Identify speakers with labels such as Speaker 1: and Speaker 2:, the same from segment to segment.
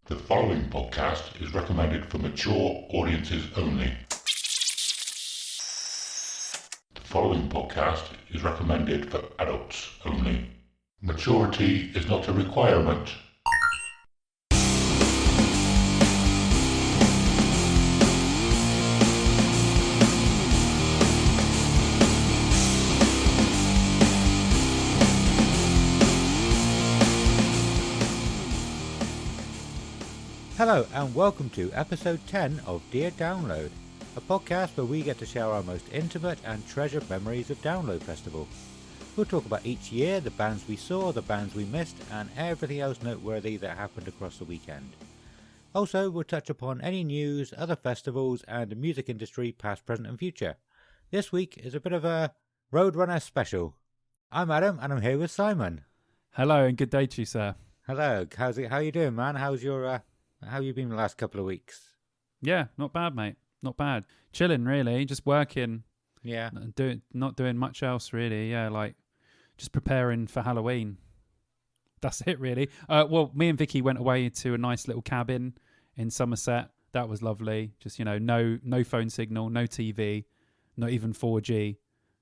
Speaker 1: The following podcast is recommended for mature audiences only. The following podcast is recommended for adults only. Maturity is not a requirement.
Speaker 2: Hello and welcome to episode 10 of Dear Download, a podcast where we get to share our most intimate and treasured memories of Download Festival. We'll talk about each year, the bands we saw, the bands we missed, and everything else noteworthy that happened across the weekend. Also, we'll touch upon any news, other festivals, and the music industry past, present and future. This week is a bit of a Roadrunner special. I'm Adam and I'm here with Simon.
Speaker 3: Hello and good day to you, sir.
Speaker 2: Hello, how you doing, man? How you been the last couple of weeks?
Speaker 3: Yeah, not bad, mate. Not bad. Chilling, really. Just working.
Speaker 2: Yeah.
Speaker 3: Not doing much else, really. Yeah, like just preparing for Halloween. That's it, really. Well, me and Vicky went away to a nice little cabin in Somerset. That was lovely. Just, no phone signal, no TV, not even 4G.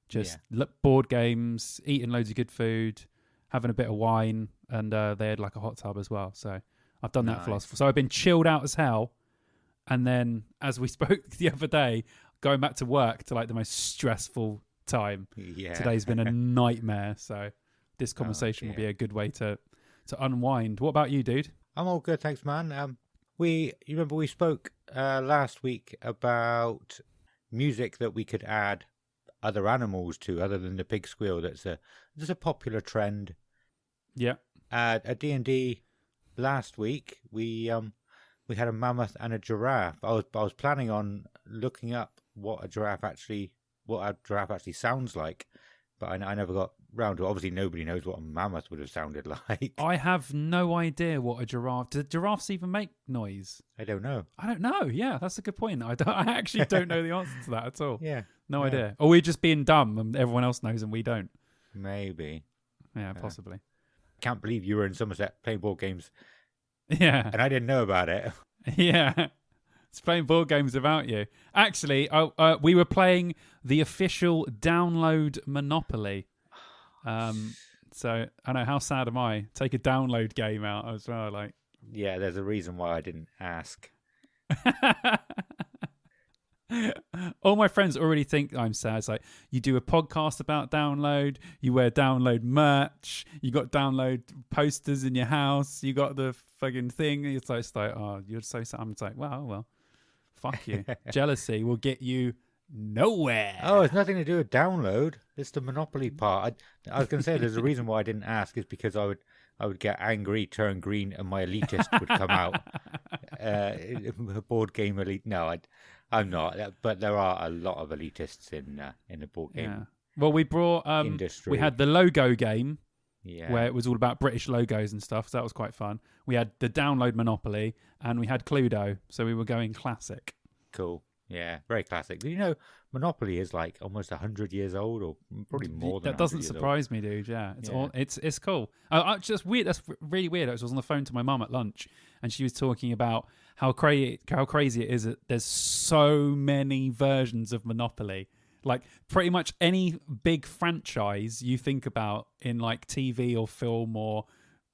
Speaker 3: Just board games, eating loads of good food, having a bit of wine, and they had like a hot tub as well. So I've done that for last. So I've been chilled out as hell. And then, as we spoke the other day, going back to work to like the most stressful time.
Speaker 2: Yeah.
Speaker 3: Today's been a nightmare. So this conversation will be a good way to unwind. What about you, dude?
Speaker 2: I'm all good, thanks, man. You remember we spoke last week about music that we could add other animals to, other than the pig squeal. There's a popular trend.
Speaker 3: Yeah.
Speaker 2: At D&D last week, we had a mammoth and a giraffe. I was planning on looking up what a giraffe actually sounds like, but I never got round to it. Obviously, nobody knows what a mammoth would have sounded like.
Speaker 3: I have no idea what a giraffe. Do giraffes even make noise?
Speaker 2: I don't know.
Speaker 3: I don't know. Yeah, that's a good point. I actually don't know the answer to that at all.
Speaker 2: Yeah,
Speaker 3: no idea. Or we're just being dumb and everyone else knows and we don't.
Speaker 2: Maybe.
Speaker 3: Yeah, possibly.
Speaker 2: Can't believe you were in Somerset playing board games.
Speaker 3: Yeah.
Speaker 2: And I didn't know about it.
Speaker 3: Yeah. It's playing board games without you. Actually, we were playing the official download Monopoly. So I know, how sad am I? Take a download game out as well. Like,
Speaker 2: yeah, there's a reason why I didn't ask.
Speaker 3: All my friends already think I'm sad. It's like, you do a podcast about download, you wear download merch, you got download posters in your house, you got the fucking thing. It's like, oh, you're so sad. I'm like, well, fuck you. Jealousy will get you nowhere.
Speaker 2: Oh, it's nothing to do with download. It's the Monopoly part. I was going to say there's a reason why I didn't ask is because I would get angry, turn green, and my elitist would come out. Board game elite. No, I'm not. But there are a lot of elitists in the board game.
Speaker 3: Yeah. Well, we brought
Speaker 2: industry.
Speaker 3: We had the logo game.
Speaker 2: Yeah.
Speaker 3: Where it was all about British logos and stuff. So that was quite fun. We had the download Monopoly and we had Cluedo. So we were going classic.
Speaker 2: Cool. Yeah, very classic. Do you know Monopoly is like almost 100 years old, or probably more than
Speaker 3: that? Doesn't
Speaker 2: 100 years
Speaker 3: surprise me, dude. Yeah, it's cool. Just weird. That's really weird. I was on the phone to my mum at lunch, and she was talking about how crazy it is that there's so many versions of Monopoly. Like pretty much any big franchise you think about in like TV or film or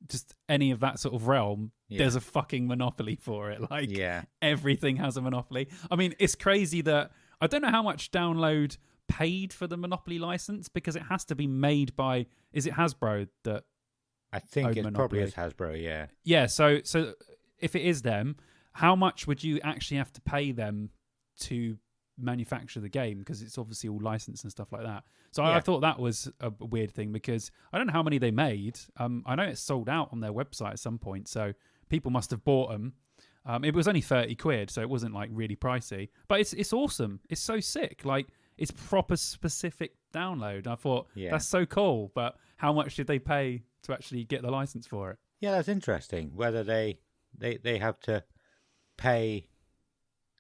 Speaker 3: just any of that sort of realm, there's a fucking Monopoly for it. Like everything has a Monopoly. I mean, it's crazy that I don't know how much Download paid for the Monopoly license, because it has to be made by, is it Hasbro that
Speaker 2: I think it
Speaker 3: Monopoly?
Speaker 2: Probably is Hasbro, yeah.
Speaker 3: Yeah, so if it is them, how much would you actually have to pay them to manufacture the game, because it's obviously all licensed and stuff like that. So I thought that was a weird thing, because I don't know how many they made. I know it's sold out on their website at some point, so people must have bought them. It was only 30 quid, so it wasn't like really pricey, but it's awesome. It's so sick. Like, it's proper specific download. I thought that's so cool, but how much did they pay to actually get the license for it?
Speaker 2: Yeah, that's interesting. Whether they have to pay,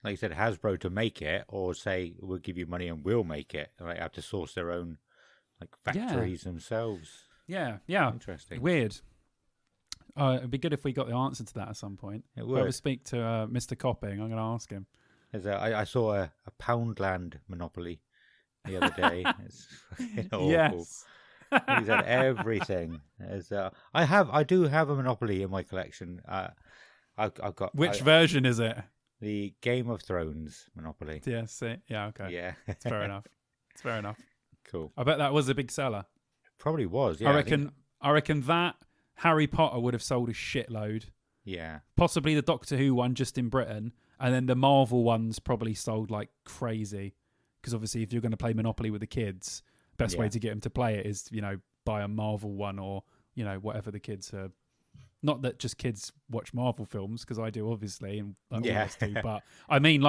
Speaker 2: like you said, Hasbro to make it, or say we'll give you money and we'll make it. Like, have to source their own like factories themselves.
Speaker 3: Yeah.
Speaker 2: Interesting.
Speaker 3: Weird. It'd be good if we got the answer to that at some point.
Speaker 2: It
Speaker 3: If
Speaker 2: would.
Speaker 3: I ever speak to Mr. Copping, I'm going to ask him.
Speaker 2: I saw a Poundland Monopoly the other day. It's fucking awful.
Speaker 3: Yes.
Speaker 2: He's had everything. I do have a Monopoly in my collection. I've got
Speaker 3: Which version is it?
Speaker 2: the Game of Thrones Monopoly.
Speaker 3: Yeah, see? Yeah, okay.
Speaker 2: Yeah,
Speaker 3: It's fair enough. It's fair enough.
Speaker 2: cool.
Speaker 3: I bet that was a big seller.
Speaker 2: Probably was. Yeah,
Speaker 3: I reckon that Harry Potter would have sold a shitload.
Speaker 2: Yeah,
Speaker 3: Possibly the Doctor Who one just in Britain, and then the Marvel ones probably sold like crazy. Because obviously, if you're going to play Monopoly with the kids, best way to get them to play it is, buy a Marvel one or, whatever the kids are. Not that just kids watch Marvel films, because I do, obviously, and all of us do. But I mean,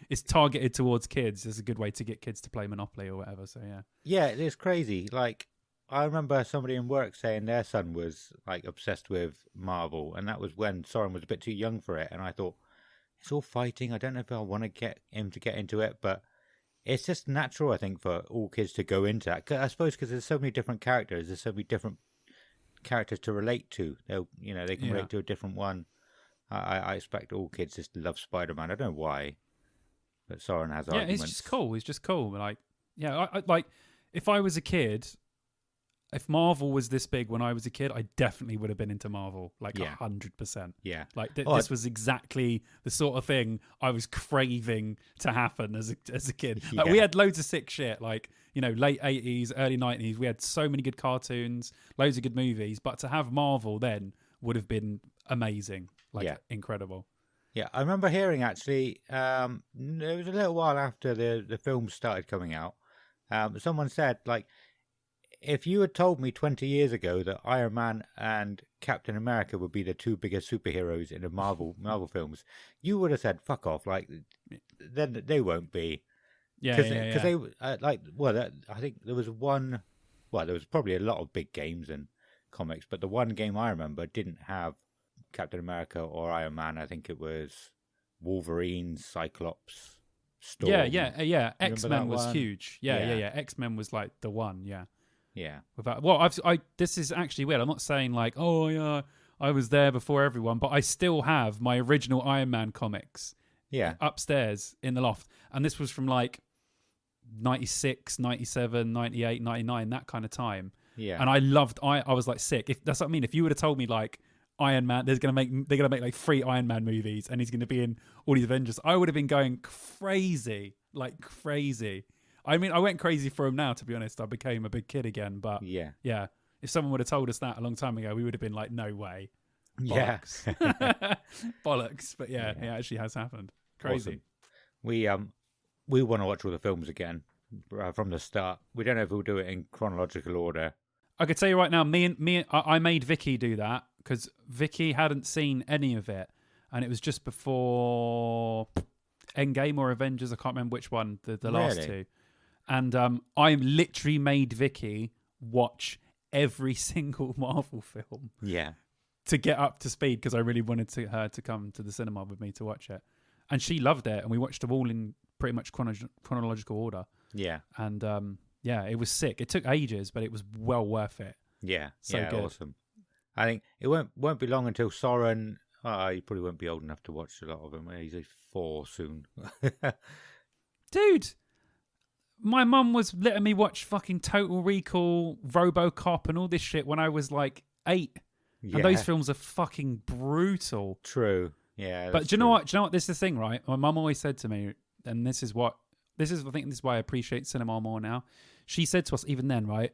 Speaker 3: it's targeted towards kids. It's a good way to get kids to play Monopoly or whatever. So yeah.
Speaker 2: Yeah, it's crazy. Like, I remember somebody in work saying their son was like obsessed with Marvel, and that was when Soren was a bit too young for it. And I thought, it's all fighting. I don't know if I want to get him to get into it, but it's just natural, I think, for all kids to go into that. I suppose because there's so many different characters, there's so many different characters to relate to. They can relate to a different one. I expect all kids just love Spider-Man. I don't know why, but Soren has arguments.
Speaker 3: Yeah, it's just cool. Like, yeah, I like if I was a kid. If Marvel was this big when I was a kid, I definitely would have been into Marvel, 100%.
Speaker 2: Yeah.
Speaker 3: Like this was exactly the sort of thing I was craving to happen as a kid. Like, we had loads of sick shit, late 80s, early 90s. We had so many good cartoons, loads of good movies. But to have Marvel then would have been amazing, incredible.
Speaker 2: Yeah, I remember hearing actually, it was a little while after the films started coming out, someone said, like, if you had told me 20 years ago that Iron Man and Captain America would be the two biggest superheroes in the Marvel films, you would have said, fuck off. Like, then they won't be. Because they, I think there was there was probably a lot of big games and comics, but the one game I remember didn't have Captain America or Iron Man. I think it was Wolverine, Cyclops, Storm.
Speaker 3: Yeah. X-Men was huge. Yeah. X-Men was like the one, yeah.
Speaker 2: Yeah.
Speaker 3: This is actually weird. I'm not saying like, oh yeah, I was there before everyone, but I still have my original Iron Man comics.
Speaker 2: Yeah.
Speaker 3: Upstairs in the loft, and this was from like 96, 97, 98, 99, that kind of time.
Speaker 2: Yeah.
Speaker 3: And I was like sick. If that's what I mean. If you would have told me like Iron Man, they're gonna make like 3 Iron Man movies, and he's gonna be in all these Avengers, I would have been going crazy, like crazy. I mean, I went crazy for him now, to be honest. I became a big kid again. But yeah. If someone would have told us that a long time ago, we would have been like, no way. Bollocks.
Speaker 2: Yeah.
Speaker 3: Bollocks. But yeah, it actually has happened. Crazy.
Speaker 2: Awesome. We want to watch all the films again from the start. We don't know if we'll do it in chronological order.
Speaker 3: I could tell you right now, I made Vicky do that because Vicky hadn't seen any of it. And it was just before Endgame or Avengers. I can't remember which one, the last two. And I literally made Vicky watch every single Marvel film.
Speaker 2: Yeah.
Speaker 3: To get up to speed because I really wanted her to come to the cinema with me to watch it. And she loved it. And we watched them all in pretty much chronological order.
Speaker 2: Yeah.
Speaker 3: And it was sick. It took ages, but it was well worth it.
Speaker 2: Yeah.
Speaker 3: So good.
Speaker 2: Awesome. I think it won't be long until Soren... he probably won't be old enough to watch a lot of them. He's 4 soon.
Speaker 3: Dude, my mum was letting me watch fucking Total Recall, RoboCop, and all this shit when I was like 8. Yeah. And those films are fucking brutal.
Speaker 2: True. Yeah.
Speaker 3: But do you know what? This is the thing, right? My mum always said to me, and I think this is why I appreciate cinema more now. She said to us even then, right?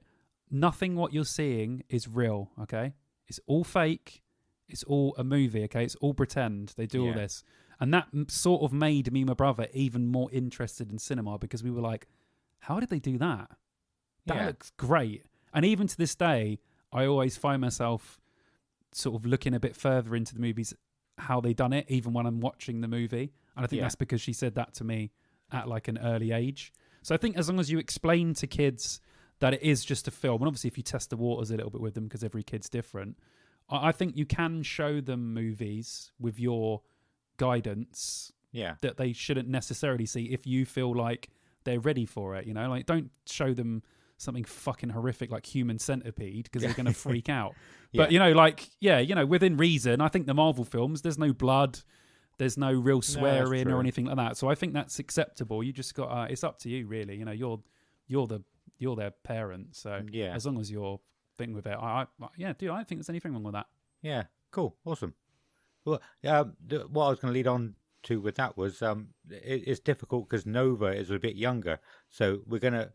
Speaker 3: Nothing what you're seeing is real, okay? It's all fake. It's all a movie, okay? It's all pretend. They do all this. And that sort of made me and my brother even more interested in cinema because we were like, how did they do that? That looks great. And even to this day, I always find myself sort of looking a bit further into the movies, how they done it, even when I'm watching the movie. And I think that's because she said that to me at like an early age. So I think as long as you explain to kids that it is just a film, and obviously if you test the waters a little bit with them because every kid's different, I think you can show them movies with your guidance that they shouldn't necessarily see if you feel like they're ready for it, like don't show them something fucking horrific like Human Centipede because they're going to freak out.
Speaker 2: Yeah.
Speaker 3: But, within reason, I think the Marvel films, there's no blood, there's no real swearing or anything like that. So I think that's acceptable. You just got, it's up to you, really. You're their parent. So as long as you're thing with it, I don't think there's anything wrong with that.
Speaker 2: Yeah, cool, awesome. Well, what I was going to lead on to with that was it's difficult because Nova is a bit younger, so we're gonna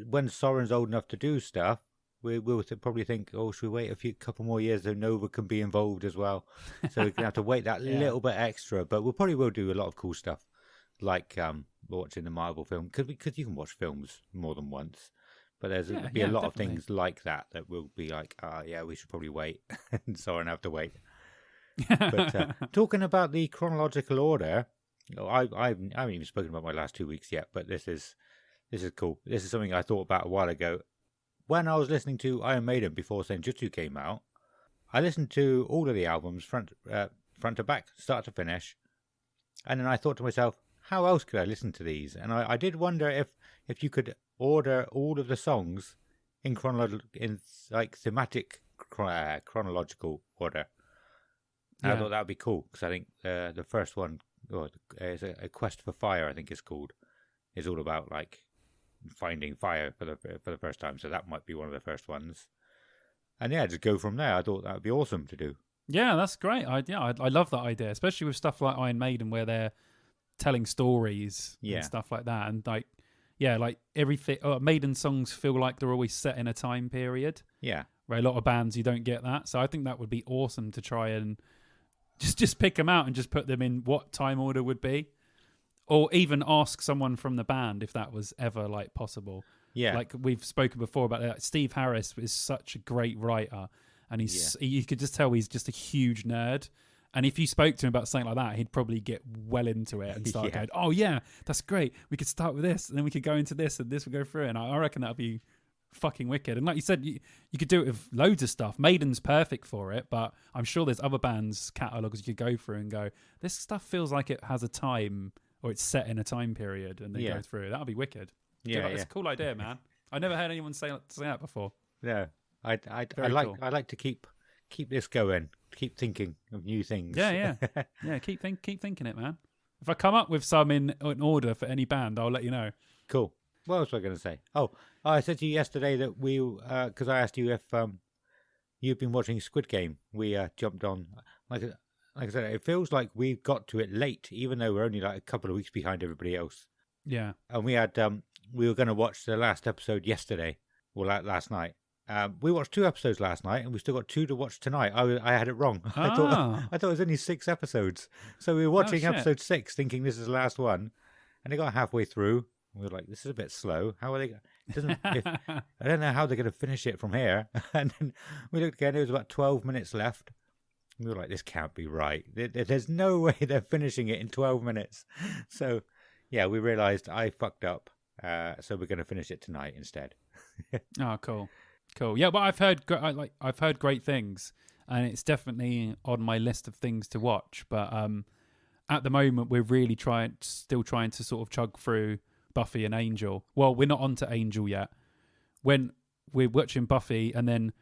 Speaker 2: when Soren's old enough to do stuff, we'll probably think, oh, should we wait a couple more years so Nova can be involved as well? So we're gonna have to wait that little bit extra, but we probably will do a lot of cool stuff like watching the Marvel film because you can watch films more than once. But there's be a lot of things like that will be like, we should probably wait, and Soren have to wait. But talking about the chronological order, I haven't even spoken about my last 2 weeks yet, but this is cool. This is something I thought about a while ago. When I was listening to Iron Maiden before Senjutsu came out, I listened to all of the albums front to back, start to finish, and then I thought to myself, how else could I listen to these? And I did wonder if you could order all of the songs in thematic chronological order. And I thought that would be cool because I think the first one is a Quest for Fire, I think it's called, is all about like finding fire for the first time. So that might be one of the first ones. And just go from there. I thought that would be awesome to do. Yeah,
Speaker 3: that's great. I love that idea, especially with stuff like Iron Maiden where they're telling stories and stuff like that, and like everything. Maiden songs feel like they're always set in a time period.
Speaker 2: Yeah,
Speaker 3: where a lot of bands you don't get that. So I think that would be awesome to try and just pick them out and just put them in what time order would be, or even ask someone from the band if that was ever like possible.
Speaker 2: Yeah,
Speaker 3: like we've spoken before about that. Steve Harris is such a great writer, and you could just tell he's just a huge nerd. And if you spoke to him about something like that, he'd probably get well into it and start going, oh, yeah, that's great. We could start with this, and then we could go into this, and this would go through it. And I reckon that would be fucking wicked. And like you said, you could do it with loads of stuff. Maiden's perfect for it, but I'm sure there's other bands' catalogues you could go through and go, this stuff feels like it has a time, or it's set in a time period, and then go through it. That would be wicked.
Speaker 2: Yeah,
Speaker 3: It's a cool idea, man. I never heard anyone say that before.
Speaker 2: No, I like to keep this going. Keep thinking of new things.
Speaker 3: Yeah. Keep thinking it, man. If I come up with some in order for any band, I'll let you know.
Speaker 2: Cool. What else was I going to say? Oh, I said to you yesterday that we, because I asked you if you've been watching Squid Game. We jumped on. Like I said, it feels like we got to it late, even though we're only like a couple of weeks behind everybody else.
Speaker 3: Yeah.
Speaker 2: And we had we were going to watch the last episode yesterday, or last night. We watched 2 episodes last night, and we still got 2 to watch tonight. I had it wrong. I thought it was only 6 episodos. So we were watching episode 6, thinking this is the last one, and it got halfway through. We were like, "This is a bit slow. How are they? I don't know how they're going to finish it from here." And then we looked again. It was about 12 minutes left. We were like, "This can't be right. There's no way they're finishing it in 12 minutes." So, we realised I fucked up. So we're going to finish it tonight instead.
Speaker 3: Oh, cool. Yeah, but I've heard great things, and it's definitely on my list of things to watch. But at the moment, we're really still trying to sort of chug through Buffy and Angel. Well, we're not onto Angel yet. When we're watching Buffy, and then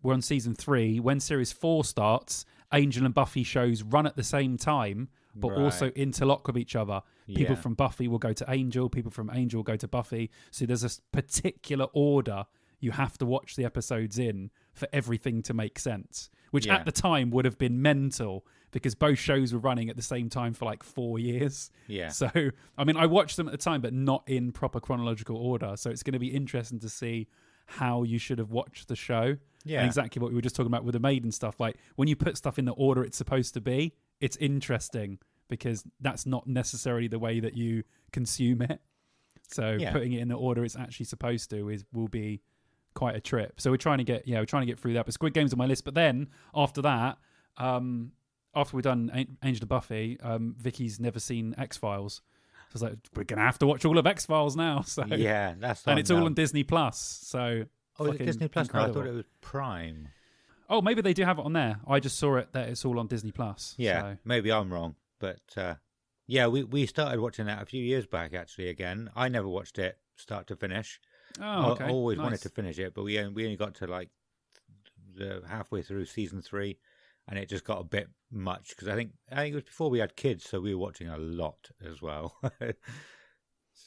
Speaker 3: we're on season 3. When series 4 starts, Angel and Buffy shows run at the same time, but also interlock with each other. People from Buffy will go to Angel. People from Angel will go to Buffy. So there's a particular order you have to watch the episodes in for everything to make sense, which at the time would have been mental because both shows were running at the same time for like 4 years. Yeah. So, I mean, I watched them at the time, but not in proper chronological order. So it's going to be interesting to see how you should have watched the show. Yeah. And exactly what we were just talking about with the Maiden stuff. Like when you put stuff in the order it's supposed to be, it's interesting because that's not necessarily the way that you consume it. So putting it in the order it's actually supposed to will be quite a trip. So we're trying to get through that. But Squid Game's on my list. But then after that, after we've done Angel and Buffy, Vicky's never seen X-Files. So I was like, we're gonna have to watch all of X-Files now. So
Speaker 2: that's
Speaker 3: and it's all on Disney Plus. So
Speaker 2: is it Disney Plus? No, I thought it was Prime.
Speaker 3: Oh, maybe they do have it on there. I just saw it that it's all on Disney Plus.
Speaker 2: Yeah,
Speaker 3: so.
Speaker 2: Maybe I'm wrong, but we started watching that a few years back. Actually, again, I never watched it start to finish.
Speaker 3: Oh, okay.
Speaker 2: I always
Speaker 3: Nice.
Speaker 2: wanted to finish it, but we only got to like the halfway through season 3, and it just got a bit much because I think it was before we had kids, so we were watching a lot as well.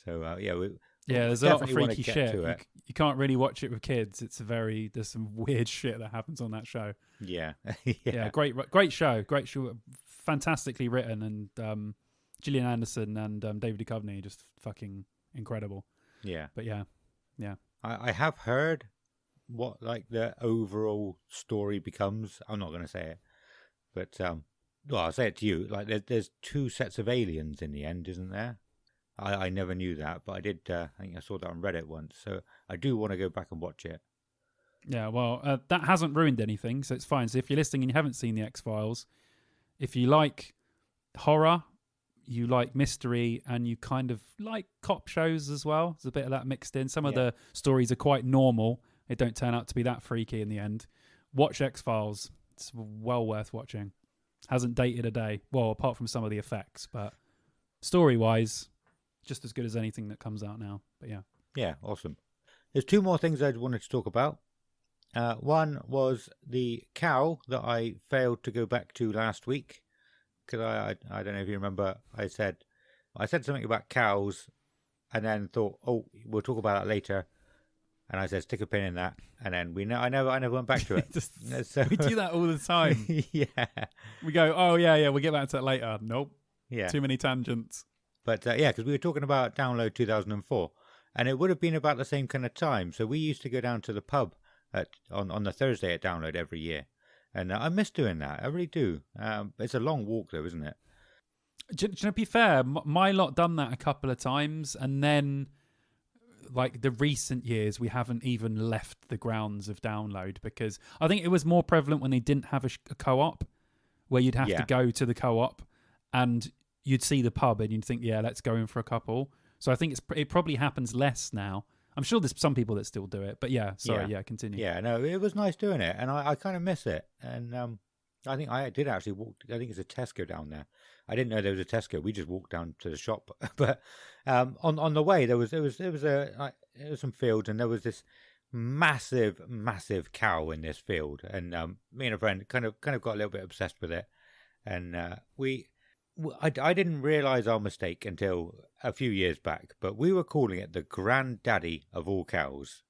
Speaker 2: So yeah, we
Speaker 3: There's a lot of
Speaker 2: definitely want to
Speaker 3: freaky
Speaker 2: get
Speaker 3: shit.
Speaker 2: to it.
Speaker 3: You can't really watch it with kids. There's some weird shit that happens on that show.
Speaker 2: Yeah,
Speaker 3: Yeah, great show, fantastically written, and Gillian Anderson and David Duchovny just fucking incredible.
Speaker 2: Yeah,
Speaker 3: But yeah.
Speaker 2: I have heard what like the overall story becomes. I'm not going to say it, but well, I'll say it to you. Like there's 2 sets of aliens in the end, isn't there? I never knew that, but I did. I think I saw that on Reddit once, so I do want to go back and watch it.
Speaker 3: Yeah, well, that hasn't ruined anything, so it's fine. So if you're listening and you haven't seen the X-Files, if you like horror, you like mystery, and you kind of like cop shows as well, there's a bit of that mixed in. Some of the stories are quite normal. They don't turn out to be that freaky in the end. Watch X-Files. It's well worth watching. Hasn't dated a day. Well, apart from some of the effects, but story-wise, just as good as anything that comes out now. But yeah.
Speaker 2: Yeah, awesome. There's 2 more things I wanted to talk about. One was the cow that I failed to go back to last week. Because I don't know if you remember, I said something about cows and then thought, oh, we'll talk about that later. And I said, stick a pin in that. And then I never went back to it.
Speaker 3: So, we do that all the time.
Speaker 2: Yeah.
Speaker 3: We go, oh, yeah, we'll get back to that later. Nope.
Speaker 2: Yeah.
Speaker 3: Too many tangents.
Speaker 2: But yeah, because we were talking about Download 2004. And it would have been about the same kind of time. So we used to go down to the pub on the Thursday at Download every year. And I miss doing that. I really do. It's a long walk, though, isn't it?
Speaker 3: To be fair, my lot done that a couple of times. And then, like, the recent years, we haven't even left the grounds of Download. Because I think it was more prevalent when they didn't have a co-op, where you'd have to go to the co-op. And you'd see the pub and you'd think, yeah, let's go in for a couple. So I think it probably happens less now. I'm sure there's some people that still do it, but continue.
Speaker 2: Yeah, no, it was nice doing it, and I kind of miss it. And I think I did actually walk. I think it's a Tesco down there. I didn't know there was a Tesco. We just walked down to the shop. But on the way there was some fields, and there was this massive cow in this field, and me and a friend kind of got a little bit obsessed with it, and I didn't realise our mistake until a few years back, but we were calling it the granddaddy of all cows.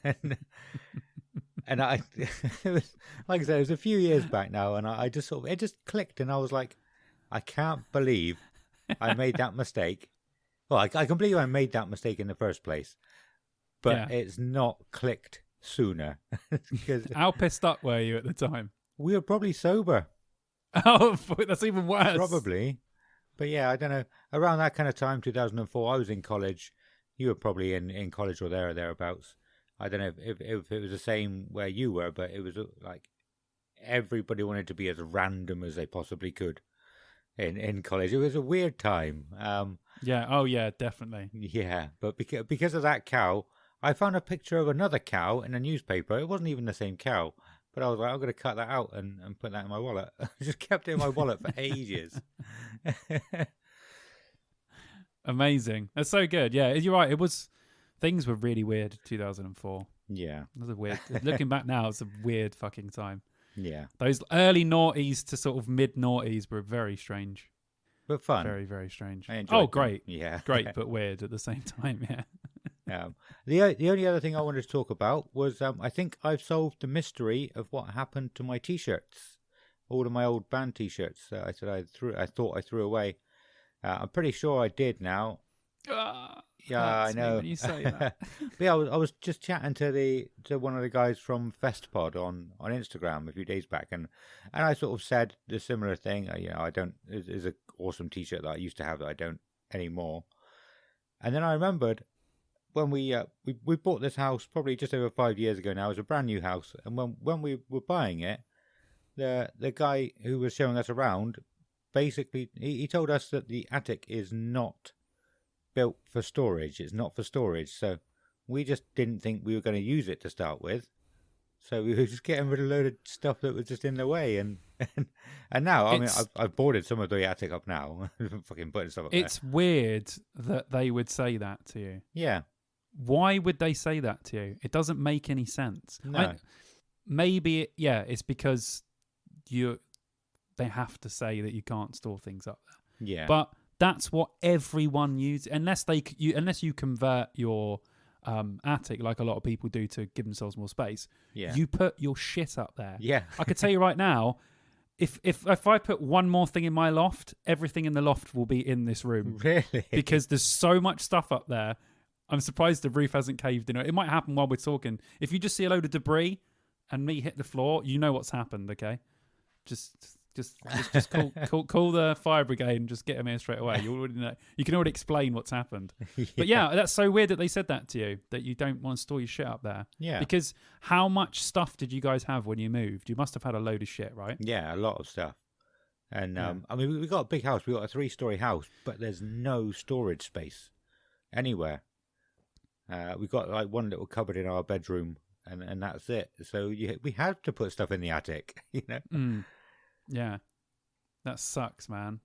Speaker 2: and it was, like I said, it was a few years back now, and I just it just clicked, and I was like, I can't believe I made that mistake. Well, I can believe I made that mistake in the first place, but it's not clicked sooner.
Speaker 3: How pissed up were you at the time?
Speaker 2: We were probably sober.
Speaker 3: Oh, that's even worse.
Speaker 2: Probably. But yeah, I don't know. Around that kind of time, 2004, I was in college. You were probably in college or there or thereabouts. I don't know if it was the same where you were, but it was like everybody wanted to be as random as they possibly could in college. It was a weird time.
Speaker 3: Yeah. Oh, yeah, definitely.
Speaker 2: Yeah, but because of that cow, I found a picture of another cow in a newspaper. It wasn't even the same cow. But I was like, I'm going to cut that out and put that in my wallet. I just kept it in my wallet for ages.
Speaker 3: Amazing. That's so good. Yeah, you're right. Things were really weird in 2004.
Speaker 2: Yeah.
Speaker 3: It was a weird, looking back now, it's a weird fucking time.
Speaker 2: Yeah.
Speaker 3: Those early noughties to sort of mid noughties were very strange.
Speaker 2: But fun.
Speaker 3: Very, very strange.
Speaker 2: I enjoyed them.
Speaker 3: Great.
Speaker 2: Yeah.
Speaker 3: Great, but weird at the same time, yeah.
Speaker 2: The only other thing I wanted to talk about was I think I've solved the mystery of what happened to my T-shirts, all of my old band T-shirts. I thought I threw away. I'm pretty sure I did now. Yeah, I know.
Speaker 3: When you say that.
Speaker 2: But yeah, I was just chatting to one of the guys from FestPod on Instagram a few days back, and I sort of said the similar thing. I don't. It's an awesome T-shirt that I used to have that I don't anymore. And then I remembered when we bought this house probably just over 5 years ago now. It was a brand new house, and when we were buying it, the guy who was showing us around basically he told us that the attic is not built for storage. It's not for storage, so we just didn't think we were going to use it to start with. So we were just getting rid of a load of stuff that was just in the way, and now I've boarded some of the attic up now. Fucking putting stuff up
Speaker 3: It's weird that they would say that to you.
Speaker 2: Yeah,
Speaker 3: Why would they say that to you? It doesn't make any sense.
Speaker 2: No.
Speaker 3: Maybe, it's because they have to say that you can't store things up there.
Speaker 2: Yeah.
Speaker 3: But that's what everyone uses, unless you convert your attic like a lot of people do to give themselves more space.
Speaker 2: Yeah.
Speaker 3: You put your shit up there.
Speaker 2: Yeah.
Speaker 3: I could tell you right now, if I put one more thing in my loft, everything in the loft will be in this room.
Speaker 2: Really?
Speaker 3: Because there's so much stuff up there. I'm surprised the roof hasn't caved in. It might happen while we're talking. If you just see a load of debris and me hit the floor, you know what's happened, okay? Just call the fire brigade and just get them here straight away. You already know. You can already explain what's happened. But yeah, that's so weird that they said that to you, that you don't want to store your shit up there.
Speaker 2: Yeah.
Speaker 3: Because how much stuff did you guys have when you moved? You must have had a load of shit, right?
Speaker 2: Yeah, a lot of stuff. And
Speaker 3: Yeah.
Speaker 2: I mean, we got a big house. We got a 3-story house, but there's no storage space anywhere. We got like one little cupboard in our bedroom, and that's it. So we had to put stuff in the attic, you know.
Speaker 3: Yeah, that sucks, man.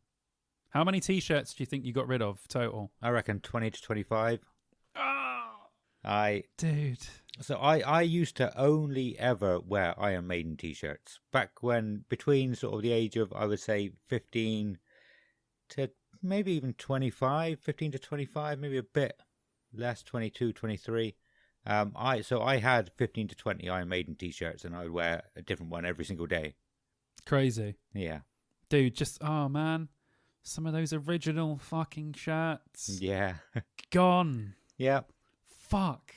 Speaker 3: How many t-shirts do you think you got rid of total?
Speaker 2: I reckon 20 to 25.
Speaker 3: Dude.
Speaker 2: So I used to only ever wear Iron Maiden t-shirts back when, between sort of the age of, I would say, 15 to maybe even 25, 15 to 25, maybe a bit less, 22, 23. I had 15 to 20 Iron Maiden t-shirts, and I would wear a different one every single day.
Speaker 3: Crazy.
Speaker 2: Yeah.
Speaker 3: Dude, oh man, some of those original fucking shirts.
Speaker 2: Yeah.
Speaker 3: Gone.
Speaker 2: Yeah.
Speaker 3: Fuck.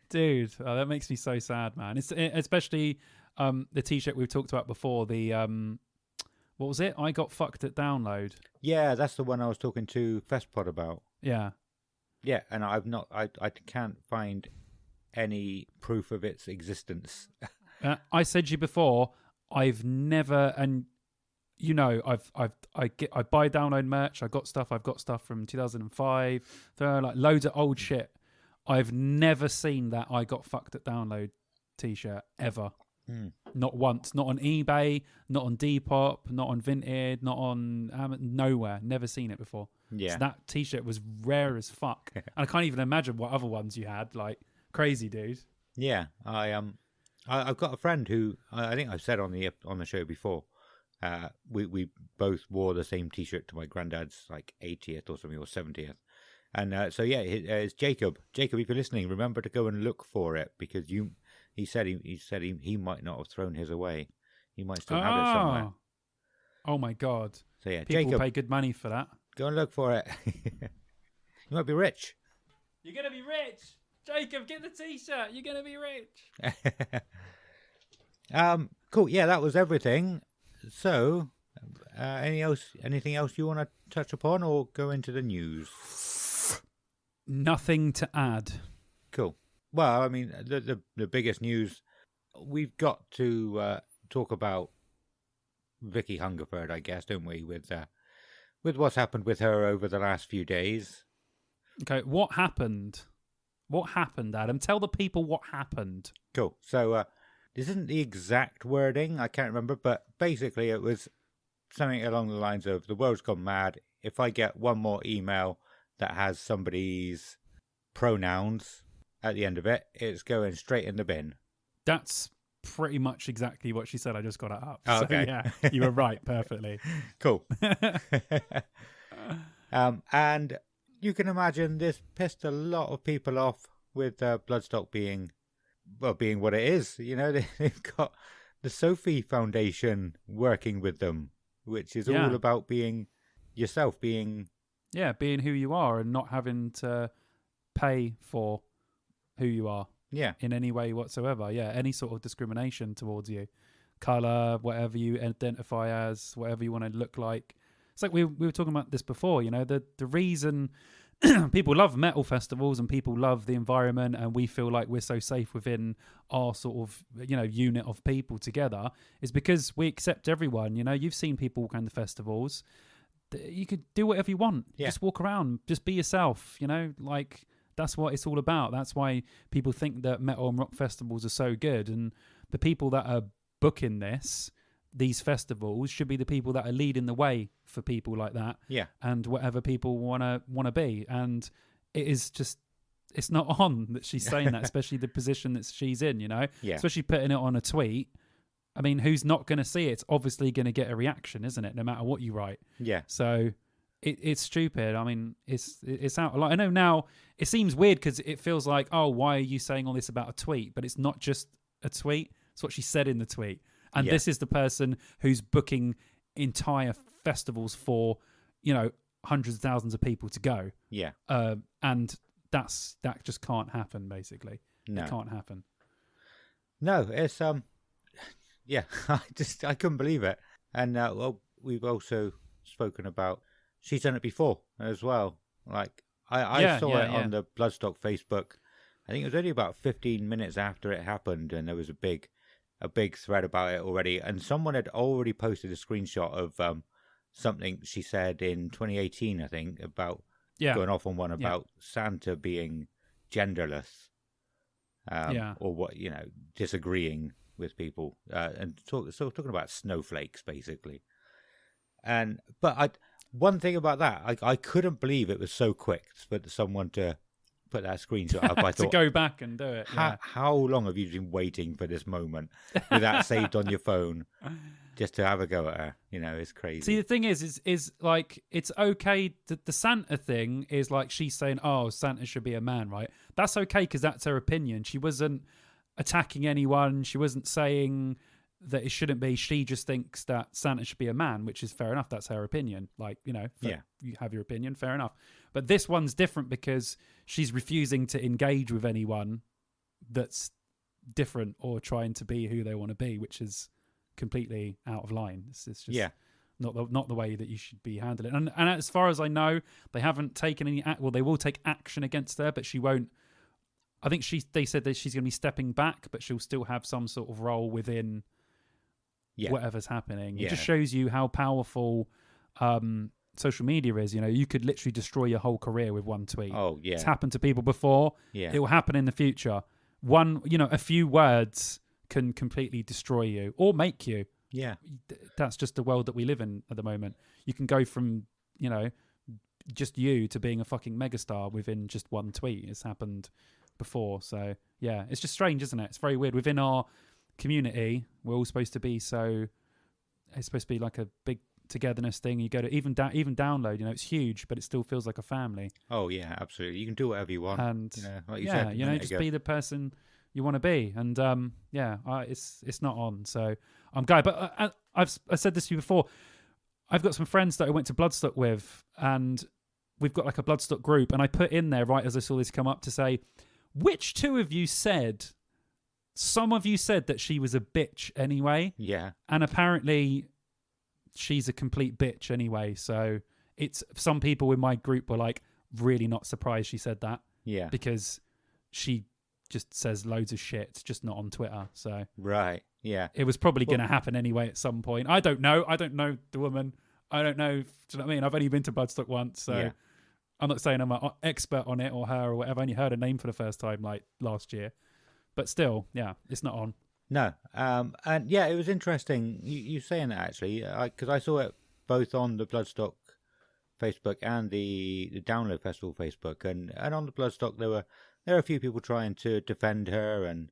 Speaker 3: Dude, that makes me so sad, man. It's especially the t-shirt we've talked about before, the what was it? I got fucked at download.
Speaker 2: Yeah, that's the one I was talking to Festpod about.
Speaker 3: Yeah.
Speaker 2: Yeah, and I can't find any proof of its existence.
Speaker 3: I said to you before, I've never, and you know, I buy download merch. I've got stuff from 2005. There are like loads of old shit. I've never seen that I got fucked at download t-shirt ever. Not once. Not on eBay. Not on Depop. Not on Vinted. Not on nowhere. Never seen it before.
Speaker 2: Yeah.
Speaker 3: So that t-shirt was rare as fuck. And I can't even imagine what other ones you had. Like, crazy, dude.
Speaker 2: Yeah, I've got a friend who I think I've said on the show before. We both wore the same T-shirt to my granddad's like 80th or something, or 70th, and so yeah, it's Jacob. Jacob, if you're listening, remember to go and look for it, because he said he might not have thrown his away. He might still have it somewhere.
Speaker 3: Oh my god!
Speaker 2: So yeah,
Speaker 3: people
Speaker 2: Jacob,
Speaker 3: pay good money for that.
Speaker 2: Go and look for it. You might be rich.
Speaker 3: You're gonna be rich, Jacob. Get the T-shirt. You're gonna be rich.
Speaker 2: Cool. Yeah, that was everything. So, anything else you want to touch upon, or go into the news?
Speaker 3: Nothing to add.
Speaker 2: Cool. Well, I mean, the biggest news, we've got to talk about Vicky Hungerford, I guess, don't we? With what's happened with her over the last few days.
Speaker 3: Okay, what happened? What happened, Adam? Tell the people what happened.
Speaker 2: Cool. So, this isn't the exact wording, I can't remember, but basically it was something along the lines of, the world's gone mad. If I get one more email that has somebody's pronouns at the end of it, it's going straight in the bin.
Speaker 3: That's pretty much exactly what she said. I just got it up.
Speaker 2: Oh, okay.
Speaker 3: So, yeah, you were right perfectly.
Speaker 2: Cool. And you can imagine this pissed a lot of people off, with Bloodstock being what it is. You know, they've got the Sophie Foundation working with them, which is all about being yourself, being
Speaker 3: who you are, and not having to pay for who you are.
Speaker 2: Yeah.
Speaker 3: In any way whatsoever. Yeah, any sort of discrimination towards you. Colour, whatever you identify as, whatever you want to look like. It's like we were talking about this before, you know, the reason people love metal festivals and people love the environment, and we feel like we're so safe within our sort of, you know, unit of people together, is because we accept everyone. You know, you've seen people kind of festivals. You could do whatever you want.
Speaker 2: Yeah.
Speaker 3: Just walk around. Just be yourself, you know, like that's what it's all about. That's why people think that metal and rock festivals are so good. And the people that are booking these festivals should be the people that are leading the way for people like that.
Speaker 2: Yeah.
Speaker 3: And whatever people want to be. And it is just it's not on that she's saying that, especially the position that she's in,
Speaker 2: Yeah.
Speaker 3: especially putting it on a tweet. I mean, who's not going to see it? It's obviously going to get a reaction, isn't it? No matter what you write.
Speaker 2: Yeah.
Speaker 3: So it's stupid. I mean, it's out. Like, I know now it seems weird because it feels like, oh, why are you saying all this about a tweet? But it's not just a tweet. It's what she said in the tweet. And this is the person who's booking entire festivals for, hundreds of thousands of people to go.
Speaker 2: Yeah.
Speaker 3: And that just can't happen, basically.
Speaker 2: No.
Speaker 3: It can't happen.
Speaker 2: No, it's yeah, I couldn't believe it. And well, we've also spoken about she's done it before as well. Like I saw it on the Bloodstock Facebook. I think it was only about 15 minutes after it happened, and there was a big thread about it already. And someone had already posted a screenshot of something she said in 2018, I think, about going off on one about Santa being genderless, or what, disagreeing with people, and talking about snowflakes basically. But one thing about that, I couldn't believe it was so quick for someone to put that screenshot up. I thought,
Speaker 3: to go back and do it.
Speaker 2: How long have you been waiting for this moment with that saved on your phone just to have a go at her? It's crazy.
Speaker 3: See, the thing is like, it's okay. The Santa thing is like, she's saying, oh, Santa should be a man, right? That's okay because that's her opinion. She wasn't attacking anyone. She wasn't saying that it shouldn't be. She just thinks that Santa should be a man, which is fair enough. That's her opinion. Like, you have your opinion, fair enough. But this one's different because she's refusing to engage with anyone that's different or trying to be who they want to be, which is completely out of line. It's just not the way that you should be handling it. And as far as I know, they haven't taken any well, they will take action against her, but she won't. I think they said that she's going to be stepping back, but she'll still have some sort of role within whatever's happening. It just shows you how powerful social media is. You could literally destroy your whole career with one tweet.
Speaker 2: Oh, yeah.
Speaker 3: It's happened to people before.
Speaker 2: Yeah.
Speaker 3: It will happen in the future. A few words can completely destroy you or make you.
Speaker 2: Yeah.
Speaker 3: That's just the world that we live in at the moment. You can go from, just you to being a fucking megastar within just one tweet. It's happened before. So, yeah, it's just strange, isn't it? It's very weird. Within our community, we're all supposed to be it's supposed to be like a big togetherness thing. You go to even download, it's huge, but it still feels like a family.
Speaker 2: Oh yeah, absolutely. You can do whatever you want,
Speaker 3: and
Speaker 2: like you said,
Speaker 3: just be the person you want to be. And it's not on. So I'm glad. But I said this to you before. I've got some friends that I went to Bloodstock with, and we've got like a Bloodstock group, and I put in there right as I saw this come up to say, which two of you said? Some of you said that she was a bitch anyway.
Speaker 2: Yeah.
Speaker 3: And apparently she's a complete bitch anyway. So it's some people in my group were like really not surprised she said that.
Speaker 2: Yeah.
Speaker 3: Because she just says loads of shit. It's just not on Twitter. So
Speaker 2: right. Yeah.
Speaker 3: It was probably going to happen anyway at some point. I don't know. I don't know the woman. I don't know. Do you know what I mean? I've only been to Bloodstock once. So I'm not saying I'm an expert on it or her or whatever. I only heard her name for the first time like last year. But still, it's not on.
Speaker 2: No. And yeah, it was interesting you saying that actually, because I saw it both on the Bloodstock Facebook and the Download Festival Facebook, and on the Bloodstock there were a few people trying to defend her and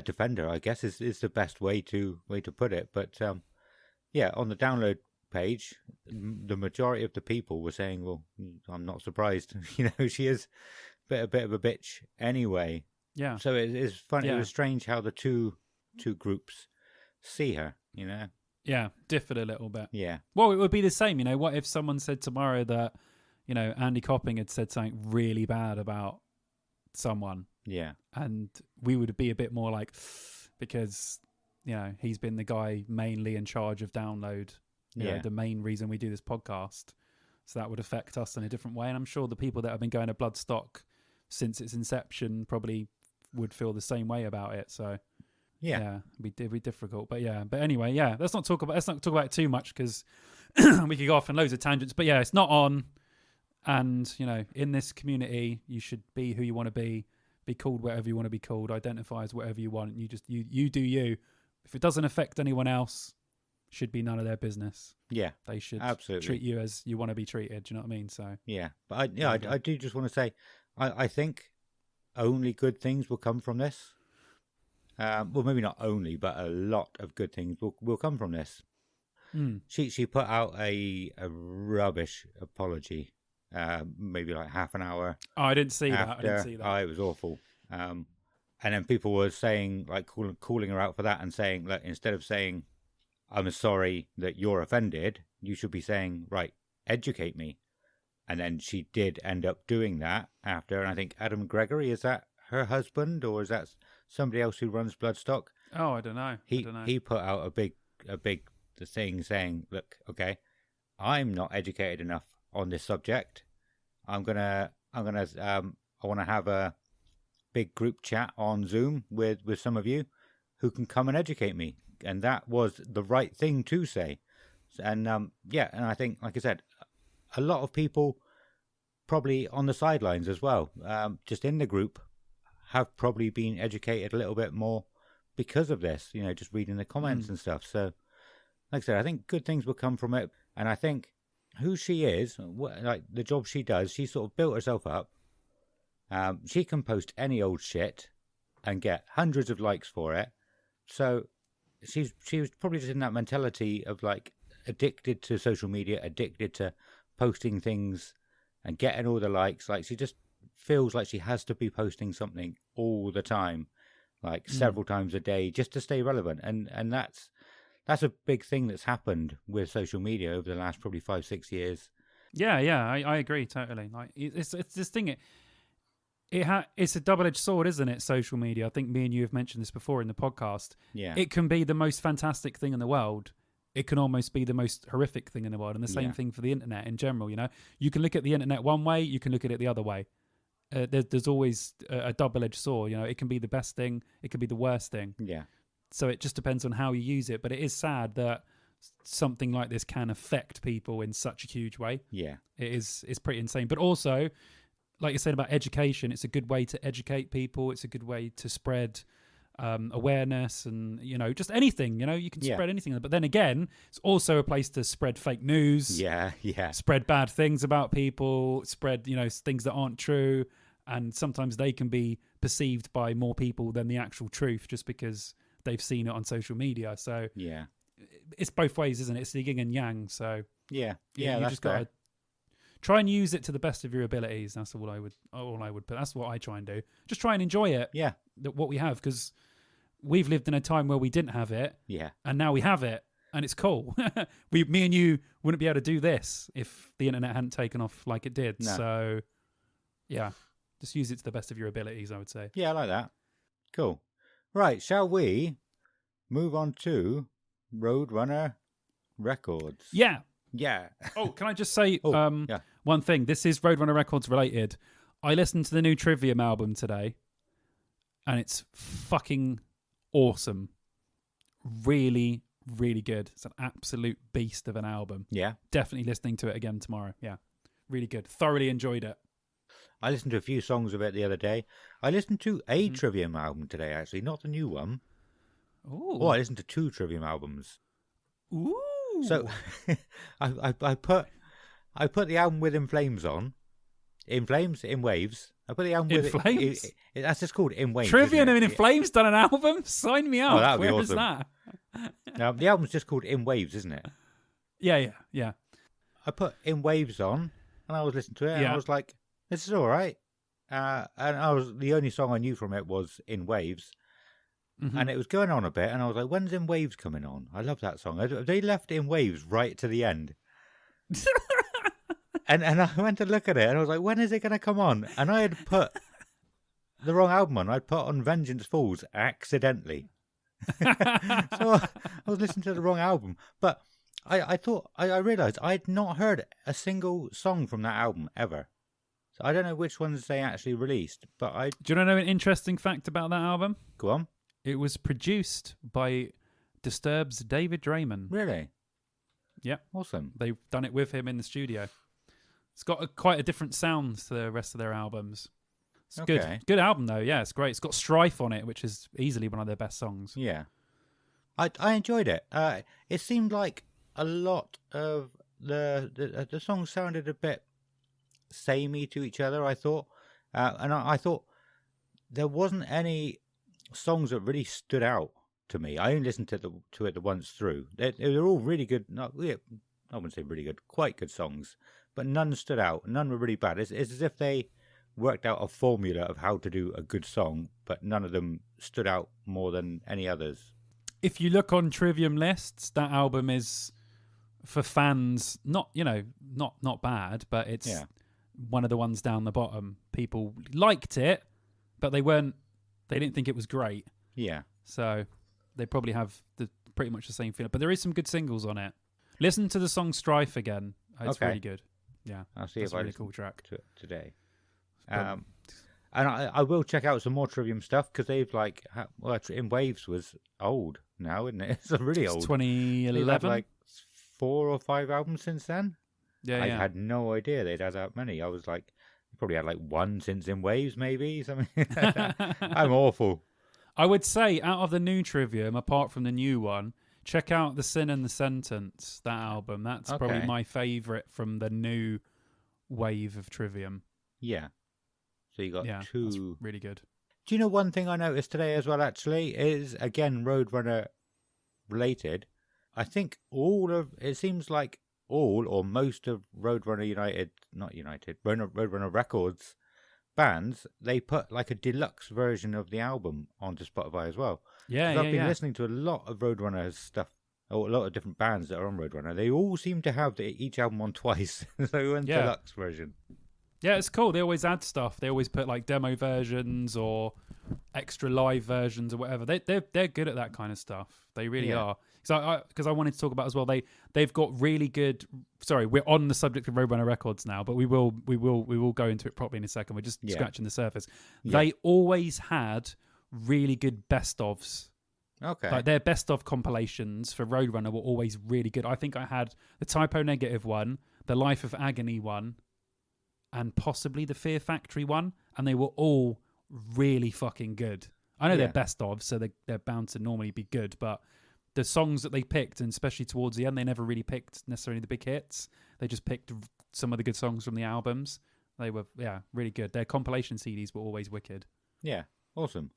Speaker 2: defend her, I guess is the best way to put it. But on the Download page, the majority of the people were saying, well, I'm not surprised. She is a bit of a bitch anyway.
Speaker 3: Yeah.
Speaker 2: So it's funny. It was strange how the two groups see her.
Speaker 3: Yeah, differed a little bit.
Speaker 2: Yeah.
Speaker 3: Well, it would be the same. What if someone said tomorrow that Andy Copping had said something really bad about someone?
Speaker 2: Yeah.
Speaker 3: And we would be a bit more like, because he's been the guy mainly in charge of Download. The main reason we do this podcast. So that would affect us in a different way. And I'm sure the people that have been going to Bloodstock since its inception probably would feel the same way about it. So it'd be difficult. But anyway, let's not talk about it too much because we could go off on loads of tangents. But it's not on. And in this community, you should be who you want to be called whatever you want to be called, identify as whatever you want. And you do you. If it doesn't affect anyone else, should be none of their business.
Speaker 2: Yeah,
Speaker 3: They should
Speaker 2: absolutely
Speaker 3: treat you as you want to be treated. Do you know what I mean? So
Speaker 2: yeah. But I do just want to say, I think only good things will come from this. Well, maybe not only, but a lot of good things will come from this. She put out a rubbish apology, maybe like half an hour.
Speaker 3: Oh, I didn't see that. I
Speaker 2: after.
Speaker 3: didn't see that.
Speaker 2: Oh, it was awful. And then people were saying, like, calling her out for that and saying, like, instead of saying, I'm sorry that you're offended, you should be saying, right, educate me. And then she did end up doing that after. And I think Adam Gregory, is that her husband, or is that somebody else who runs Bloodstock?
Speaker 3: Oh, I don't know.
Speaker 2: He put out a big thing saying, look, okay, I'm not educated enough on this subject. I want to have a big group chat on Zoom with some of you who can come and educate me. And that was the right thing to say. And and I think, like I said, a lot of people probably on the sidelines as well, just in the group, have probably been educated a little bit more because of this, just reading the comments and stuff. So, like I said, I think good things will come from it. And I think who she is, like the job she does, she sort of built herself up. She can post any old shit and get hundreds of likes for it. So she was probably just in that mentality of like addicted to social media, addicted to posting things and getting all the likes. Like she just feels like she has to be posting something all the time, like several times a day, just to stay relevant. And that's a big thing that's happened with social media over the last probably 5-6 years.
Speaker 3: Yeah, I agree totally. Like it's this thing. It's a double-edged sword, isn't it? Social media. I think me and you have mentioned this before in the podcast.
Speaker 2: Yeah,
Speaker 3: it can be the most fantastic thing in the world. It can almost be the most horrific thing in the world, and the same thing for the internet in general. You can look at the internet one way, you can look at it the other way. There's always a double-edged sword. It can be the best thing, it can be the worst thing.
Speaker 2: Yeah.
Speaker 3: So it just depends on how you use it. But it is sad that something like this can affect people in such a huge way.
Speaker 2: Yeah,
Speaker 3: it's pretty insane. But also, like you said about education, it's a good way to educate people. It's a good way to spread awareness and, just anything. You can spread anything. But then again, it's also a place to spread fake news.
Speaker 2: Yeah.
Speaker 3: Spread bad things about people, spread, things that aren't true. And sometimes they can be perceived by more people than the actual truth just because they've seen it on social media. So
Speaker 2: yeah,
Speaker 3: it's both ways, isn't it? It's the yin and yang. So
Speaker 2: yeah,
Speaker 3: you
Speaker 2: that's
Speaker 3: just got to try and use it to the best of your abilities. That's all I would put. That's what I try and do. Just try and enjoy it.
Speaker 2: Yeah.
Speaker 3: What we have, because we've lived in a time where we didn't have it.
Speaker 2: Yeah.
Speaker 3: And now we have it, and it's cool. Me and you wouldn't be able to do this if the internet hadn't taken off like it did.
Speaker 2: No.
Speaker 3: So, yeah, just use it to the best of your abilities, I would say.
Speaker 2: Yeah, I like that. Cool. Right, shall we move on to Roadrunner Records?
Speaker 3: Yeah.
Speaker 2: Yeah.
Speaker 3: Oh, can I just say
Speaker 2: yeah.
Speaker 3: one thing? This is Roadrunner Records related. I listened to the new Trivium album today, and it's fucking awesome. Really, really good. It's an absolute beast of an album.
Speaker 2: Yeah.
Speaker 3: Definitely listening to it again tomorrow. Yeah. Really good. Thoroughly enjoyed it.
Speaker 2: I listened to a few songs of it the other day. I listened to a Trivium album today, actually, not the new one.
Speaker 3: Ooh.
Speaker 2: Oh, I listened to 2 Trivium albums.
Speaker 3: Ooh.
Speaker 2: So I put the album with In Flames on. In Flames? In Waves. I put the album
Speaker 3: In
Speaker 2: with
Speaker 3: Flames?
Speaker 2: That's just called In Waves.
Speaker 3: Trivium and In Flames done an album? Sign me up.
Speaker 2: Oh, that'd be
Speaker 3: Where is
Speaker 2: awesome.
Speaker 3: that?
Speaker 2: The album's just called In Waves, isn't it?
Speaker 3: Yeah.
Speaker 2: I put In Waves on, and I was listening to it, and I was like, this is all right. And the only song I knew from it was In Waves. Mm-hmm. And it was going on a bit, and I was like, when's In Waves coming on? I love that song. They left In Waves right to the end. and I went to look at it, and I was like, when is it going to come on? And I had put the wrong album on. I'd put on Vengeance Falls accidentally. So I was listening to the wrong album. But I thought, I realised I'd not heard a single song from that album ever. So I don't know which ones they actually released, but
Speaker 3: Do you want to know an interesting fact about that album?
Speaker 2: Go on.
Speaker 3: It was produced by Disturbed's David Draiman.
Speaker 2: Really?
Speaker 3: Yeah.
Speaker 2: Awesome.
Speaker 3: They've done it with him in the studio. It's got quite a different sound to the rest of their albums. It's good. Good album, though. Yeah, it's great. It's got Strife on it, which is easily one of their best songs.
Speaker 2: Yeah. I enjoyed it. It seemed like a lot of the songs sounded a bit samey to each other. I thought, and I thought there wasn't any songs that really stood out to me. I only listened to it the once through. They're all really good. I wouldn't say really good, quite good songs, but none stood out. None were really bad. It's as if they worked out a formula of how to do a good song, but none of them stood out more than any others.
Speaker 3: If you look on Trivium lists, that album is for fans not bad, but it's one of the ones down the bottom. People liked it, but they didn't think it was great.
Speaker 2: Yeah.
Speaker 3: So they probably have pretty much the same feeling. But there is some good singles on it. Listen to the song Strife again. It's really good. Yeah.
Speaker 2: I'll see if I
Speaker 3: really
Speaker 2: listen
Speaker 3: cool track
Speaker 2: to it today. And I will check out some more Trivium stuff because they've In Waves was old now, isn't it? It's really old.
Speaker 3: 2011.
Speaker 2: Like 4 or 5 albums since then.
Speaker 3: Yeah,
Speaker 2: I had no idea they'd had that many. I was like, probably had like one since In Waves, maybe something. I'm awful.
Speaker 3: I would say out of the new Trivium, apart from the new one, check out The Sin and the Sentence, that album. That's probably my favourite from the new wave of Trivium.
Speaker 2: Yeah. So you got two.
Speaker 3: That's really good.
Speaker 2: Do you know one thing I noticed today as well, actually, is, again, Roadrunner related. I think it seems like all or most of Roadrunner Roadrunner Records bands, they put like a deluxe version of the album onto Spotify as well.
Speaker 3: Yeah,
Speaker 2: I've been listening to a lot of Roadrunner stuff, or a lot of different bands that are on Roadrunner. They all seem to have each album on twice. So in deluxe version.
Speaker 3: Yeah, it's cool. They always add stuff. They always put like demo versions or extra live versions or whatever. They're good at that kind of stuff. They really are. Because I wanted to talk about as well. They've got really good. Sorry, we're on the subject of Roadrunner Records now, but we will go into it properly in a second. We're just scratching the surface. Yeah. They always had really good best ofs.
Speaker 2: Okay.
Speaker 3: Like their best of compilations for Roadrunner were always really good. I think I had the Typo Negative one, the Life of Agony one, and possibly the Fear Factory one, and they were all really fucking good. I know they're best of, so they're bound to normally be good, but the songs that they picked, and especially towards the end, they never really picked necessarily the big hits. They just picked some of the good songs from the albums. They were, really good. Their compilation CDs were always wicked. Yeah,
Speaker 2: awesome.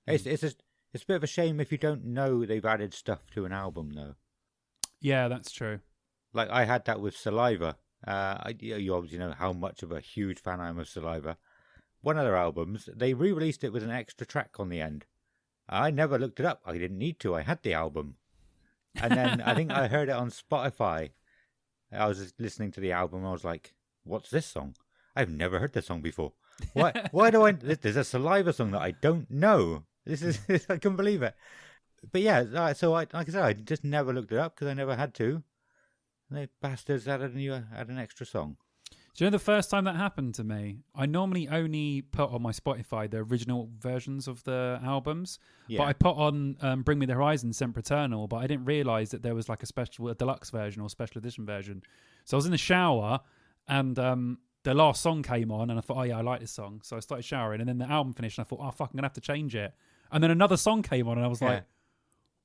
Speaker 2: It's a bit of a shame if you don't know they've added stuff to an album, though.
Speaker 3: Yeah, that's true.
Speaker 2: Like I had that with Saliva. You obviously know how much of a huge fan I am of Saliva. One of their albums, they re-released it with an extra track on the end. I never looked it up. I didn't need to. I had the album. And then I think I heard it on Spotify. I was just listening to the album and I was like, what's this song? I've never heard this song before. Why do I... There's a Saliva song that I don't know. I couldn't believe it. But yeah, so like I said, I just never looked it up because I never had to. And they bastards added an extra song.
Speaker 3: Do you know the first time that happened to me? I normally only put on my Spotify the original versions of the albums. Yeah. But I put on Bring Me the Horizon, Sempiternal, but I didn't realise that there was like a deluxe version or special edition version. So I was in the shower and the last song came on and I thought, oh yeah, I like this song. So I started showering and then the album finished and I thought, oh fuck, I'm going to have to change it. And then another song came on and I was like,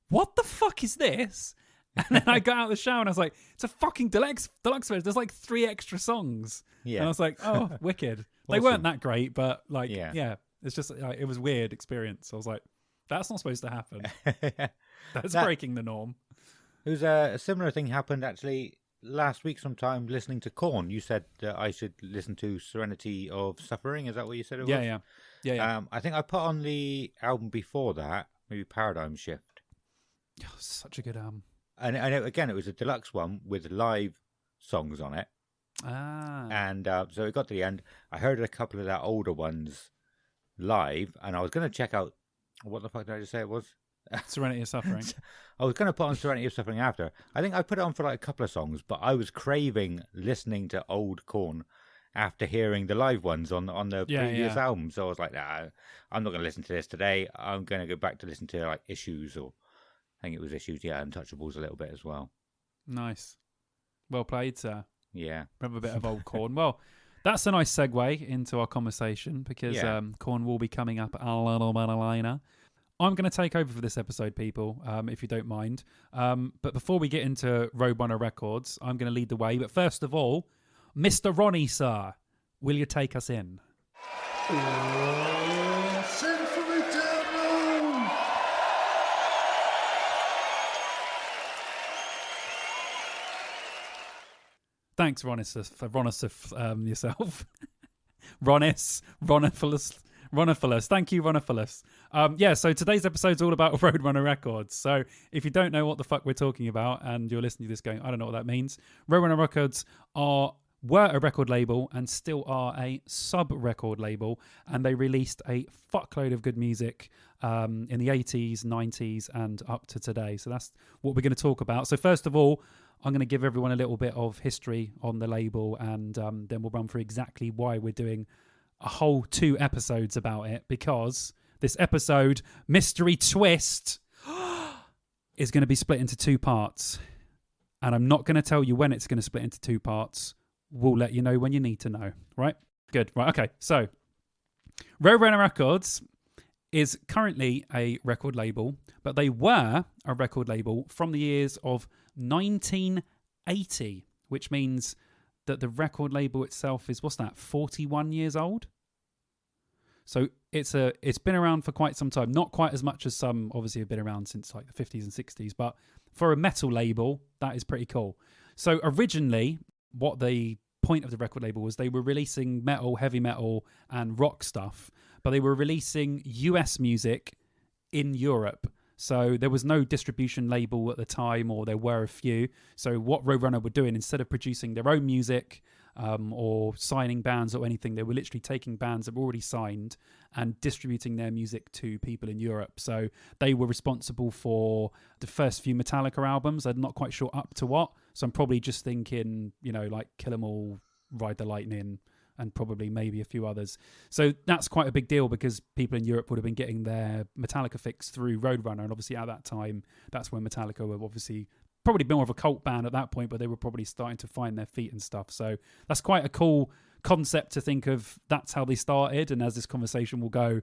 Speaker 3: what the fuck is this? And then I got out of the shower and I was like, it's a fucking deluxe version. There's like 3 extra songs. Yeah. And I was like, oh, wicked. They weren't that great, but like, it's just, it was a weird experience. I was like, that's not supposed to happen. That's breaking the norm.
Speaker 2: It was a similar thing happened actually last week sometime listening to Korn. You said that I should listen to Serenity of Suffering. Is that what you said it was?
Speaker 3: Yeah.
Speaker 2: I think I put on the album before that, maybe Paradigm Shift.
Speaker 3: Oh, such a good album.
Speaker 2: And again, it was a deluxe one with live songs on it. And so it got to the end. I heard a couple of their older ones live, and I was going to check out, what the fuck did I just say it was?
Speaker 3: Serenity of Suffering.
Speaker 2: I was going to put on Serenity of Suffering after. I think I put it on for like a couple of songs, but I was craving listening to old Korn after hearing the live ones on the previous album. So I was like, nah, I'm not going to listen to this today. I'm going to go back to listen to like Issues, or I think it was Issues, Untouchables a little bit as well.
Speaker 3: Nice. Well played, sir.
Speaker 2: Yeah.
Speaker 3: Remember a bit of old Korn. Well, that's a nice segue into our conversation because Korn will be coming up a little bit later. I'm going to take over for this episode, people, if you don't mind. But before we get into Roadrunner Records, I'm going to lead the way. But first of all, Mr. Ronnie, sir, will you take us in?
Speaker 4: Sing for me, Daniel!
Speaker 3: Thanks, Ronis, for yourself. Ronopoulos. Thank you, Ronopoulos. So today's episode's all about Roadrunner Records. So if you don't know what the fuck we're talking about and you're listening to this going, I don't know what that means, Roadrunner Records were a record label and still are a sub-record label, and they released a fuckload of good music in the 80s, 90s, and up to today. So that's what we're going to talk about. So first of all, I'm going to give everyone a little bit of history on the label, and then we'll run through exactly why we're doing a whole 2 episodes about it, because this episode, Mystery Twist, is going to be split into 2 parts. And I'm not going to tell you when it's going to split into 2 parts. We'll let you know when you need to know, right? Good. Right, okay. So, Roadrunner Records is currently a record label, but they were a record label from the years of 1980, which means that the record label itself is, 41 years old? So it's been around for quite some time. Not quite as much as some obviously have been around since like the 50s and 60s, but for a metal label, that is pretty cool. So originally, what the point of the record label was, they were releasing metal, heavy metal, and rock stuff, but they were releasing US music in Europe. So there was no distribution label at the time, or there were a few. So what Roadrunner were doing, instead of producing their own music or signing bands or anything, they were literally taking bands that were already signed and distributing their music to people in Europe. So they were responsible for the first few Metallica albums. I'm not quite sure up to what. So I'm probably just thinking, like Kill 'Em All, Ride the Lightning, and probably maybe a few others. So that's quite a big deal, because people in Europe would have been getting their Metallica fix through Roadrunner. And obviously at that time, that's when Metallica were obviously probably more of a cult band at that point, but they were probably starting to find their feet and stuff. So that's quite a cool concept to think of. That's how they started. And as this conversation will go,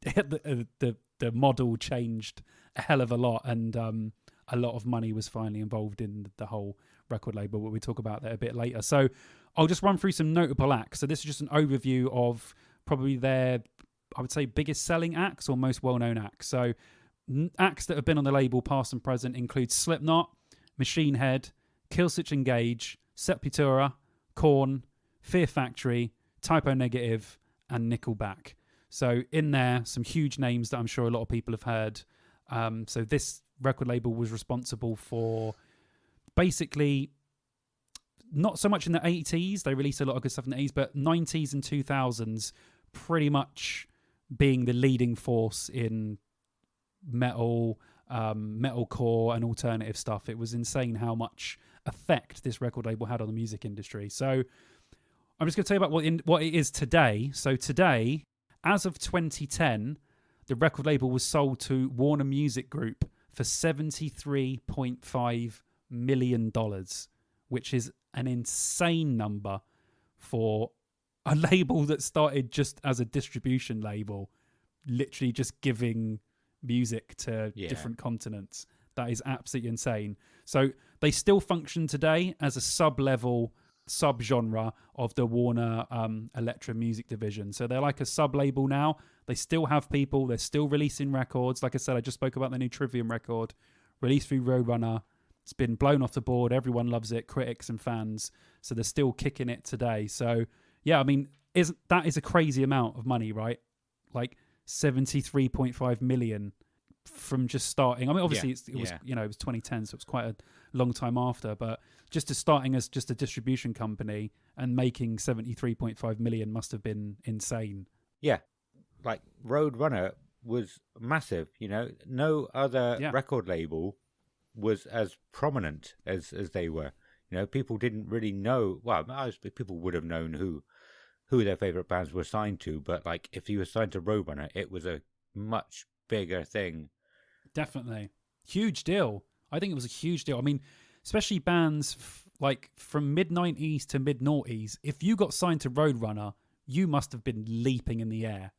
Speaker 3: the model changed a hell of a lot. And a lot of money was finally involved in the whole record label, but we'll talk about that a bit later. So I'll just run through some notable acts. So this is just an overview of probably their, I would say, biggest selling acts or most well-known acts. So acts that have been on the label past and present include Slipknot, Machine Head, Killswitch Engage, Sepultura, Korn, Fear Factory, Typo Negative, and Nickelback. So in there, some huge names that I'm sure a lot of people have heard. So this record label was responsible for basically, not so much in the 80s, they released a lot of good stuff in the 80s, but 90s and 2000s pretty much being the leading force in metal, metalcore and alternative stuff. It was insane how much effect this record label had on the music industry. So I'm just going to tell you about what it is today. So today, as of 2010, the record label was sold to Warner Music Group for $73.5 million, which is an insane number for a label that started just as a distribution label, literally just giving music to different continents. That is absolutely insane. So they still function today as a sub-level, sub-genre of the Warner Elektra music division. So they're like a sub-label now. They still have people. They're still releasing records. Like I said, I just spoke about the new Trivium record, released through Roadrunner. It's been blown off the board. Everyone loves it, critics and fans. So they're still kicking it today. So, yeah, I mean, that is a crazy amount of money, right? Like 73.5 million from just starting. I mean, obviously it was 2010, so it was quite a long time after, but just starting as just a distribution company and making 73.5 million must have been insane.
Speaker 2: Yeah, like Roadrunner was massive. No other record label was as prominent as they were. People didn't really know. Well, people would have known who their favorite bands were signed to, but like if you were signed to Roadrunner, it was a much bigger thing.
Speaker 3: Definitely. Huge deal. I think it was a huge deal. I mean, especially bands like from mid-90s to mid-noughties, if you got signed to Roadrunner, you must have been leaping in the air,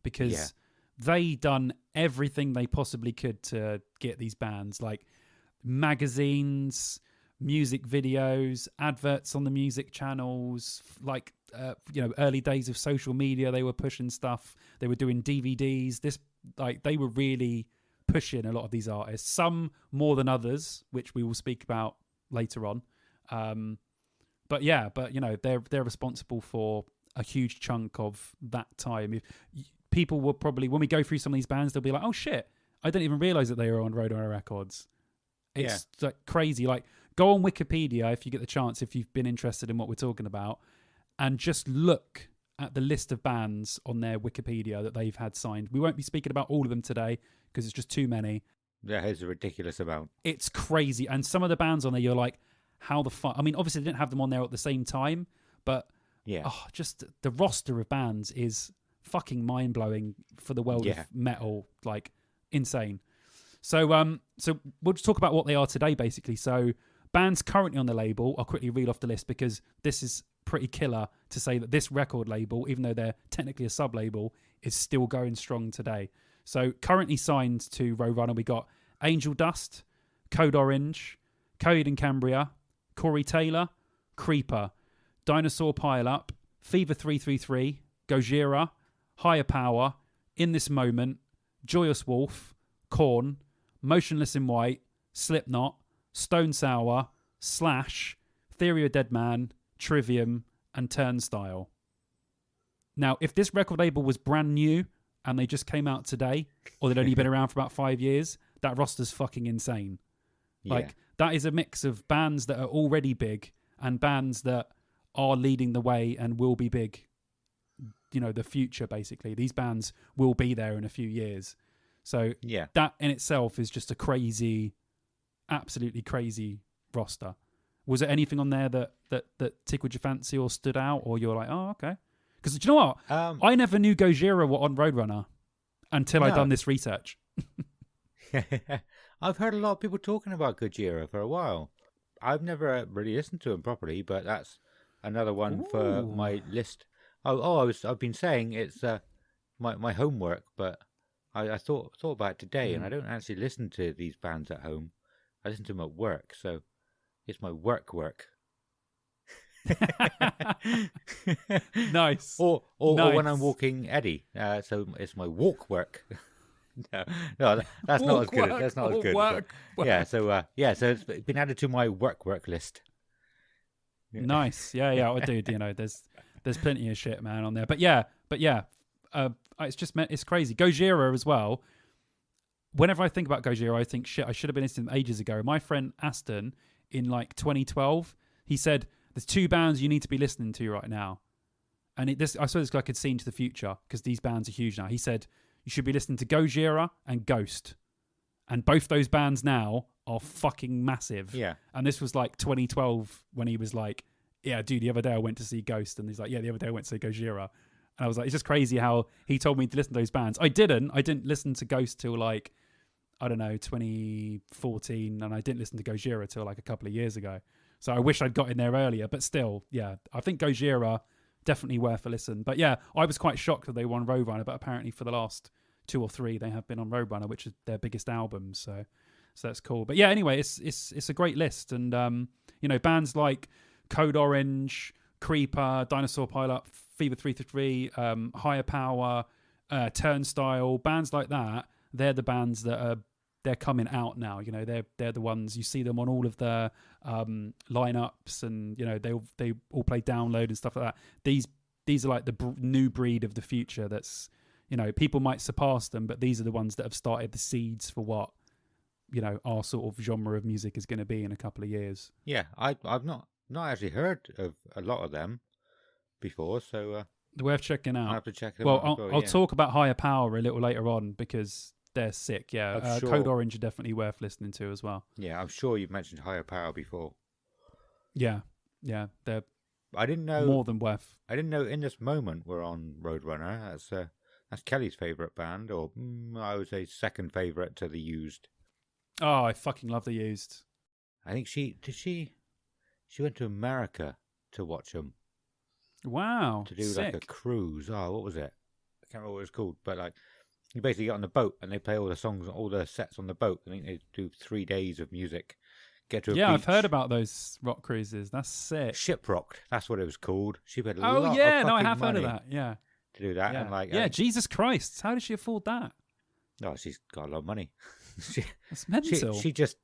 Speaker 3: because they done everything they possibly could to get these bands, like magazines, music videos, adverts on the music channels, like early days of social media. They were pushing stuff. They were doing DVDs. They were really pushing a lot of these artists. Some more than others, which we will speak about later on. But they're responsible for a huge chunk of that time. People will probably, when we go through some of these bands, they'll be like, "Oh shit, I didn't even realize that they were on Roadrunner Records." It's like crazy. Like, go on Wikipedia if you get the chance, if you've been interested in what we're talking about, and just look at the list of bands on their Wikipedia that they've had signed. We won't be speaking about all of them today because it's just too many.
Speaker 2: Yeah, it's a ridiculous amount.
Speaker 3: It's crazy. And some of the bands on there, you're like, how the fuck? I mean, obviously they didn't have them on there at the same time, but just the roster of bands is fucking mind-blowing for the world of metal. Like, insane. So we'll just talk about what they are today, basically. So bands currently on the label, I'll quickly read off the list because this is pretty killer to say that this record label, even though they're technically a sub-label, is still going strong today. So currently signed to Roadrunner, we got Angel Dust, Code Orange, Coheed and Cambria, Corey Taylor, Creeper, Dinosaur Pileup, Fever 333, Gojira, Higher Power, In This Moment, Joyous Wolf, Korn, Motionless in White, Slipknot, Stone Sour, Slash, Theory of Dead Man, Trivium, and Turnstile. Now, if this record label was brand new and they just came out today, or they'd only been around for about 5 years, that roster's fucking insane. Like, that is a mix of bands that are already big and bands that are leading the way and will be big. The future, basically. These bands will be there in a few years. So that in itself is just a crazy, absolutely crazy roster. Was there anything on there that tickled your fancy or stood out, or you're like, oh, okay? Because do you know what? I never knew Gojira were on Roadrunner until I'd done this research.
Speaker 2: I've heard a lot of people talking about Gojira for a while. I've never really listened to them properly, but that's another one for my list. I've been saying it's my homework, but I thought about it today, and I don't actually listen to these bands at home. I listen to them at work, so it's my work.
Speaker 3: Nice.
Speaker 2: Or when I'm walking Eddie, so it's my walk work. no, that's not as good. That's not as good.
Speaker 3: Work.
Speaker 2: So it's been added to my work list.
Speaker 3: Nice. Yeah, I do. There's plenty of shit, man, on there. But it's crazy. Gojira as well. Whenever I think about Gojira, I think, shit, I should have been listening to them ages ago. My friend Aston, in like 2012, he said, there's 2 bands you need to be listening to right now. And I saw this guy could see into the future because these bands are huge now. He said, you should be listening to Gojira and Ghost. And both those bands now are fucking massive.
Speaker 2: Yeah.
Speaker 3: And this was like 2012 when he was like, yeah, dude, the other day I went to see Ghost. And he's like, yeah, the other day I went to see Gojira. And I was like, it's just crazy how he told me to listen to those bands. I didn't listen to Ghost till like, I don't know, 2014. And I didn't listen to Gojira till like a couple of years ago. So I wish I'd got in there earlier. But still, yeah, I think Gojira, definitely worth a listen. But yeah, I was quite shocked that they won Roadrunner. But apparently for the last 2 or 3, they have been on Roadrunner, which is their biggest album. So that's cool. But yeah, anyway, it's a great list. And, bands like Code Orange, Creeper, Dinosaur Pileup, Fever 333, Higher Power, Turnstile, bands like that, they're the bands that they're coming out now. They're the ones, you see them on all of the lineups, and they all play Download and stuff like that. These are like the new breed of the future. That's people might surpass them, but these are the ones that have started the seeds for what our sort of genre of music is going to be in a couple of years.
Speaker 2: Yeah, I've not actually heard of a lot of them before, so
Speaker 3: they're worth checking out.
Speaker 2: I'll have to check them
Speaker 3: out.
Speaker 2: Well,
Speaker 3: I'll talk about Higher Power a little later on because they're sick. Yeah,
Speaker 2: sure.
Speaker 3: Code Orange are definitely worth listening to as well.
Speaker 2: Yeah, I'm sure you've mentioned Higher Power before.
Speaker 3: Yeah, they're
Speaker 2: I didn't know
Speaker 3: more than worth.
Speaker 2: I didn't know In This Moment we're on Roadrunner. That's Kelly's favourite band, or I would say second favourite to The Used.
Speaker 3: Oh, I fucking love The Used.
Speaker 2: I think she went to America to watch them.
Speaker 3: Wow.
Speaker 2: To do
Speaker 3: sick.
Speaker 2: like a cruise. Oh, what was it? I can't remember what it was called, but like You basically get on the boat and they play all the songs, all the sets on the boat. I think they do 3 days of music. Get to a
Speaker 3: Yeah,
Speaker 2: beach.
Speaker 3: I've heard about those rock cruises. That's sick.
Speaker 2: Shipwrecked. That's what it was called. She paid a
Speaker 3: Oh
Speaker 2: lot
Speaker 3: yeah,
Speaker 2: of
Speaker 3: no, I
Speaker 2: fucking
Speaker 3: have heard of
Speaker 2: money
Speaker 3: that. Yeah,
Speaker 2: to do that.
Speaker 3: yeah,
Speaker 2: And like,
Speaker 3: yeah. Jesus Christ, how did she afford that?
Speaker 2: oh, she's got a lot of money. she,
Speaker 3: That's mental.
Speaker 2: she just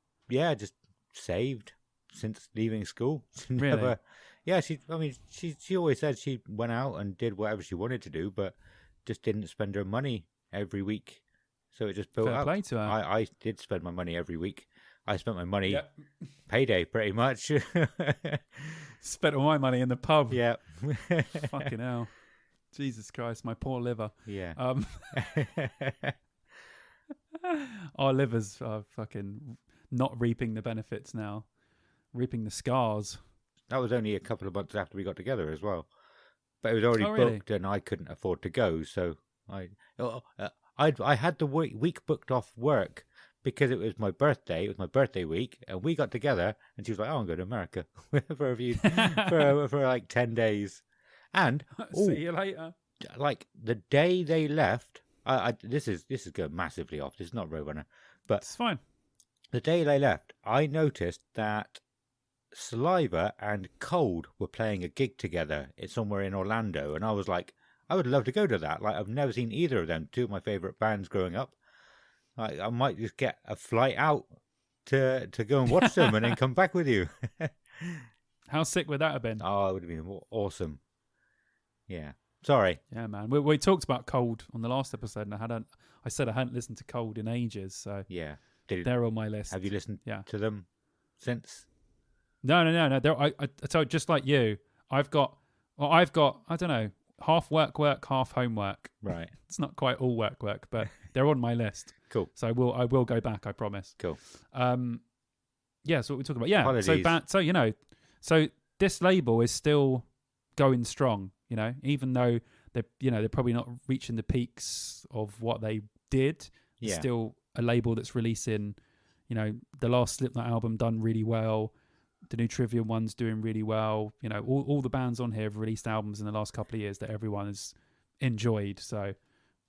Speaker 2: saved since leaving school. She
Speaker 3: Really?
Speaker 2: never, yeah. She always said she went out and did whatever she wanted to do, but just didn't spend her money every week. So it just built
Speaker 3: Fair
Speaker 2: up.
Speaker 3: play to her.
Speaker 2: I did spend my money every week. I spent my money
Speaker 3: Yep.
Speaker 2: payday pretty much.
Speaker 3: Spent all my money in the pub.
Speaker 2: Yeah.
Speaker 3: Fucking hell. Jesus Christ, my poor liver.
Speaker 2: Yeah.
Speaker 3: Our livers are fucking not reaping the benefits now, reaping the scars.
Speaker 2: That was only a couple of months after we got together as well. But it was already
Speaker 3: really?
Speaker 2: booked and I couldn't afford to go. So I had the week booked off work because it was my birthday. It was my birthday week. And we got together and she was like, oh, I'm going to America for a few, for like 10 days. And
Speaker 3: See you later.
Speaker 2: like the day they left, this is going massively off. This is not Roadrunner. But
Speaker 3: It's fine.
Speaker 2: the day they left, I noticed that Saliva and Cold were playing a gig together. It's somewhere in Orlando, and I was like, I would love to go to that. Like, I've never seen either of them, two of my favourite bands growing up. Like, I might just get a flight out to go and watch them and then come back with you.
Speaker 3: How sick would that have been?
Speaker 2: Oh, it would have been awesome. Yeah. Sorry.
Speaker 3: Yeah, man. We talked about Cold on the last episode, and I said I hadn't listened to Cold in ages, so
Speaker 2: Yeah.
Speaker 3: they're on my list.
Speaker 2: Have you listened
Speaker 3: Yeah.
Speaker 2: to them since?
Speaker 3: No. I told just like you. I've got I don't know, half work, half homework.
Speaker 2: Right.
Speaker 3: It's not quite all work, but they're on my list.
Speaker 2: Cool.
Speaker 3: So I will go back. I promise.
Speaker 2: Cool.
Speaker 3: Yeah. So what we're talking about. Yeah.
Speaker 2: Apologies.
Speaker 3: So this label is still going strong. You know, even though they're probably not reaching the peaks of what they did. It's
Speaker 2: Yeah.
Speaker 3: still a label that's releasing. You know, the last Slipknot album done really well. The new Trivium one's doing really well. You know, all the bands on here have released albums in the last couple of years that everyone has enjoyed. So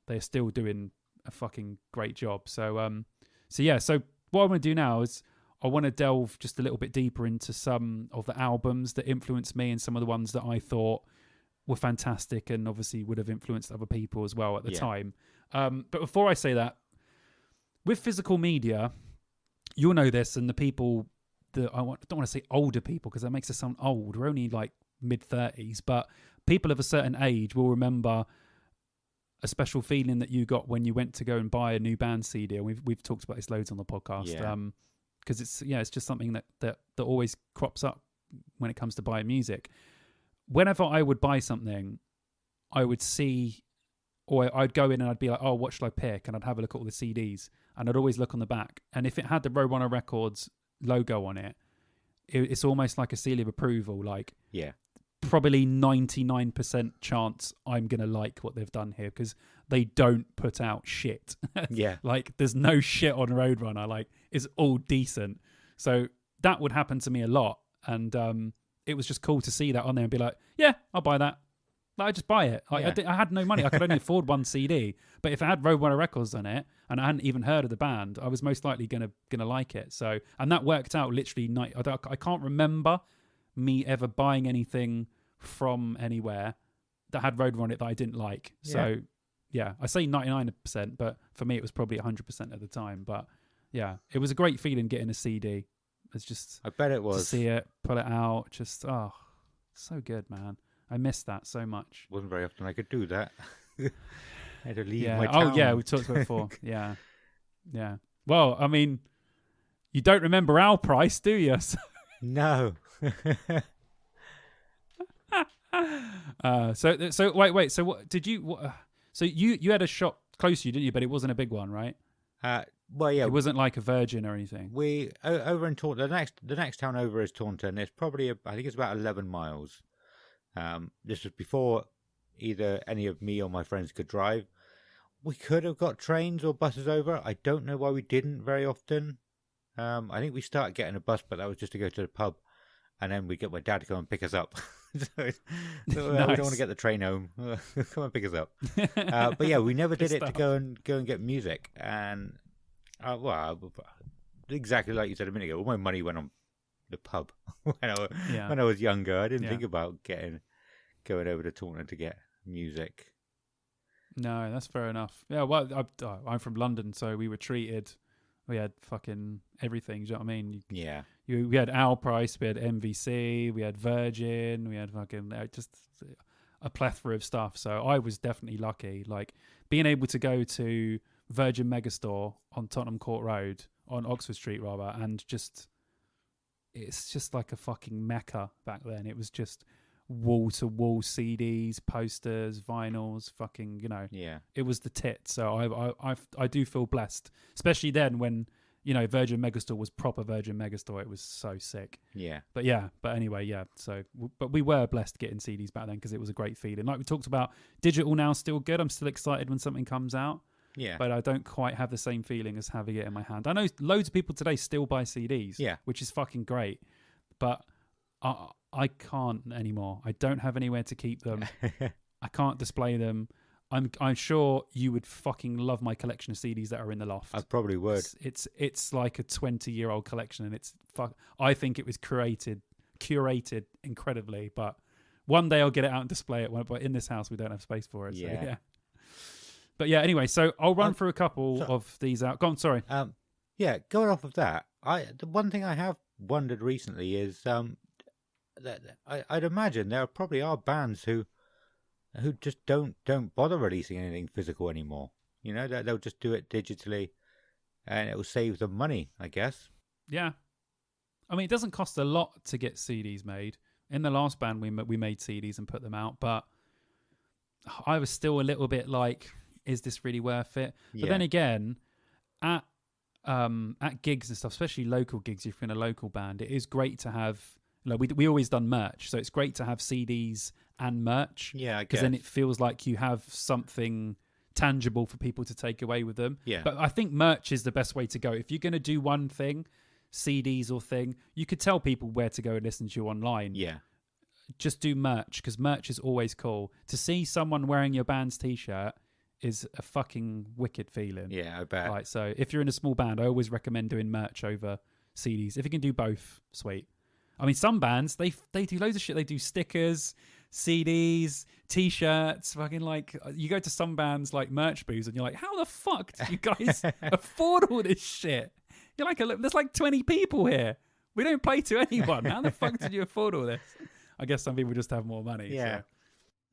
Speaker 3: they're still doing a fucking great job. So so what I want to do now is I want to delve just a little bit deeper into some of the albums that influenced me and some of the ones that I thought were fantastic and obviously would have influenced other people as well at the time. But before I say that, with physical media, you'll know this, and the people that don't want to say older people because that makes us sound old. We're only like mid-30s, but people of a certain age will remember a special feeling that you got when you went to go and buy a new band CD. And we've talked about this loads on the podcast.
Speaker 2: Yeah.
Speaker 3: Because it's just something that always crops up when it comes to buying music. Whenever I would buy something, I would see, or I'd go in and I'd be like, oh, what should I pick? And I'd have a look at all the CDs, and I'd always look on the back. And if it had the Roadrunner Records logo on it, it's almost like a seal of approval. Like,
Speaker 2: Yeah.
Speaker 3: probably 99% chance I'm going to like what they've done here because they don't put out shit.
Speaker 2: Yeah.
Speaker 3: Like, there's no shit on Roadrunner. Like, it's all decent. So that would happen to me a lot. And it was just cool to see that on there and be like, yeah, I'll buy that. Like, I just buy it. Like,
Speaker 2: Yeah.
Speaker 3: I had no money. I could only afford one CD. But if it had Roadrunner Records on it and I hadn't even heard of the band, I was most likely gonna like it. So, and that worked out literally. I can't remember me ever buying anything from anywhere that had Roadrunner on it that I didn't like.
Speaker 2: Yeah.
Speaker 3: So, yeah, I say 99%, but for me it was probably 100% at the time. But yeah, it was a great feeling getting a CD. It's just
Speaker 2: I bet it
Speaker 3: to
Speaker 2: was.
Speaker 3: see it, pull it out, just so good, man. I miss that so much.
Speaker 2: Wasn't very often I could do that. I had to leave
Speaker 3: Yeah.
Speaker 2: my town.
Speaker 3: Oh yeah, we talked about it before. Yeah. Yeah. Well, I mean, you don't remember our price, do you?
Speaker 2: No.
Speaker 3: So wait. So what did you? So you had a shop close to you, didn't you? But it wasn't a big one, right?
Speaker 2: Well, yeah.
Speaker 3: It wasn't like a Virgin or anything.
Speaker 2: We over in Taunton. The next town over is Taunton. It's probably I think it's about 11 miles. This was before either any of me or my friends could drive. We could have got trains or buses over. I don't know why we didn't very often. I think we started getting a bus, but that was just to go to the pub, and then we get my dad to come and pick us up. So we don't want to get the train home. Come and pick us up. But yeah, we never did it to go and get music. And exactly like you said a minute ago, all my money went on the pub when I was younger. I didn't think about going over to Taunton to get music.
Speaker 3: No, that's fair enough. Yeah, well, I'm from London, so we were treated. We had fucking everything. Do you know what I mean? We had Our Price, we had MVC, we had Virgin, we had fucking just a plethora of stuff. So I was definitely lucky. Like being able to go to Virgin Megastore on Tottenham Court Road, on Oxford Street rather, and it's just like a fucking mecca back then. It was just wall-to-wall CDs, posters, vinyls, fucking, it was the tit. So I do feel blessed, especially then when, Virgin Megastore was proper Virgin Megastore. It was so sick. But anyway, so, but we were blessed getting CDs back then because it was a great feeling. Like we talked about, digital now still good. I'm still excited when something comes out. But I don't quite have the same feeling as having it in my hand. I know loads of people today still buy CDs, which is fucking great. But I can't anymore. I don't have anywhere to keep them. I can't display them. I'm sure you would fucking love my collection of CDs that are in the loft.
Speaker 2: I probably would.
Speaker 3: It's like a 20-year-old collection, and I think it was curated incredibly. But one day I'll get it out and display it. But in this house, we don't have space for it. So, yeah. But yeah, anyway, so I'll run through a couple of these out. Go on, sorry.
Speaker 2: Going off of that, the one thing I have wondered recently is that I'd imagine there probably are bands who just don't bother releasing anything physical anymore. They'll just do it digitally, and it will save them money, I guess.
Speaker 3: Yeah, I mean, it doesn't cost a lot to get CDs made. In the last band, we made CDs and put them out, but I was still a little bit like, is this really worth it? But then again, at gigs and stuff, especially local gigs, if you're in a local band, it is great to have. We always done merch, so it's great to have CDs and merch.
Speaker 2: Yeah, I guess.
Speaker 3: Because then it feels like you have something tangible for people to take away with them.
Speaker 2: Yeah.
Speaker 3: But I think merch is the best way to go. If you're going to do one thing, CDs or thing, you could tell people where to go and listen to you online.
Speaker 2: Yeah.
Speaker 3: Just do merch, because merch is always cool. To see someone wearing your band's T-shirt is a fucking wicked feeling.
Speaker 2: Yeah, I bet.
Speaker 3: Right, so if you're in a small band, I always recommend doing merch over CDs. If you can do both, sweet. I mean, some bands, they do loads of shit. They do stickers, CDs, T-shirts, fucking like, you go to some bands like Merch Booths and you're like, how the fuck did you guys afford all this shit? You're like, there's like 20 people here. We don't play to anyone. How the fuck did you afford all this? I guess some people just have more money.
Speaker 2: Yeah.
Speaker 3: So.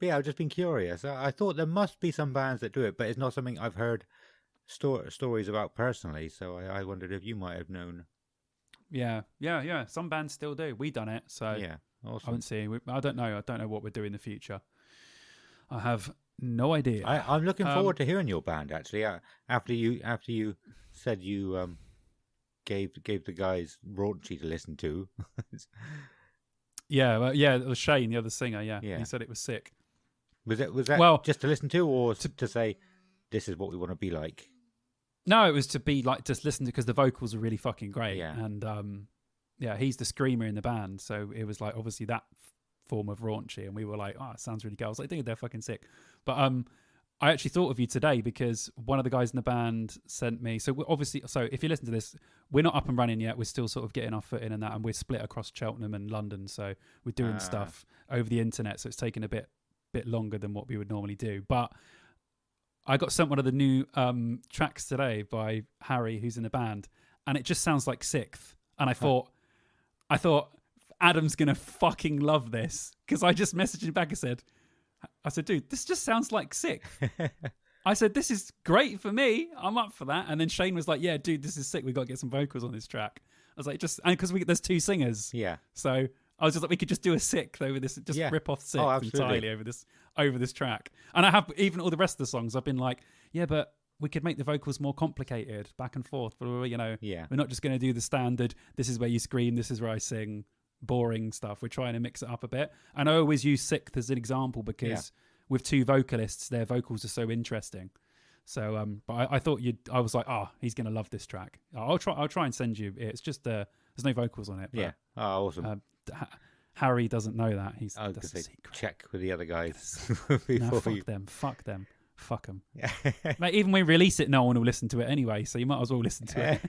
Speaker 2: But yeah, I've just been curious. I thought there must be some bands that do it, but it's not something I've heard stories about personally. So I wondered if you might have known.
Speaker 3: Yeah. Some bands still do. We done it, so
Speaker 2: yeah, awesome.
Speaker 3: I haven't seen. I don't know. I don't know what we're doing in the future. I have no idea.
Speaker 2: I'm looking forward to hearing your band. Actually, after you said you gave the guys Raunchy to listen to.
Speaker 3: Yeah, it was Shane, the other singer. Yeah, he said it was sick.
Speaker 2: Was that just to listen to, or to say this is what we want to be like?
Speaker 3: No, it was to be like, just listen to, because the vocals are really fucking great.
Speaker 2: Yeah.
Speaker 3: And he's the screamer in the band, so it was like obviously that form of raunchy, and we were like, oh, it sounds really good. I was like, dude, they're fucking sick. But I actually thought of you today because one of the guys in the band sent me. So if you listen to this, we're not up and running yet. We're still sort of getting our foot in and that, and we're split across Cheltenham and London. So we're doing stuff over the internet. So it's taken a bit longer than what we would normally do. But I got sent one of the new tracks today by Harry, who's in the band, and it just sounds like Sixth. And I thought Adam's gonna fucking love this, because I just messaged him back. I said, dude, this just sounds like Sixth. I said, this is great for me. I'm up for that. And then Shane was like, yeah, dude, this is sick. We got to get some vocals on this track. I was like, because there's two singers.
Speaker 2: Yeah.
Speaker 3: So I was just like, we could just do a Sixth over this, just rip off Sixth entirely over this track. And I have, even all the rest of the songs, I've been like, yeah, but we could make the vocals more complicated, back and forth. But we're not just going to do the standard, this is where you scream, this is where I sing, boring stuff. We're trying to mix it up a bit. And I always use Sixth as an example because with two vocalists, their vocals are so interesting. So, but I thought I was like, he's going to love this track. I'll try and send you. It's just, there's no vocals on it. But,
Speaker 2: yeah. Oh, awesome.
Speaker 3: Harry doesn't know that.
Speaker 2: I was
Speaker 3: That's a
Speaker 2: going to
Speaker 3: secret.
Speaker 2: check with the other guys
Speaker 3: No,
Speaker 2: before
Speaker 3: fuck
Speaker 2: you.
Speaker 3: them. Fuck them. Fuck them.
Speaker 2: Yeah.
Speaker 3: Mate, even when we release it, no one will listen to it anyway, so you might as well listen to it.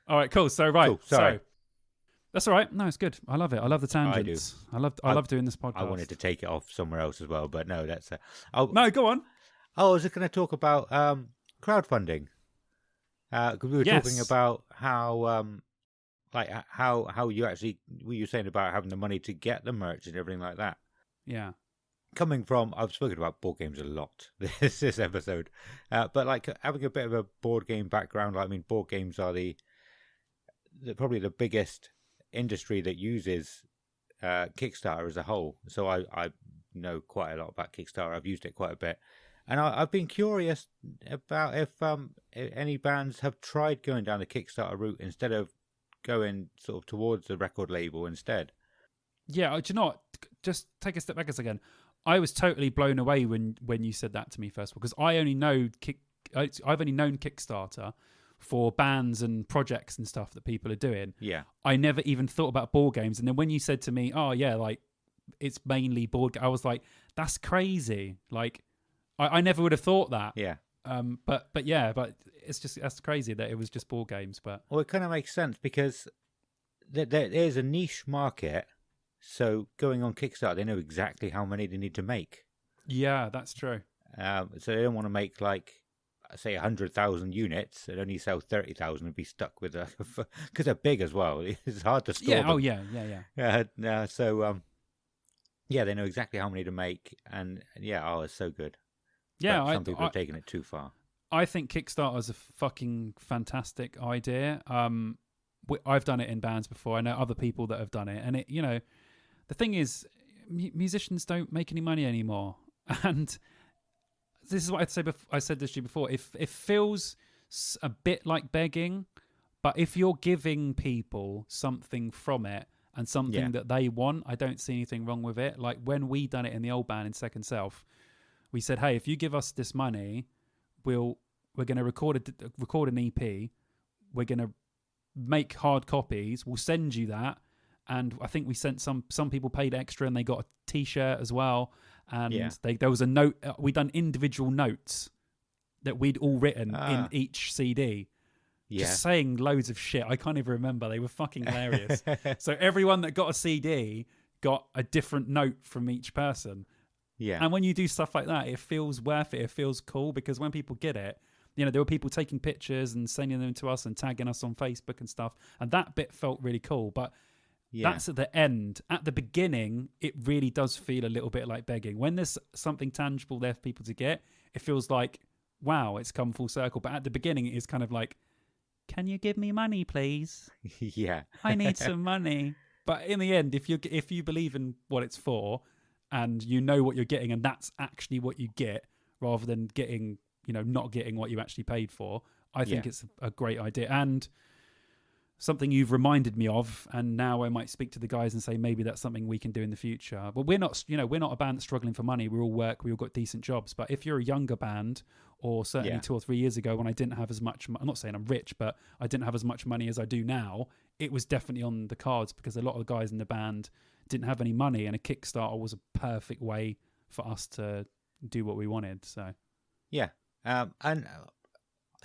Speaker 3: All right, cool. So,
Speaker 2: Cool, sorry.
Speaker 3: So that's all right. No, it's good. I love it. I love the tangents. I love doing this podcast.
Speaker 2: I wanted to take it off somewhere else as well, but no, that's.
Speaker 3: No, go on.
Speaker 2: I was just going to talk about crowdfunding because we were talking about how how you actually were you saying about having the money to get the merch and everything like that.
Speaker 3: Yeah.
Speaker 2: Coming from, I've spoken about board games a lot this episode, but like having a bit of a board game background. I mean, board games are probably the biggest industry that uses Kickstarter as a whole. So I know quite a lot about Kickstarter. I've used it quite a bit, and I've been curious about if any bands have tried going down the Kickstarter route instead of going sort of towards the record label instead.
Speaker 3: Yeah, do you know what? Just take a step back a second. I was totally blown away when you said that to me first, because I've only known Kickstarter for bands and projects and stuff that people are doing.
Speaker 2: Yeah.
Speaker 3: I never even thought about board games. And then when you said to me, oh yeah, like it's mainly board I was like, that's crazy. Like I never would have thought that.
Speaker 2: Yeah.
Speaker 3: But it's just, that's crazy that it was just board games. But
Speaker 2: well, it kind of makes sense because there is a niche market. So going on Kickstarter, they know exactly how many they need to make.
Speaker 3: Yeah, that's true.
Speaker 2: So they don't want to make like, say, 100,000 units and only sell 30,000 and be stuck with because they're big as well. It's hard to store.
Speaker 3: Yeah.
Speaker 2: them.
Speaker 3: Oh yeah.
Speaker 2: So they know exactly how many to make, and it's so good.
Speaker 3: Yeah,
Speaker 2: but some people have taken it too far.
Speaker 3: I think Kickstarter is a fucking fantastic idea. I've done it in bands before. I know other people that have done it, and the thing is, musicians don't make any money anymore, and this is what I'd say. I said this to you before. If it feels a bit like begging, but if you're giving people something from it and something that they want, I don't see anything wrong with it. Like when we done it in the old band in Second Self, we said, hey, if you give us this money, we're going to record an EP. We're going to make hard copies. We'll send you that. And I think we sent some people paid extra and they got a T-shirt as well. And there was a note. We done individual notes that we'd all written in each CD. Yeah. Just saying loads of shit. I can't even remember. They were fucking hilarious. So everyone that got a CD got a different note from each person. Yeah. And when you do stuff like that, it feels worth it. It feels cool because when people get it, there were people taking pictures and sending them to us and tagging us on Facebook and stuff. And that bit felt really cool. But that's at the end. At the beginning, it really does feel a little bit like begging. When there's something tangible there for people to get, it feels like, wow, it's come full circle. But at the beginning, it is kind of like, can you give me money, please?
Speaker 2: Yeah.
Speaker 3: I need some money. But in the end, if you believe in what it's for and you know what you're getting and that's actually what you get rather than getting, not getting what you actually paid for, I think it's a great idea. And something you've reminded me of, and now I might speak to the guys and say maybe that's something we can do in the future. But we're not a band that's struggling for money. We all got decent jobs. But if you're a younger band, or certainly 2 or 3 years ago when I didn't have as much, I'm not saying I'm rich, but I didn't have as much money as I do now, it was definitely on the cards because a lot of the guys in the band didn't have any money, and a Kickstarter was a perfect way for us to do what we wanted. So,
Speaker 2: yeah. And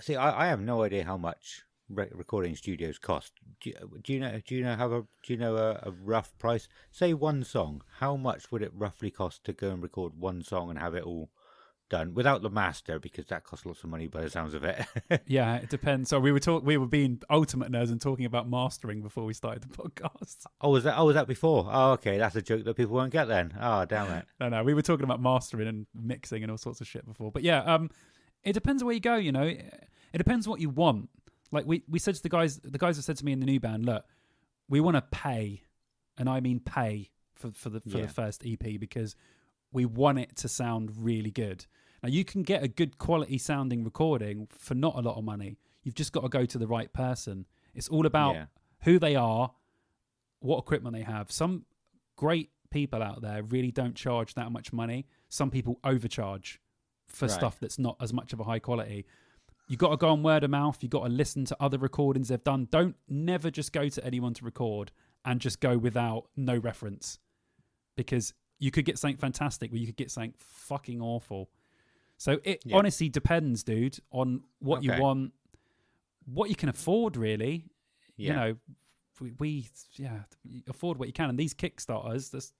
Speaker 2: see, I have no idea how much recording studios cost. Do you know a rough price? Say one song. How much would it roughly cost to go and record one song and have it all done without the master? Because that costs lots of money by the sounds of it.
Speaker 3: Yeah, it depends. So we were being ultimate nerds and talking about mastering before we started the podcast.
Speaker 2: Was that before? Oh, okay, that's a joke that people won't get then. Oh, damn it.
Speaker 3: No, we were talking about mastering and mixing and all sorts of shit before. But yeah, it depends where you go. It depends what you want. Like we said to the guys have said to me in the new band, look, we want to pay, and I mean pay for the first EP because we want it to sound really good. Now you can get a good quality sounding recording for not a lot of money. You've just got to go to the right person. It's all about who they are, what equipment they have. Some great people out there really don't charge that much money. Some people overcharge for stuff that's not as much of a high quality. You got to go on word of mouth. You got to listen to other recordings they've done. Don't never just go to anyone to record and just go without no reference, because you could get something fantastic, but you could get something fucking awful. So it honestly depends, dude, on what you want, what you can afford, really. You know, we afford what you can. And these Kickstarters, that's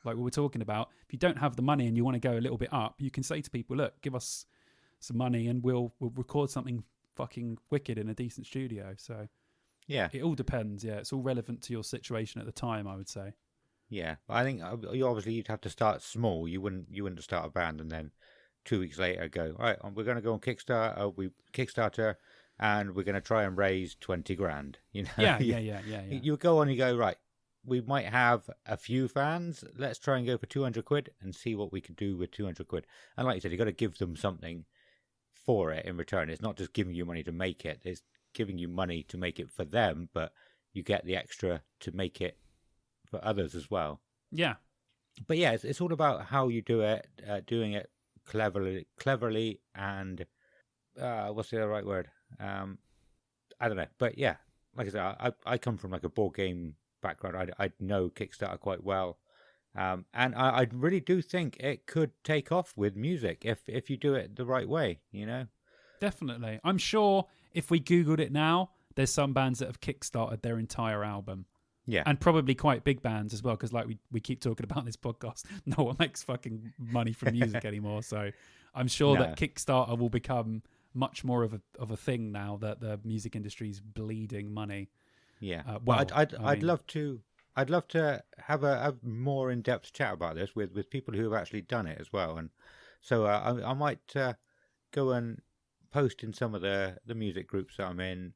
Speaker 3: like what we're talking about. If you don't have the money and you want to go a little bit up, you can say to people, look, give us some money and we'll record something fucking wicked in a decent studio. So it all depends. Yeah, it's all relevant to your situation at the time, I would say.
Speaker 2: Yeah, I think you'd have to start small. You wouldn't start a band and then 2 weeks later go, all right, we're going to go on Kickstarter, and we're going to try and raise 20 grand. You know,
Speaker 3: Yeah.
Speaker 2: You go on, you go, right, we might have a few fans. Let's try and go for 200 quid and see what we could do with 200 quid. And like you said, you got to give them something for it in return. It's not just giving you money to make it. It's giving you money to make it for them, but you get the extra to make it for others as well.
Speaker 3: Yeah.
Speaker 2: But yeah, it's all about how you do it, doing it cleverly, and what's the right word? I don't know. But yeah, like I said, I come from like a board game background. I know Kickstarter quite well. And I really do think it could take off with music if you do it the right way, you know?
Speaker 3: Definitely. I'm sure if we Googled it now, there's some bands that have kickstarted their entire album.
Speaker 2: Yeah.
Speaker 3: And probably quite big bands as well, because like we keep talking about this podcast, no one makes fucking money from music anymore. So I'm sure that Kickstarter will become much more of a thing now that the music industry's bleeding money.
Speaker 2: Yeah. I'd love to have a more in-depth chat about this with people who have actually done it as well. And so I might go and post in some of the music groups that I'm in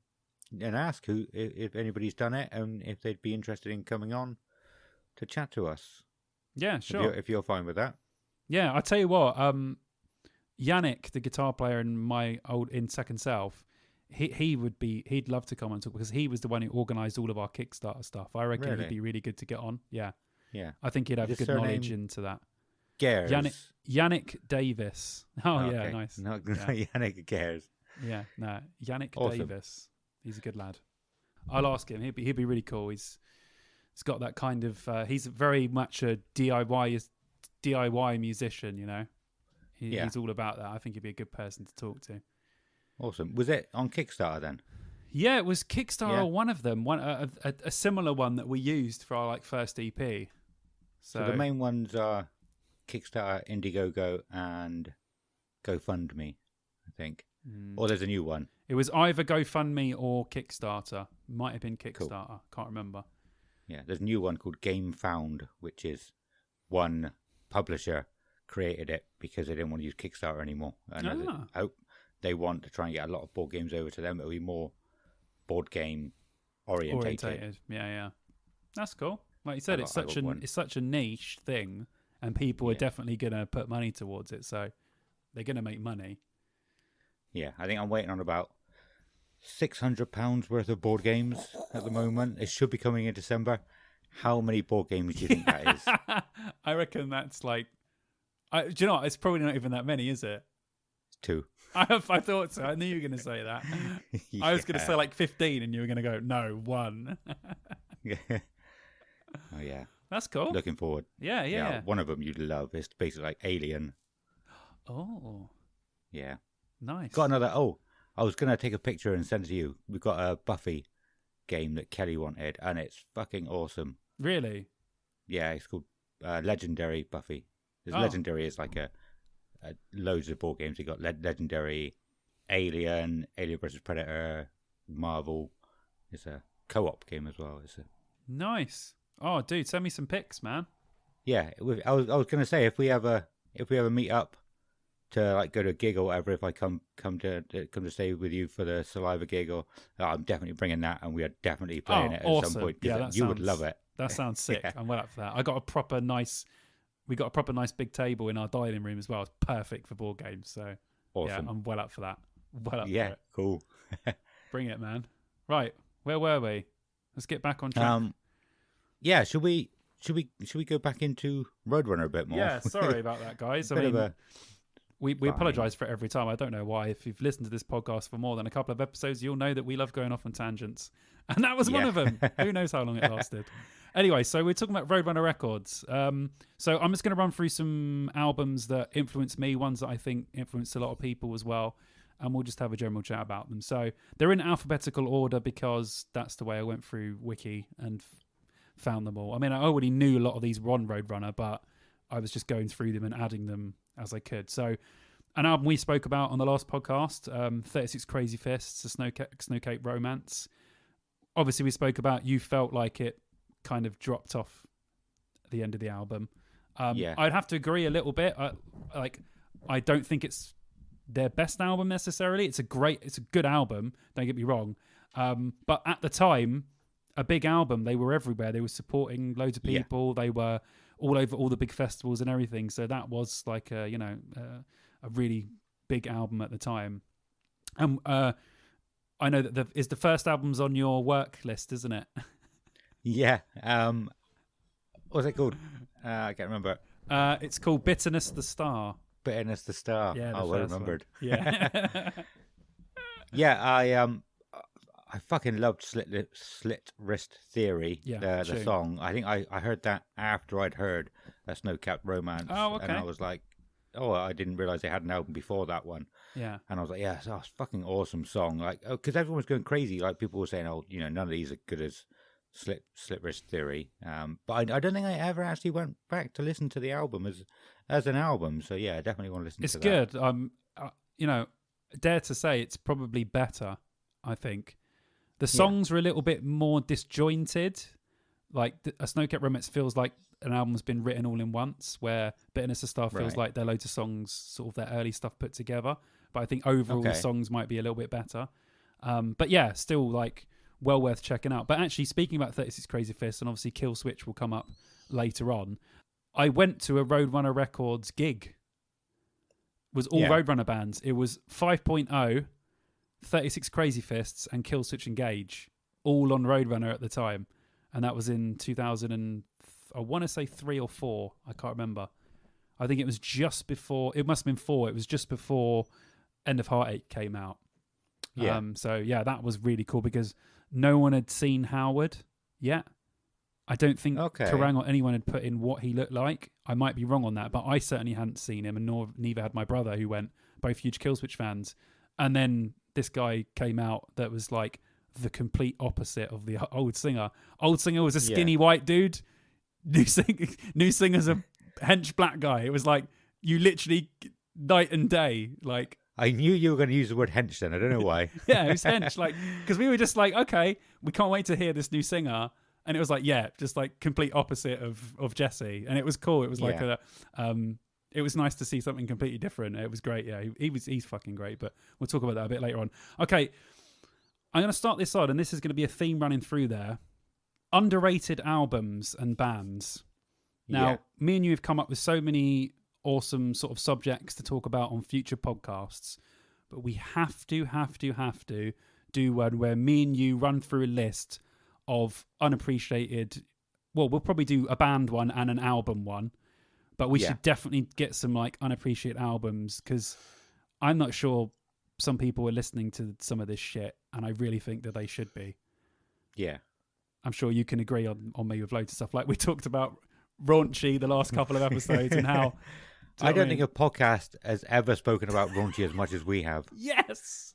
Speaker 2: and ask if anybody's done it and if they'd be interested in coming on to chat to us.
Speaker 3: Yeah, sure.
Speaker 2: If you're fine with that.
Speaker 3: Yeah, I tell you what, Yannick, the guitar player in Second Self, he'd love to come and talk, because he was the one who organised all of our Kickstarter stuff. I reckon he'd be really good to get on. Yeah.
Speaker 2: Yeah.
Speaker 3: I think he'd have good knowledge into that.
Speaker 2: Gares.
Speaker 3: Yannick Davis. Oh,
Speaker 2: okay.
Speaker 3: Yeah, nice.
Speaker 2: No, Yannick Gares.
Speaker 3: Yeah, no, Yannick
Speaker 2: Awesome.
Speaker 3: Davis. He's a good lad. I'll ask him. He'd be really cool. He's got that kind of. He's very much a DIY musician. You know, he's all about that. I think he'd be a good person to talk to.
Speaker 2: Awesome. Was it on Kickstarter then?
Speaker 3: Yeah, it was Kickstarter. One of them, a similar one that we used for our first EP.
Speaker 2: So the main ones are Kickstarter, Indiegogo, and GoFundMe, I think. Or there's a new one.
Speaker 3: It was either GoFundMe or Kickstarter. Might have been Kickstarter.
Speaker 2: Cool.
Speaker 3: Can't remember.
Speaker 2: Yeah, there's a new one called Game Found, which is one publisher created it because they didn't want to use Kickstarter anymore. And they want to try and get a lot of board games over to them. It'll be more board game orientated.
Speaker 3: Yeah. That's cool. Like you said, it's such a niche thing, and people are definitely going to put money towards it. So they're going to make money.
Speaker 2: Yeah, I think I'm waiting on about £600 worth of board games at the moment. It should be coming in December. How many board games do you think that is?
Speaker 3: I reckon that's do you know what? It's probably not even that many, is it?
Speaker 2: It's 2.
Speaker 3: I thought so. I knew you were going to say that.
Speaker 2: Yeah.
Speaker 3: I was going to say 15, and you were going to go, no, 1.
Speaker 2: Oh, yeah.
Speaker 3: That's cool.
Speaker 2: Looking forward.
Speaker 3: Yeah.
Speaker 2: One of them you'd love. It's basically like Alien.
Speaker 3: Oh.
Speaker 2: Yeah.
Speaker 3: Nice.
Speaker 2: Got another. Oh, I was going to take a picture and send it to you. We've got a Buffy game that Kelly wanted, and it's fucking awesome.
Speaker 3: Really?
Speaker 2: Yeah, it's called Legendary Buffy. Legendary is like a loads of board games. You got Legendary, Alien vs Predator, Marvel. It's a co-op game as well.
Speaker 3: Nice. Oh, dude, send me some pics, man.
Speaker 2: Yeah, I was going to say if we ever meet up to go to a gig or whatever, if I come to stay with you for the Saliva gig, or I'm definitely bringing that, and we are definitely playing it at some point.
Speaker 3: Yeah,
Speaker 2: you would love it.
Speaker 3: That sounds sick.
Speaker 2: Yeah.
Speaker 3: I'm well up for that. We got a proper nice big table in our dining room as well. It's perfect for board games. So
Speaker 2: awesome.
Speaker 3: Yeah, I'm well up for that. For it.
Speaker 2: Cool.
Speaker 3: Bring it, man. Right, where were we? Let's get back on track.
Speaker 2: Yeah, should we go back into Roadrunner a bit more?
Speaker 3: Yeah, sorry about that, guys. I mean, We apologise for it every time. I don't know why. If you've listened to this podcast for more than a couple of episodes, you'll know that we love going off on tangents. And that was one of them. Who knows how long it lasted. Anyway, so we're talking about Roadrunner Records. So I'm just going to run through some albums that influenced me, ones that I think influenced a lot of people as well. And we'll just have a general chat about them. So they're in alphabetical order because that's the way I went through Wiki and found them all. I mean, I already knew a lot of these were on Roadrunner, but I was just going through them and adding them as I could. So an album we spoke about on the last podcast, 36 Crazy Fists, a Snow Cape Romance. Obviously, we spoke about you felt like it kind of dropped off at the end of the album. I'd have to agree a little bit. I don't think it's their best album necessarily. It's a good album, don't get me wrong. But at the time, a big album, they were everywhere. They were supporting loads of people. They were all over all the big festivals and everything. So that was like a really big album at the time. I know that the first album's on your work list, isn't it?
Speaker 2: Yeah. What's it called? I can't remember.
Speaker 3: It's called Bitterness the Star.
Speaker 2: Bitterness the Star.
Speaker 3: Yeah,
Speaker 2: well remembered.
Speaker 3: One. Yeah.
Speaker 2: Yeah, I fucking loved Slit Wrist Theory, the song. I think I heard that after I'd heard a Snow-Capped Romance.
Speaker 3: Oh, okay.
Speaker 2: And I was like, I didn't realise they had an album before that one.
Speaker 3: Yeah.
Speaker 2: And I was like, it's a fucking awesome song. Like, because everyone was going crazy. Like, people were saying, none of these are good as Slit Wrist Theory. But I don't think I ever actually went back to listen to the album as an album. So yeah, I definitely want to listen to that.
Speaker 3: It's good. Dare to say it's probably better, I think. The songs were a little bit more disjointed. Like a Snow-Capped Romance feels like an album's been written all in once, where Bitterness of Star feels like they're loads of songs, sort of their early stuff put together. But I think overall the songs might be a little bit better. But yeah, still like well worth checking out. But actually, speaking about 36 Crazy Fists, and obviously Kill Switch will come up later on, I went to a Roadrunner Records gig. It was all Roadrunner bands. It was 5.0, 36 Crazy Fists, and Kill Switch Engage, all on Roadrunner at the time. And that was in 2000 and I want to say 3 or 4. I can't remember. I think it was just before. It must have been 4. It was just before End of Heartache came out.
Speaker 2: Yeah.
Speaker 3: So yeah, that was really cool because no one had seen Howard yet. I don't think Kerrang or anyone had put in what he looked like. I might be wrong on that, but I certainly hadn't seen him, and neither had my brother, who went, both huge Killswitch fans. And then this guy came out that was like the complete opposite of the old singer. Old singer was a skinny white dude. New singer's a hench black guy. It was like you literally night and day. Like
Speaker 2: I knew you were going to use the word hench then. I don't know why.
Speaker 3: Yeah, it was hench. Like because we were just like, okay, we can't wait to hear this new singer. And it was like, just like complete opposite of Jesse. And it was cool. It was like it was nice to see something completely different. It was great. Yeah, he's fucking great. But we'll talk about that a bit later on. Okay, I'm going to start this on, and this is going to be a theme running through there. Underrated albums and bands. Now, me and you have come up with so many awesome sort of subjects to talk about on future podcasts, but we have to do one where me and you run through a list of unappreciated. Well, we'll probably do a band one and an album one, but we should definitely get some like unappreciated albums, because I'm not sure some people are listening to some of this shit, and I really think that they should be. Yeah. I'm sure you can agree on me with loads of stuff. Like we talked about Raunchy the last couple of episodes and how...
Speaker 2: I don't think a podcast has ever spoken about Raunchy as much as we have.
Speaker 3: Yes!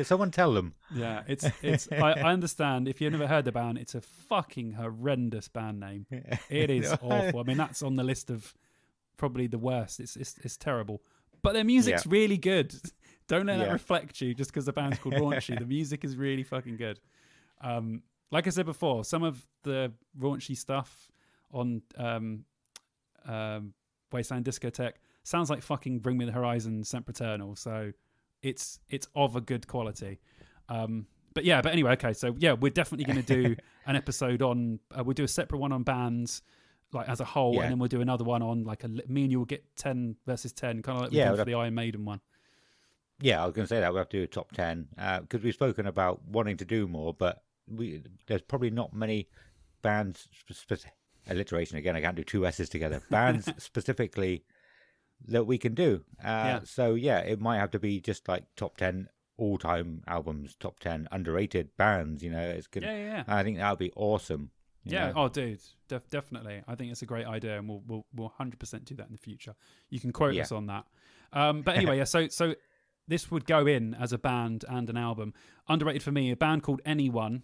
Speaker 2: Someone tell them.
Speaker 3: Yeah, it's. I understand. If you've never heard the band, it's a fucking horrendous band name. It is awful. I mean, that's on the list of probably the worst. It's terrible. But their music's really good. Don't let that reflect you just because the band's called Raunchy. The music is really fucking good. Like I said before, some of the raunchy stuff on Wasteland Discotheque sounds like fucking Bring Me the Horizon Sempiternal. So it's of a good quality. But anyway, okay. So we're definitely going to do an episode on, we'll do a separate one on bands like as a whole. And then we'll do another one on like me and you will get 10 versus 10, kind of like we did for the Iron Maiden one. Yeah,
Speaker 2: I was going to say that we'll have to do a top 10 because we've spoken about wanting to do more, but there's probably not many bands, alliteration again, I can't do two S's together, bands specifically that we can do.
Speaker 3: Yeah.
Speaker 2: So yeah, it might have to be just like top 10 all-time albums, top 10 underrated bands. It's good.
Speaker 3: Yeah.
Speaker 2: I think that would be awesome. you
Speaker 3: Yeah.
Speaker 2: know.
Speaker 3: Oh, dude, definitely. I think it's a great idea, and we'll 100% do that in the future. You can quote
Speaker 2: Yeah.
Speaker 3: us on that. But anyway, yeah. So this would go in as a band and an album. Underrated for me, a band called Anyone,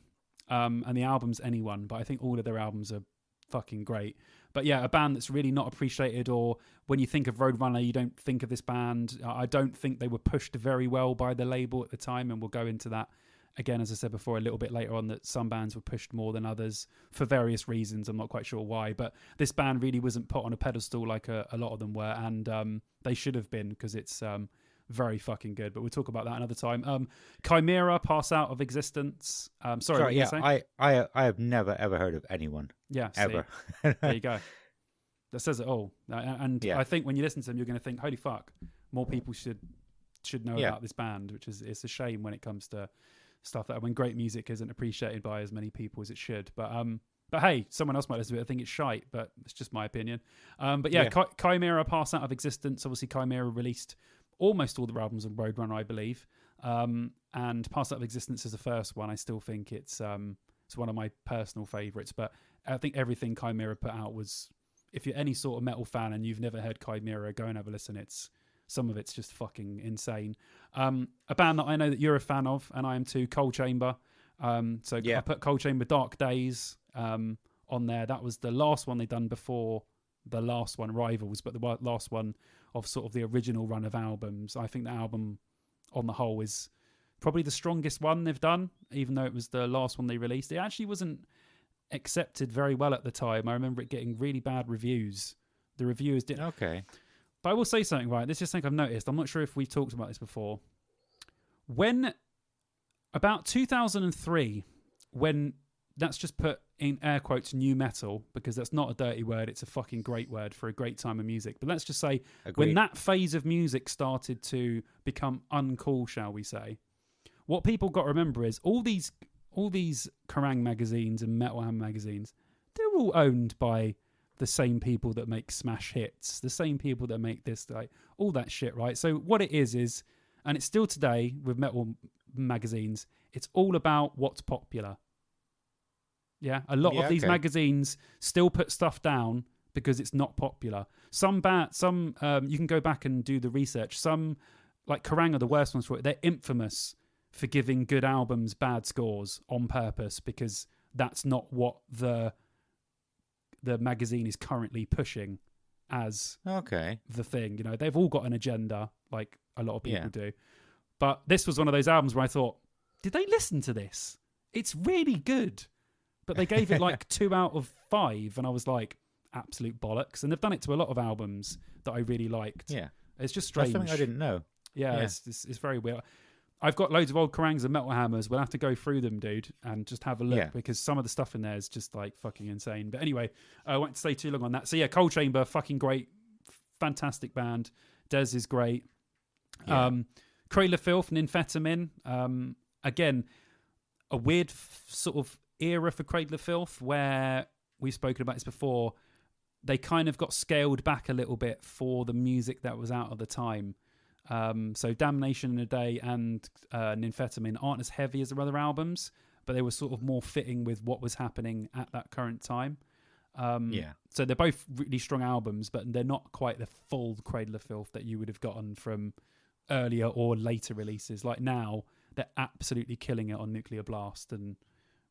Speaker 3: and the album's Anyone. But I think all of their albums are fucking great. But yeah, a band that's really not appreciated, or when you think of Roadrunner, you don't think of this band. I don't think they were pushed very well by the label at the time, and we'll go into that again, as I said before, a little bit later on, that some bands were pushed more than others for various reasons. I'm not quite sure why, but this band really wasn't put on a pedestal like a lot of them were, and they should have been, because it's very fucking good. But we'll talk about that another time. Chimera, Pass Out of Existence. Sorry, what were you saying?
Speaker 2: I have never ever heard of Anyone.
Speaker 3: Yeah,
Speaker 2: ever.
Speaker 3: There you go. That says it all. And
Speaker 2: Yeah.
Speaker 3: I think when you listen to them, you're going to think, holy fuck, more people should know
Speaker 2: Yeah.
Speaker 3: about this band, which is, it's a shame when it comes to stuff when great music isn't appreciated by as many people as it should. But hey, someone else might listen to it. I think it's shite, but it's just my opinion. But yeah. Chimera, Pass Out of Existence. Obviously, Chimera released almost all the albums on Roadrunner, I believe. And Pass Out of Existence is the first one. I still think it's one of my personal favourites. But I think everything Chimera put out was, if you're any sort of metal fan and you've never heard Chimera, go and have a listen. Some of it's just fucking insane. A band that I know that you're a fan of, and I am too, Coal Chamber. I put Coal Chamber Dark Days on there. That was the last one they done before the last one, Rivals, but the last one of sort of the original run of albums. I think the album on the whole is probably the strongest one they've done, even though it was the last one they released. It actually wasn't accepted very well at the time. I remember it getting really bad reviews. The reviewers didn't...
Speaker 2: Okay.
Speaker 3: But I will say something, right? This is something I've noticed. I'm not sure if we've talked about this before. When, about 2003, when, that's just put in air quotes, new metal, because that's not a dirty word. It's a fucking great word for a great time of music. But let's just say,
Speaker 2: Agreed.
Speaker 3: when that phase of music started to become uncool, shall we say, what people got to remember is all these Kerrang magazines and Metal Ham magazines, they're all owned by the same people that make smash hits, the same people that make this, like all that shit, right? So what it is, and it's still today with metal magazines, it's all about what's popular. Yeah, a lot of these magazines still put stuff down because it's not popular. Some you can go back and do the research. Some, like Kerrang, are the worst ones for it. They're infamous for giving good albums bad scores on purpose, because that's not what the magazine is currently pushing as the thing. They've all got an agenda, like a lot of people do. But this was one of those albums where I thought, did they listen to this? It's really good. But they gave it like 2 out of 5, and I was like, absolute bollocks. And they've done it to a lot of albums that I really liked. Yeah. It's just strange.
Speaker 2: That's something I didn't know.
Speaker 3: Yeah. It's very weird. I've got loads of old Kerrangs and Metal Hammers. We'll have to go through them, dude, and just have a look, because some of the stuff in there is just like fucking insane. But anyway, I won't stay too long on that. So yeah, Coal Chamber, fucking great, fantastic band. Des is great. Cradle of Filth and Amphetamine. Again, a weird sort of era for Cradle of Filth, where we've spoken about this before. They kind of got scaled back a little bit for the music that was out at the time. So Damnation in a Day and Amphetamine aren't as heavy as their other albums, but they were sort of more fitting with what was happening at that current time. So they're both really strong albums, but they're not quite the full Cradle of Filth that you would have gotten from earlier or later releases. Like now, they're absolutely killing it on Nuclear Blast, and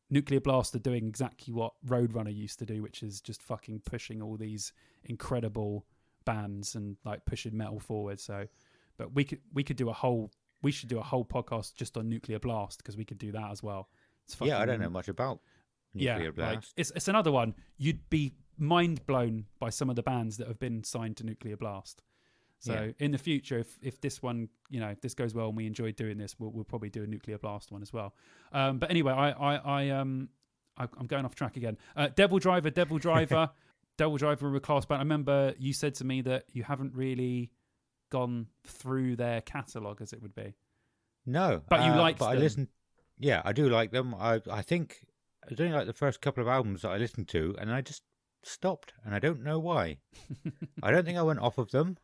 Speaker 3: Nuclear Blast are doing exactly what Roadrunner used to do, which is just fucking pushing all these incredible bands and like pushing metal forward. So, but we should do a whole podcast just on Nuclear Blast, because we could do that as well. It's fucking,
Speaker 2: I don't know much about Nuclear Blast.
Speaker 3: Like, it's another one. You'd be mind blown by some of the bands that have been signed to Nuclear Blast. So in the future, if this one, if this goes well and we enjoy doing this, we'll probably do a Nuclear Blast one as well. But anyway, I'm going off track again. Devil Driver. Devil Driver were a class band. I remember you said to me that you haven't really gone through their catalogue, as it would be.
Speaker 2: No,
Speaker 3: but you liked them.
Speaker 2: I listened. Yeah, I do like them. I think I was only like the first couple of albums that I listened to, and I just stopped, and I don't know why. I don't think I went off of them.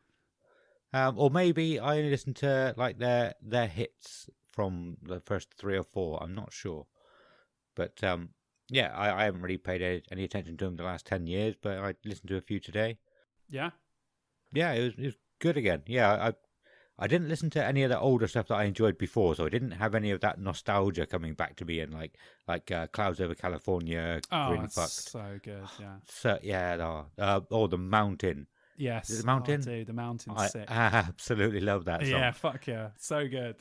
Speaker 2: Or maybe I only listened to like their hits from the first 3 or 4. I'm not sure, but yeah, I haven't really paid any attention to them the last 10 years, but I listened to a few today.
Speaker 3: Yeah.
Speaker 2: Yeah, it was good again. Yeah, I didn't listen to any of the older stuff that I enjoyed before, so I didn't have any of that nostalgia coming back to me, and like Clouds Over California, Grin
Speaker 3: it's
Speaker 2: Fucked.
Speaker 3: so good. Yeah.
Speaker 2: So yeah, or The Mountain.
Speaker 3: Yes.
Speaker 2: Is it The Mountain?
Speaker 3: Dude, The Mountain's
Speaker 2: I
Speaker 3: sick.
Speaker 2: absolutely love that song.
Speaker 3: Yeah, fuck yeah. So good.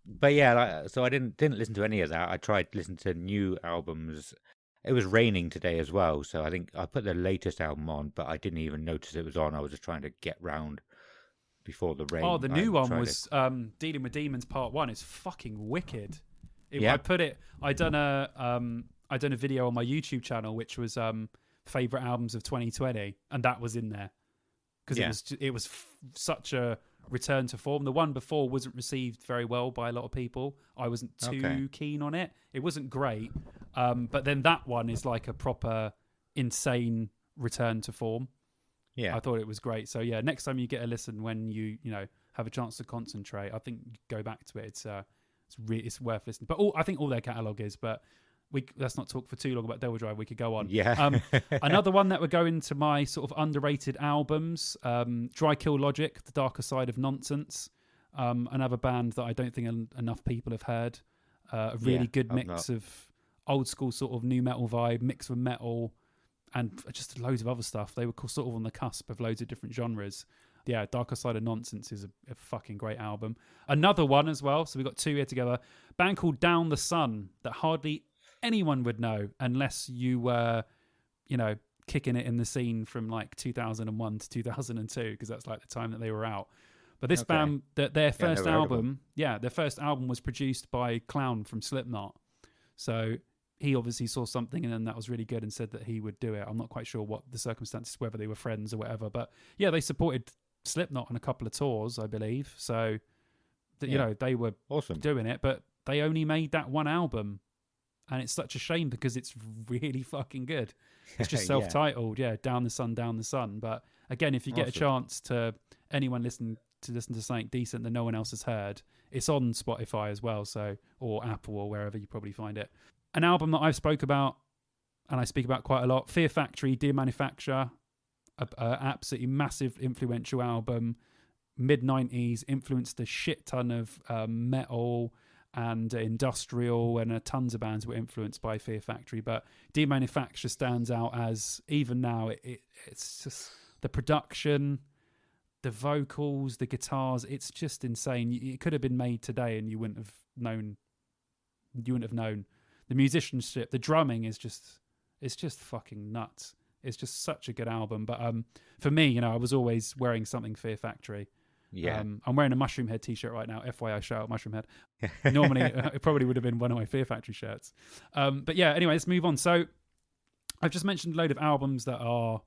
Speaker 2: But yeah, so I didn't listen to any of that. I tried to listen to new albums. It was raining today as well, so I think I put the latest album on, but I didn't even notice it was on. I was just trying to get round before the rain.
Speaker 3: Oh, the new one was Dealing with Demons Part 1. It's fucking wicked.
Speaker 2: Yeah.
Speaker 3: I done a video on my YouTube channel which was favorite albums of 2020, and that was in there because it was such a return to form. The one before wasn't received very well by a lot of people. I wasn't too keen on it. It wasn't great, but then that one is like a proper insane return to form.
Speaker 2: Yeah,
Speaker 3: I thought it was great. So yeah, next time you get a listen when you have a chance to concentrate, I think go back to it. It's worth listening. But I think all their catalogue is. But let's not talk for too long about Devil Drive. We could go on.
Speaker 2: Yeah.
Speaker 3: Another one that would go into my sort of underrated albums, Dry Kill Logic, The Darker Side of Nonsense. Another band that I don't think enough people have heard. A really good mix of old school sort of new metal vibe mixed with metal and just loads of other stuff. They were sort of on the cusp of loads of different genres. Yeah, Darker Side of Nonsense is a fucking great album. Another one as well, so we've got 2 here together. Band called Down the Sun that hardly anyone would know unless you were, kicking it in the scene from like 2001 to 2002, because that's like the time that they were out. But this band, their first album was produced by Clown from Slipknot. So he obviously saw something and then that was really good and said that he would do it. I'm not quite sure what the circumstances, whether they were friends or whatever. But yeah, they supported Slipknot on a couple of tours, I believe. So, they were
Speaker 2: awesome
Speaker 3: doing it, but they only made that one album. And it's such a shame because it's really fucking good. It's just self-titled, Down the Sun, Down the Sun. But again, if you get a chance to anyone listen to something decent that no one else has heard, it's on Spotify as well, or Apple or wherever you probably find it. An album that I've spoke about, and I speak about quite a lot, Fear Factory, Dear Manufacturer, a absolutely massive, influential album, mid-90s, influenced a shit ton of metal and industrial, and tons of bands were influenced by Fear Factory. But Dear Manufacturer stands out as, even now, it's just the production, the vocals, the guitars, it's just insane. It could have been made today and you wouldn't have known. The musicianship, the drumming it's just fucking nuts. It's just such a good album. But for me, I was always wearing something Fear Factory. Yeah. I'm wearing a Mushroom Head t-shirt right now. FYI, shout out Mushroom Head. Normally, it probably would have been one of my Fear Factory shirts. But yeah, anyway, let's move on. So I've just mentioned a load of albums that are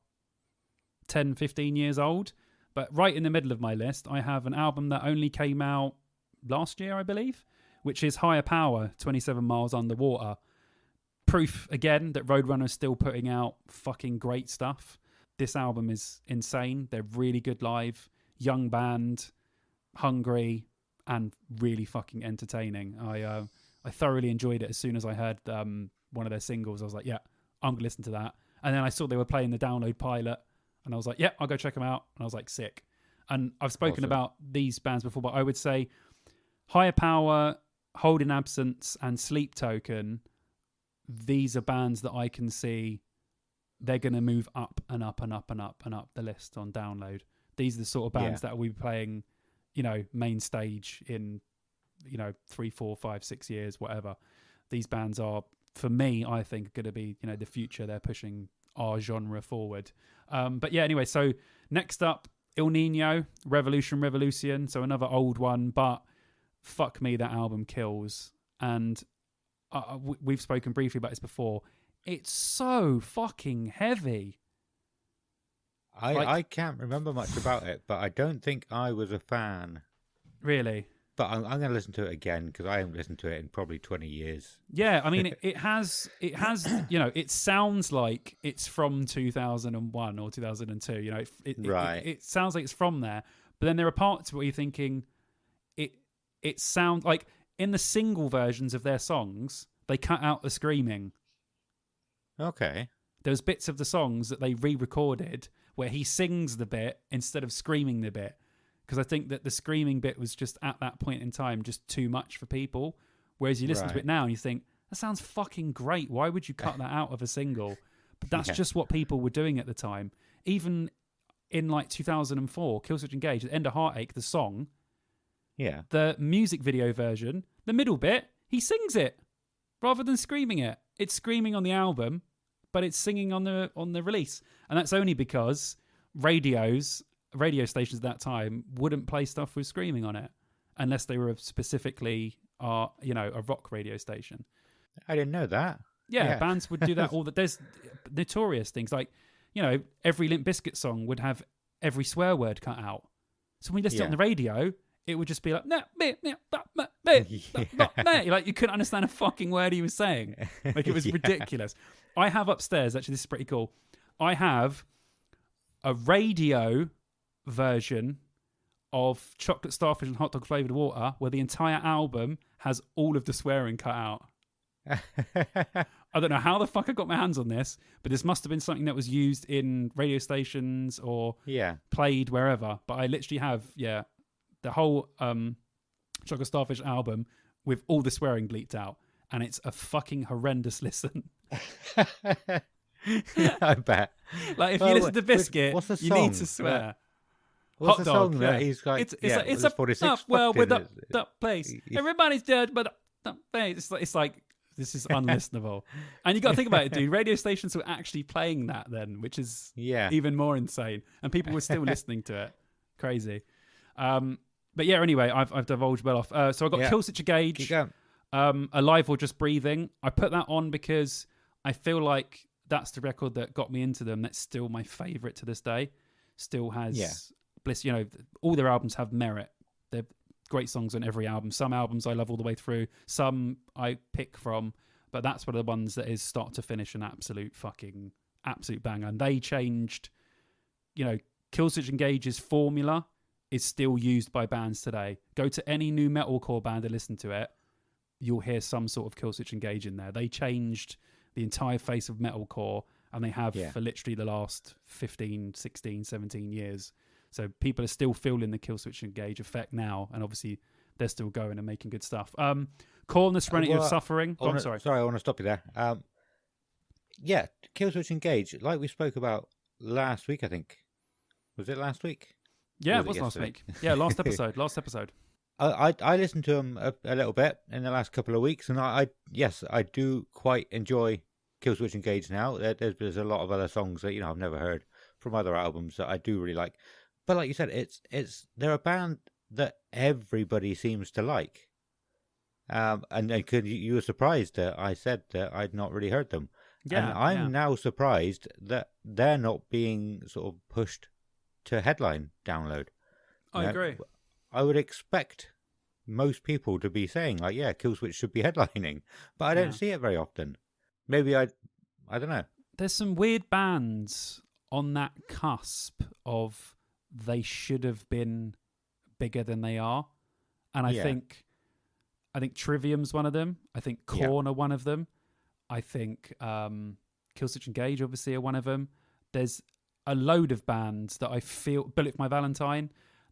Speaker 3: 10, 15 years old. But right in the middle of my list, I have an album that only came out last year, I believe, which is Higher Power, 27 Miles Underwater. Proof, again, that Roadrunner is still putting out fucking great stuff. This album is insane. They're really good live. Young band, hungry, and really fucking entertaining. I thoroughly enjoyed it as soon as I heard one of their singles. I was like, yeah, I'm going to listen to that. And then I saw they were playing the Download pilot, and I was like, yeah, I'll go check them out. And I was like, sick. And I've spoken about these bands before, but I would say Higher Power, Holding Absence, and Sleep Token, these are bands that I can see they're going to move up and up and up and up and up the list on Download. These are the sort of bands that will be playing, main stage in, 3, 4, 5, 6 years, whatever. These bands are, for me, I think, going to be, the future. They're pushing our genre forward. But yeah, anyway, so next up, Il Nino, Revolution. So another old one, but fuck me, that album kills. And we've spoken briefly about this before. It's so fucking heavy.
Speaker 2: I can't remember much about it, but I don't think I was a fan.
Speaker 3: Really?
Speaker 2: But I'm going to listen to it again because I haven't listened to it in probably 20 years.
Speaker 3: Yeah, I mean, it has, it sounds like it's from 2001 or 2002. It sounds like it's from there, But then there are parts where you're thinking it sounds like in the single versions of their songs, they cut out the screaming.
Speaker 2: Okay.
Speaker 3: There's bits of the songs that they re-recorded where he sings the bit instead of screaming the bit. Because I think that the screaming bit was just at that point in time just too much for people. Whereas you listen to it now and you think, that sounds fucking great. Why would you cut that out of a single? But that's just what people were doing at the time. Even in like 2004, Killswitch Engage, at the end of Heartache, the song, the music video version, the middle bit, he sings it rather than screaming it. It's screaming on the album, but it's singing on the release. And that's only because radio stations at that time wouldn't play stuff with screaming on it unless they were specifically a rock radio station.
Speaker 2: I didn't know that.
Speaker 3: Yeah, bands would do that all there's notorious things like, every Limp Bizkit song would have every swear word cut out. So when you listen to it on the radio, it would just be like, like you couldn't understand a fucking word he was saying. Like it was ridiculous. I have upstairs, actually, this is pretty cool. I have a radio version of Chocolate Starfish and Hot Dog Flavored Water where the entire album has all of the swearing cut out. I don't know how the fuck I got my hands on this, but this must have been something that was used in radio stations or played wherever. But I literally have, the whole Chocolate Starfish album with all the swearing bleeped out. And it's a fucking horrendous listen.
Speaker 2: I bet.
Speaker 3: Like, if you listen to Biscuit, you need to swear.
Speaker 2: What's
Speaker 3: Hot
Speaker 2: the
Speaker 3: dog,
Speaker 2: song that he's like?
Speaker 3: It's a
Speaker 2: 46
Speaker 3: well with
Speaker 2: fucking-
Speaker 3: the place. Everybody's dead, but the place. It's like this is unlistenable. And you got to think about it, dude. Radio stations were actually playing that then, which is even more insane, and people were still listening to it. Crazy. But yeah. Anyway, I've divulged well off. So I got Killswitch Engage. Alive or Just Breathing. I put that on because I feel like that's the record that got me into them. That's still my favorite to this day. Still has bliss. All their albums have merit. They're great songs on every album. Some albums I love all the way through. Some I pick from, but that's one of the ones that is start to finish an absolute banger. And they changed. Killswitch Engage's formula is still used by bands today. Go to any new metalcore band and listen to it. You'll hear some sort of Killswitch Engage in there. They changed the entire face of metalcore, and they have for literally the last 15, 16, 17 years. So people are still feeling the Killswitch Engage effect now, and obviously they're still going and making good stuff. Korn, The Serenity of Suffering. I want
Speaker 2: to stop you there. Killswitch Engage, like we spoke about last week, I think. Was it last week?
Speaker 3: Yeah, it was last week. Yeah, last episode.
Speaker 2: I listened to them a little bit in the last couple of weeks, and I do quite enjoy Killswitch Engage now. There's a lot of other songs that I've never heard from other albums that I do really like. But like you said, they're a band that everybody seems to like. And you were surprised that I said that I'd not really heard them. Yeah, and I'm now surprised that they're not being sort of pushed to headline download.
Speaker 3: I agree.
Speaker 2: I would expect most people to be saying like, Killswitch should be headlining, but I don't see it very often. Maybe I don't know.
Speaker 3: There's some weird bands on that cusp of they should have been bigger than they are, and I think Trivium's one of them. I think Korn are one of them. I think Killswitch Engage obviously are one of them. There's a load of bands that I feel, Bullet for My Valentine.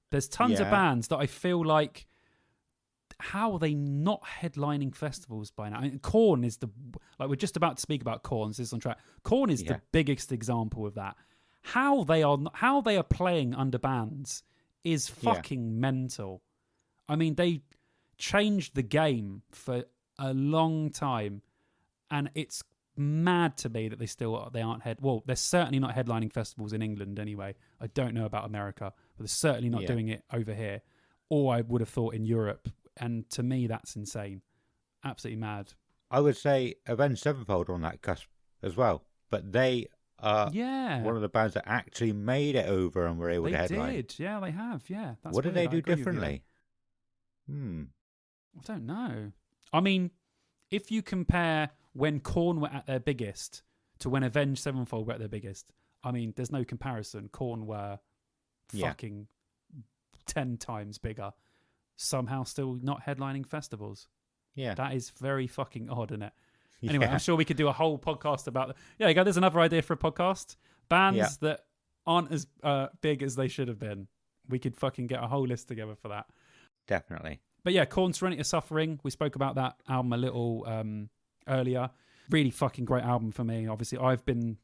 Speaker 3: There's tons of bands that I feel like, how are they not headlining festivals by now? I mean, Korn is we're just about to speak about Korn, so this is on track. Korn is the biggest example of that. How they are playing under bands is fucking mental. I mean, they changed the game for a long time, and it's mad to me that they aren't they're certainly not headlining festivals in England anyway. I don't know about America, but they're certainly not doing it over here, or I would have thought in Europe. And to me, that's insane. Absolutely mad.
Speaker 2: I would say Avenged Sevenfold on that cusp as well, but they are one of the bands that actually made it over and were able to headline.
Speaker 3: They did, yeah, they have, yeah. That's
Speaker 2: what did
Speaker 3: weird.
Speaker 2: they do differently?
Speaker 3: I don't know. I mean, if you compare when Korn were at their biggest to when Avenged Sevenfold were at their biggest, I mean, there's no comparison. Korn were fucking 10 times bigger, somehow still not headlining festivals.
Speaker 2: Yeah.
Speaker 3: That is very fucking odd, isn't it? Anyway,
Speaker 2: Yeah.
Speaker 3: I'm sure we could do a whole podcast about that. Yeah, you go. There's another idea for a podcast. Bands that aren't as big as they should have been. We could fucking get a whole list together for that.
Speaker 2: Definitely.
Speaker 3: But yeah, Korn Serenity of Suffering. We spoke about that album a little earlier. Really fucking great album for me. Obviously, I've been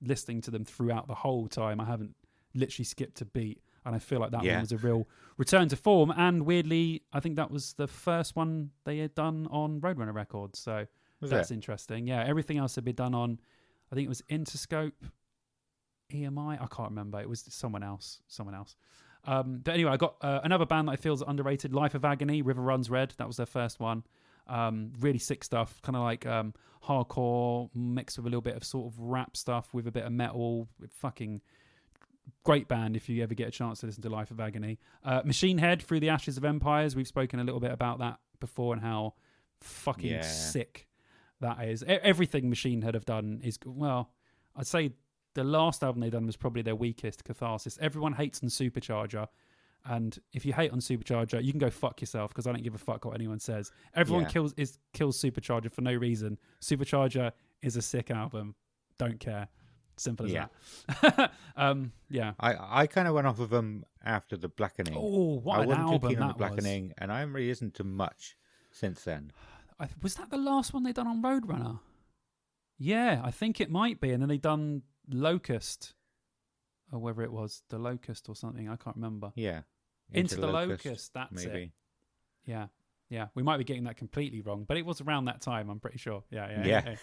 Speaker 3: listening to them throughout the whole time. I haven't literally skipped a beat. And I feel like that one was a real return to form. And weirdly, I think that was the first one they had done on Roadrunner Records. So that's interesting. Yeah, everything else had been done on, I think it was Interscope, EMI. I can't remember. It was someone else. But anyway, I got another band that I feel is underrated, Life of Agony, River Runs Red. That was their first one. Really sick stuff, kind of like hardcore mixed with a little bit of sort of rap stuff with a bit of metal. Fucking great band if you ever get a chance to listen to Life of Agony. Machine Head, Through the Ashes of Empires. We've spoken a little bit about that before and how fucking sick that is. Everything Machine Head have done is, well, I'd say the last album they done was probably their weakest, Catharsis. Everyone hates on Supercharger. And if you hate on Supercharger, you can go fuck yourself because I don't give a fuck what anyone says. Everyone kills Supercharger for no reason. Supercharger is a sick album. Don't care. Simple as that.
Speaker 2: I kind of went off of them after the Blackening.
Speaker 3: Oh, what an album
Speaker 2: I wasn't too keen on
Speaker 3: that
Speaker 2: the Blackening, and I haven't really listened to much since then.
Speaker 3: Was that the last one they done on Roadrunner? Yeah, I think it might be. And then they done Locust, or whether it was The Locust or something. I can't remember.
Speaker 2: Yeah.
Speaker 3: Into the Locust, that's
Speaker 2: maybe.
Speaker 3: It. Yeah. We might be getting that completely wrong, but it was around that time, I'm pretty sure. Yeah.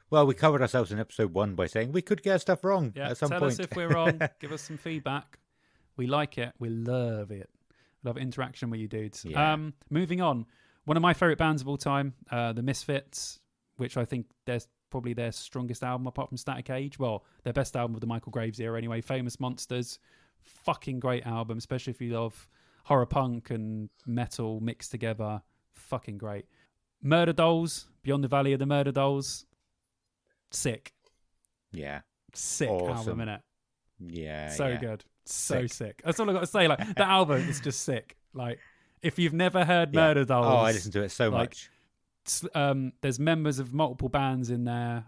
Speaker 2: Well, we covered ourselves in episode 1 by saying we could get stuff wrong at some point.
Speaker 3: Tell us if we're wrong. Give us some feedback. We like it. We love it. Love interaction with you dudes.
Speaker 2: Yeah.
Speaker 3: Moving on. One of my favourite bands of all time, The Misfits, which I think there's probably their strongest album apart from Static Age. Well, their best album of the Michael Graves era anyway. Famous Monsters. Fucking great album, especially if you love horror punk and metal mixed together. Fucking great. Murder Dolls, Beyond the Valley of the Murder Dolls. Sick.
Speaker 2: Yeah.
Speaker 3: Sick album, innit?
Speaker 2: Yeah.
Speaker 3: So good. So sick. That's all I got to say. Like, the album is just sick. Like, if you've never heard Murder Dolls.
Speaker 2: Oh, I listen to it so much.
Speaker 3: There's members of multiple bands in there.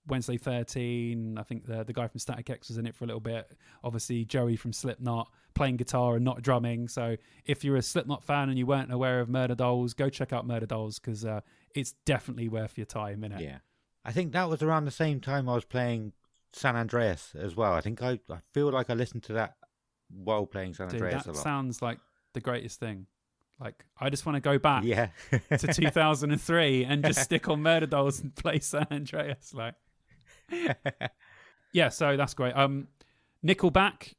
Speaker 3: Wednesday 13. I think the guy from Static X was in it for a little bit. Obviously, Joey from Slipknot playing guitar and not drumming. So if you're a Slipknot fan and you weren't aware of Murder Dolls, go check out Murder Dolls because it's definitely worth your time, innit?
Speaker 2: Yeah. I think that was around the same time I was playing San Andreas as well. I think I feel like I listened to that while playing San Andreas a lot.
Speaker 3: That sounds like the greatest thing. Like, I just want to go back to 2003 and just stick on Murder Dolls and play San Andreas. Like, yeah, so that's great. Nickelback,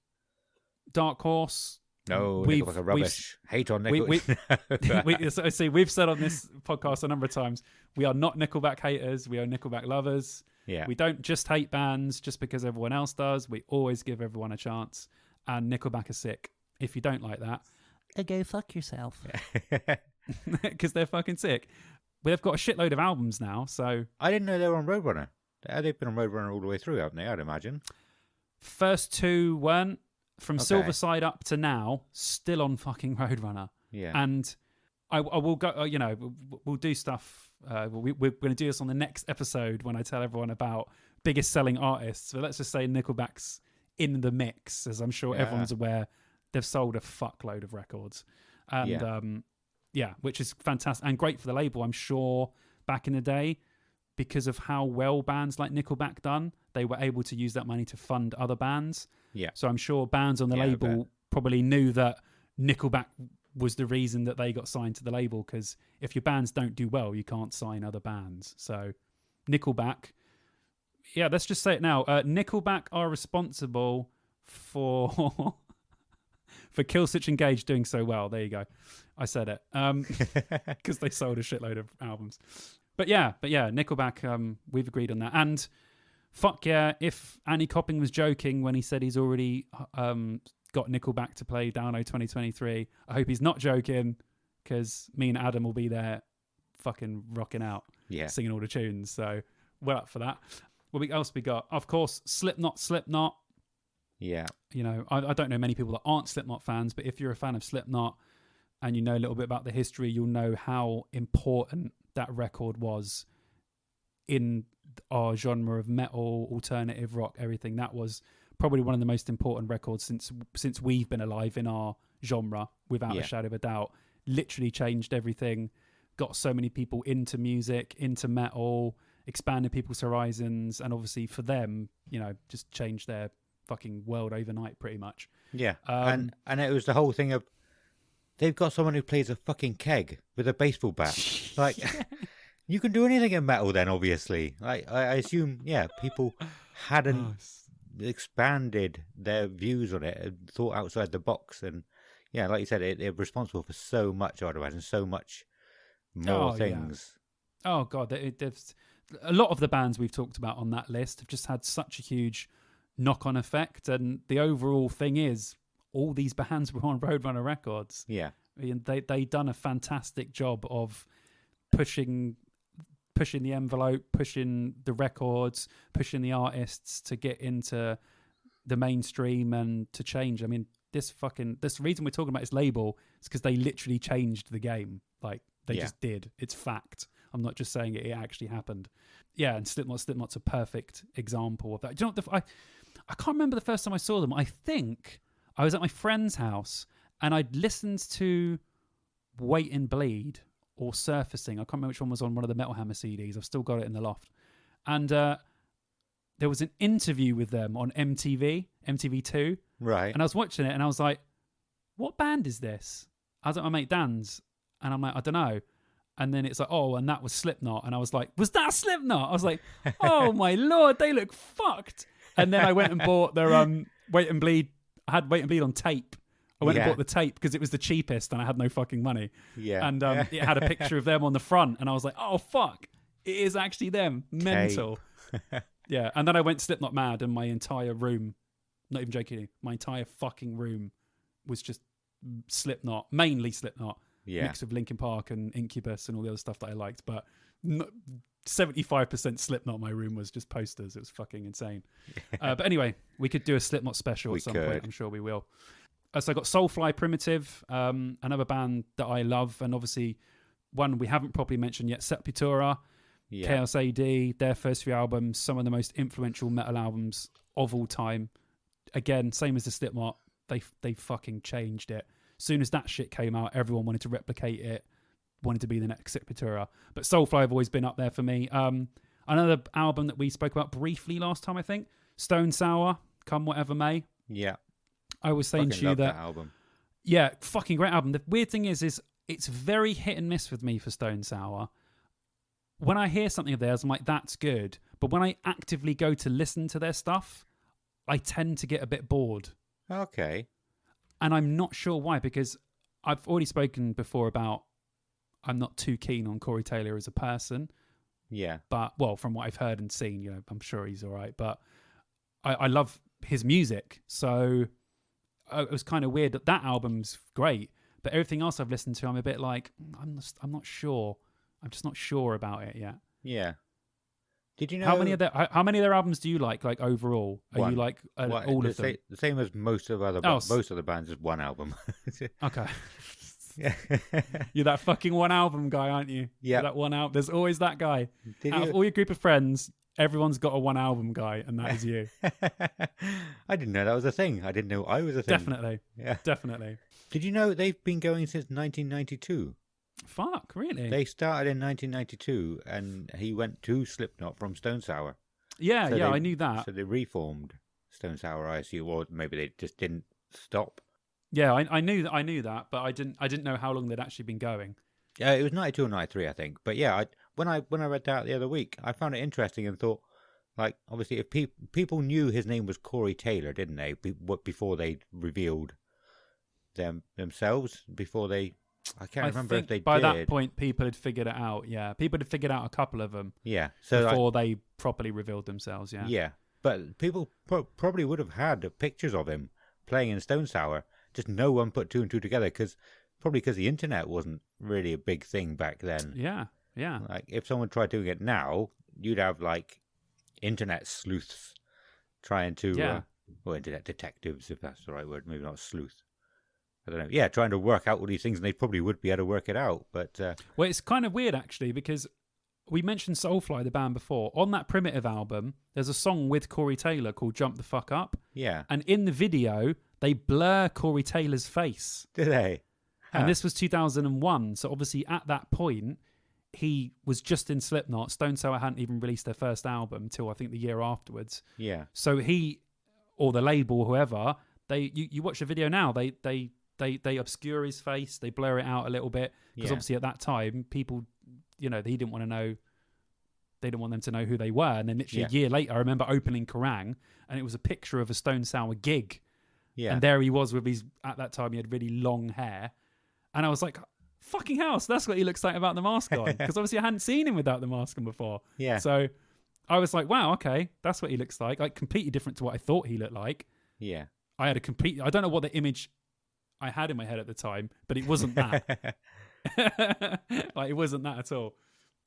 Speaker 3: Dark Horse.
Speaker 2: No, Nickelback are rubbish. Hate on Nickelback.
Speaker 3: See, we've said on this podcast a number of times, we are not Nickelback haters. We are Nickelback lovers.
Speaker 2: Yeah.
Speaker 3: We don't just hate bands just because everyone else does. We always give everyone a chance. And Nickelback are sick. If you don't like that, go fuck yourself. Because they're fucking sick. They've got a shitload of albums now, so...
Speaker 2: I didn't know they were on Roadrunner. They've been on Roadrunner all the way through, haven't they? I'd imagine.
Speaker 3: First two weren't. From Silverside up to now, still on fucking Roadrunner.
Speaker 2: Yeah.
Speaker 3: And I will go, we'll do stuff. We're going to do this on the next episode when I tell everyone about biggest selling artists. So let's just say Nickelback's in the mix, as I'm sure everyone's aware. They've sold a fuckload of records. And which is fantastic and great for the label. I'm sure back in the day, because of how well bands like Nickelback done, they were able to use that money to fund other bands.
Speaker 2: Yeah.
Speaker 3: So I'm sure bands on the label probably knew that Nickelback was the reason that they got signed to the label, because if your bands don't do well, you can't sign other bands. So Nickelback, let's just say it now. Nickelback are responsible for for Killswitch Engage doing so well. There you go. I said it. Because they sold a shitload of albums. But yeah, Nickelback, we've agreed on that. And fuck yeah, if Annie Copping was joking when he said he's already got Nickelback to play Download 2023, I hope he's not joking, because me and Adam will be there fucking rocking out, singing all the tunes. So we're up for that. What else we got? Of course, Slipknot.
Speaker 2: Yeah.
Speaker 3: I don't know many people that aren't Slipknot fans, but if you're a fan of Slipknot and you know a little bit about the history, you'll know how important that record was in our genre of metal, alternative rock, everything. That was probably one of the most important records since we've been alive in our genre, without a shadow of a doubt. Literally changed everything, got so many people into music, into metal, expanded people's horizons, and obviously for them, just changed their fucking world overnight pretty much.
Speaker 2: Yeah. And it was the whole thing of, they've got someone who plays a fucking keg with a baseball bat. Like, you can do anything in metal then, obviously. Like, I assume, people hadn't expanded their views on it and thought outside the box. And, like you said, they're responsible for so much, I'd imagine, so much more things.
Speaker 3: Yeah. Oh, God. There's a lot of the bands we've talked about on that list have just had such a huge knock-on effect. And the overall thing is, all these bands were on Roadrunner Records.
Speaker 2: Yeah.
Speaker 3: And they done a fantastic job of pushing the envelope, pushing the records, pushing the artists to get into the mainstream and to change. I mean, this reason we're talking about this label is because they literally changed the game. Like, they just did. It's fact. I'm not just saying it actually happened. Yeah, and Slipknot's a perfect example of that. Do you know what I can't remember the first time I saw them. I think I was at my friend's house and I'd listened to Wait and Bleed or Surfacing. I can't remember which one was on one of the Metal Hammer CDs. I've still got it in the loft. And there was an interview with them on MTV2.
Speaker 2: Right.
Speaker 3: And I was watching it and I was like, what band is this? I was at my mate Dan's and I'm like, I don't know. And then it's like, oh, and that was Slipknot. And I was like, was that Slipknot? I was like, oh my Lord, they look fucked. And then I went and bought their Wait and Bleed. I had Wait and Bleed on tape. I went and bought the tape because it was the cheapest and I had no fucking money.
Speaker 2: Yeah.
Speaker 3: And it had a picture of them on the front. And I was like, oh, fuck. It is actually them. Mental. Yeah. And then I went Slipknot mad and my entire room, not even joking you, my entire fucking room was just Slipknot, mainly Slipknot.
Speaker 2: Yeah.
Speaker 3: Mix of Linkin Park and Incubus and all the other stuff that I liked. But 75% Slipknot, my room was just posters. It was fucking insane. But anyway, we could do a Slipknot special at some point. I'm sure we will. So I got Soulfly Primitive, another band that I love, and obviously one we haven't properly mentioned yet, Sepultura, Chaos AD, their first few albums, some of the most influential metal albums of all time. Again, same as the Slipknot, they fucking changed it. As soon as that shit came out, everyone wanted to replicate it, wanted to be the next Sepultura. But Soulfly have always been up there for me. Another album that we spoke about briefly last time, I think, Stone Sour, Come Whatever May.
Speaker 2: Yeah.
Speaker 3: I was saying to you that
Speaker 2: album.
Speaker 3: Yeah, fucking great album. The weird thing is it's very hit and miss with me for Stone Sour. When I hear something of theirs, I'm like, that's good. But when I actively go to listen to their stuff, I tend to get a bit bored.
Speaker 2: Okay.
Speaker 3: And I'm not sure why, because I've already spoken before about I'm not too keen on Corey Taylor as a person.
Speaker 2: Yeah.
Speaker 3: But, well, from what I've heard and seen, I'm sure he's all right. But I love his music. So it was kind of weird that album's great. But everything else I've listened to, I'm a bit like, I'm not sure. I'm just not sure about it yet.
Speaker 2: Yeah. Did you know
Speaker 3: how many of their albums do you like overall? Are you like all of them?
Speaker 2: The same as most of most of the bands is one album.
Speaker 3: Okay.
Speaker 2: Yeah.
Speaker 3: You're that fucking one album guy, aren't you?
Speaker 2: Yeah.
Speaker 3: That one album. There's always that guy. Out of all your group of friends, everyone's got a one album guy, and that is you.
Speaker 2: I didn't know that was a thing. I didn't know I was a thing.
Speaker 3: Definitely.
Speaker 2: Yeah.
Speaker 3: Definitely.
Speaker 2: Did you know they've been going since 1992?
Speaker 3: Fuck, really?
Speaker 2: They started in 1992, and he went to Slipknot from Stone Sour.
Speaker 3: Yeah, so I knew that.
Speaker 2: So they reformed Stone Sour, I assume, or maybe they just didn't stop.
Speaker 3: Yeah, I knew that, but I didn't know how long they'd actually been going.
Speaker 2: Yeah, it was 92 or 93, I think. But yeah, when I read that the other week, I found it interesting and thought, like, obviously, if people knew his name was Corey Taylor, didn't they? Before they revealed themselves, before they. I can't remember if they
Speaker 3: by
Speaker 2: did.
Speaker 3: that point, people had figured it out. Yeah, people had figured out a couple of them.
Speaker 2: Yeah, so
Speaker 3: before they properly revealed themselves. Yeah.
Speaker 2: Yeah, but people probably would have had pictures of him playing in Stone Sour. Just no one put two and two together because the internet wasn't really a big thing back then.
Speaker 3: Yeah, yeah.
Speaker 2: Like if someone tried doing it now, you'd have like internet sleuths trying to or internet detectives, if that's the right word, maybe not sleuth. I don't know. Yeah, trying to work out all these things, and they probably would be able to work it out. But
Speaker 3: Well, it's kind of weird actually because we mentioned Soulfly, the band, before. On that Primitive album, there's a song with Corey Taylor called "Jump the Fuck Up."
Speaker 2: yeah,
Speaker 3: And in the video, they blur Corey Taylor's face.
Speaker 2: do they?
Speaker 3: And this was 2001. So obviously at that point, he was just in Slipknot. Stone Sour hadn't even released their first album until I think the year afterwards.
Speaker 2: Yeah,
Speaker 3: So he, or the label, whoever, you watch the video now, they obscure his face, they blur it out a little bit. Because obviously at that time, people, he didn't want to know, they didn't want them to know who they were. And then literally a year later, I remember opening Kerrang! And it was a picture of a Stone Sour gig.
Speaker 2: yeah.
Speaker 3: And there he was with his, at that time, he had really long hair. And I was like, fucking hell, so that's what he looks like without the mask on. Because obviously I hadn't seen him without the mask on before.
Speaker 2: Yeah.
Speaker 3: So I was like, wow, okay, that's what he looks like. Like completely different to what I thought he looked like.
Speaker 2: Yeah.
Speaker 3: I had I don't know what the image I had in my head at the time, but it wasn't that. Like it wasn't that at all.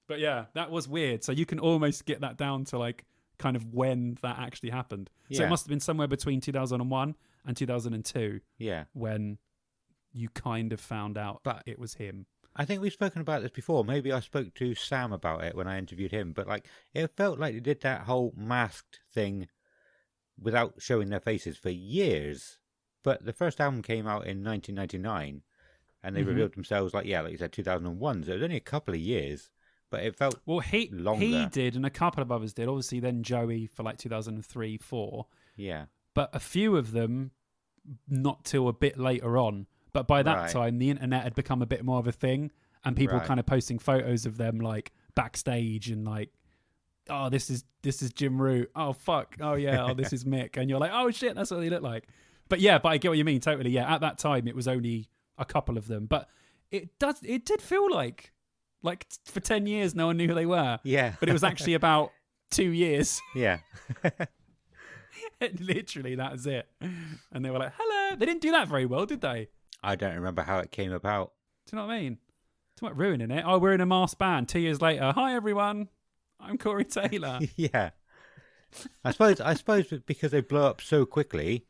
Speaker 3: But yeah, that was weird. So you can almost get that down to like kind of when that actually happened. So
Speaker 2: Yeah.
Speaker 3: it must have been somewhere between 2001 and 2002
Speaker 2: Yeah.
Speaker 3: when you kind of found out
Speaker 2: But-
Speaker 3: it was him.
Speaker 2: I think we've spoken about this before. Maybe I spoke to Sam about it when I interviewed him, but like it felt like they did that whole masked thing without showing their faces for years. But the first album came out in 1999, and they revealed themselves like you said, 2001. So it was only a couple of years, but it felt
Speaker 3: Well, he
Speaker 2: longer.
Speaker 3: did, and a couple of others did. Obviously, then Joey for like 2003, 4.
Speaker 2: yeah,
Speaker 3: But a few of them not till a bit later on. But by that
Speaker 2: Right.
Speaker 3: time, the internet had become a bit more of a thing, and people were
Speaker 2: Right.
Speaker 3: kind of posting photos of them like backstage and like, oh, this is Jim Root. Oh fuck. Oh yeah. Oh, this is Mick. And you're like, oh shit, that's what they look like. But yeah, but I get what you mean totally. Yeah, at that time it was only a couple of them, but it did feel like for 10 years no one knew who they were.
Speaker 2: yeah,
Speaker 3: But it was actually about 2 years.
Speaker 2: yeah,
Speaker 3: Literally, that was it. And they were like, hello. They didn't do that very well, did they?
Speaker 2: I don't remember how it came about.
Speaker 3: Do you know what I mean? It's not ruining it. Oh, we're in a masked band. 2 years later. Hi, everyone. I'm Corey Taylor.
Speaker 2: Yeah, I suppose because they blew up so quickly.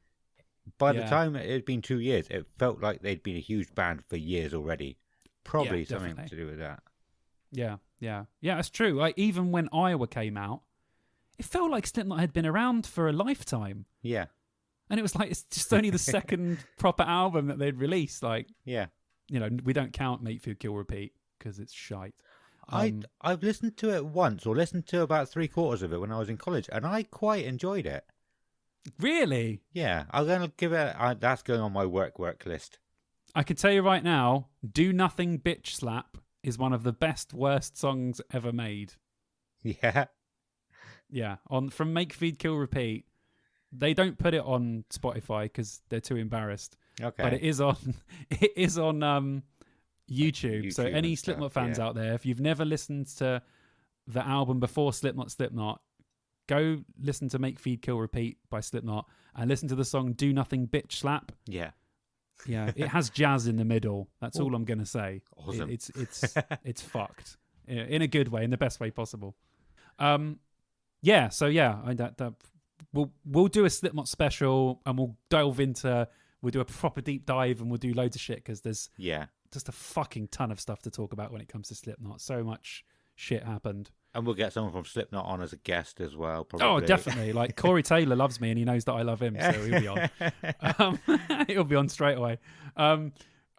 Speaker 2: By the
Speaker 3: Yeah.
Speaker 2: time it had been 2 years, it felt like they'd been a huge band for years already. Probably
Speaker 3: Yeah,
Speaker 2: something
Speaker 3: definitely.
Speaker 2: to do with that.
Speaker 3: Yeah, it's true. Like even when Iowa came out, it felt like Slipknot had been around for a lifetime,
Speaker 2: Yeah,
Speaker 3: and it was like it's just only the second proper album that they'd released. Like
Speaker 2: yeah.
Speaker 3: we don't count Make Food Kill Repeat because it's shite.
Speaker 2: I've listened to it once, or listened to about 3/4 of it when I was in college, and I quite enjoyed it.
Speaker 3: Really,
Speaker 2: Yeah, I'm gonna give it. That's going on my work list.
Speaker 3: I can tell you right now, "Do Nothing Bitch Slap" is one of the best worst songs ever made.
Speaker 2: Yeah,
Speaker 3: Yeah, from Make Feed Kill Repeat. They don't put it on Spotify because they're too embarrassed.
Speaker 2: okay.
Speaker 3: But it is on YouTube. So
Speaker 2: YouTube
Speaker 3: any
Speaker 2: and stuff,
Speaker 3: Slipknot fans
Speaker 2: yeah.
Speaker 3: out there, if you've never listened to the album before Slipknot, go listen to Make Feed Kill Repeat by Slipknot and listen to the song Do Nothing Bitch Slap.
Speaker 2: Yeah,
Speaker 3: Yeah, it has jazz in the middle. That's all I'm gonna say.
Speaker 2: Awesome.
Speaker 3: It's fucked in a good way, in the best way possible. Yeah. So yeah, we'll do a Slipknot special and we'll do a proper deep dive and we'll do loads of shit because there's
Speaker 2: yeah.
Speaker 3: just a fucking ton of stuff to talk about when it comes to Slipknot. So much shit happened.
Speaker 2: And we'll get someone from Slipknot on as a guest as well. Probably.
Speaker 3: Oh, definitely. Like Corey Taylor loves me and he knows that I love him, so he'll be on. He'll be on straight away. All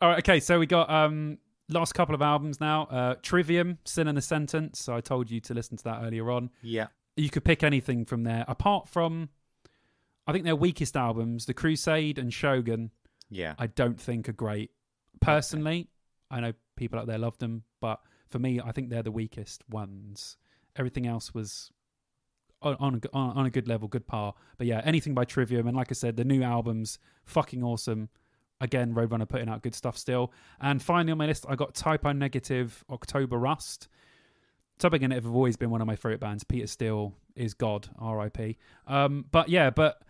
Speaker 3: right, okay. So we got last couple of albums now. Trivium, Sin and a Sentence. So I told you to listen to that earlier on.
Speaker 2: Yeah,
Speaker 3: You could pick anything from there, apart from, I think their weakest albums, The Crusade and Shogun.
Speaker 2: yeah.
Speaker 3: I don't think are great. Personally, I know people out there love them, but for me, I think they're the weakest ones. Everything else was on a good level, good par. But yeah, anything by Trivium, and like I said, the new album's fucking awesome. Again, Roadrunner putting out good stuff still. And finally on my list, I got Typo Negative, October Rust. Typo Negative have always been one of my favourite bands. Peter Steele is God, R.I.P. But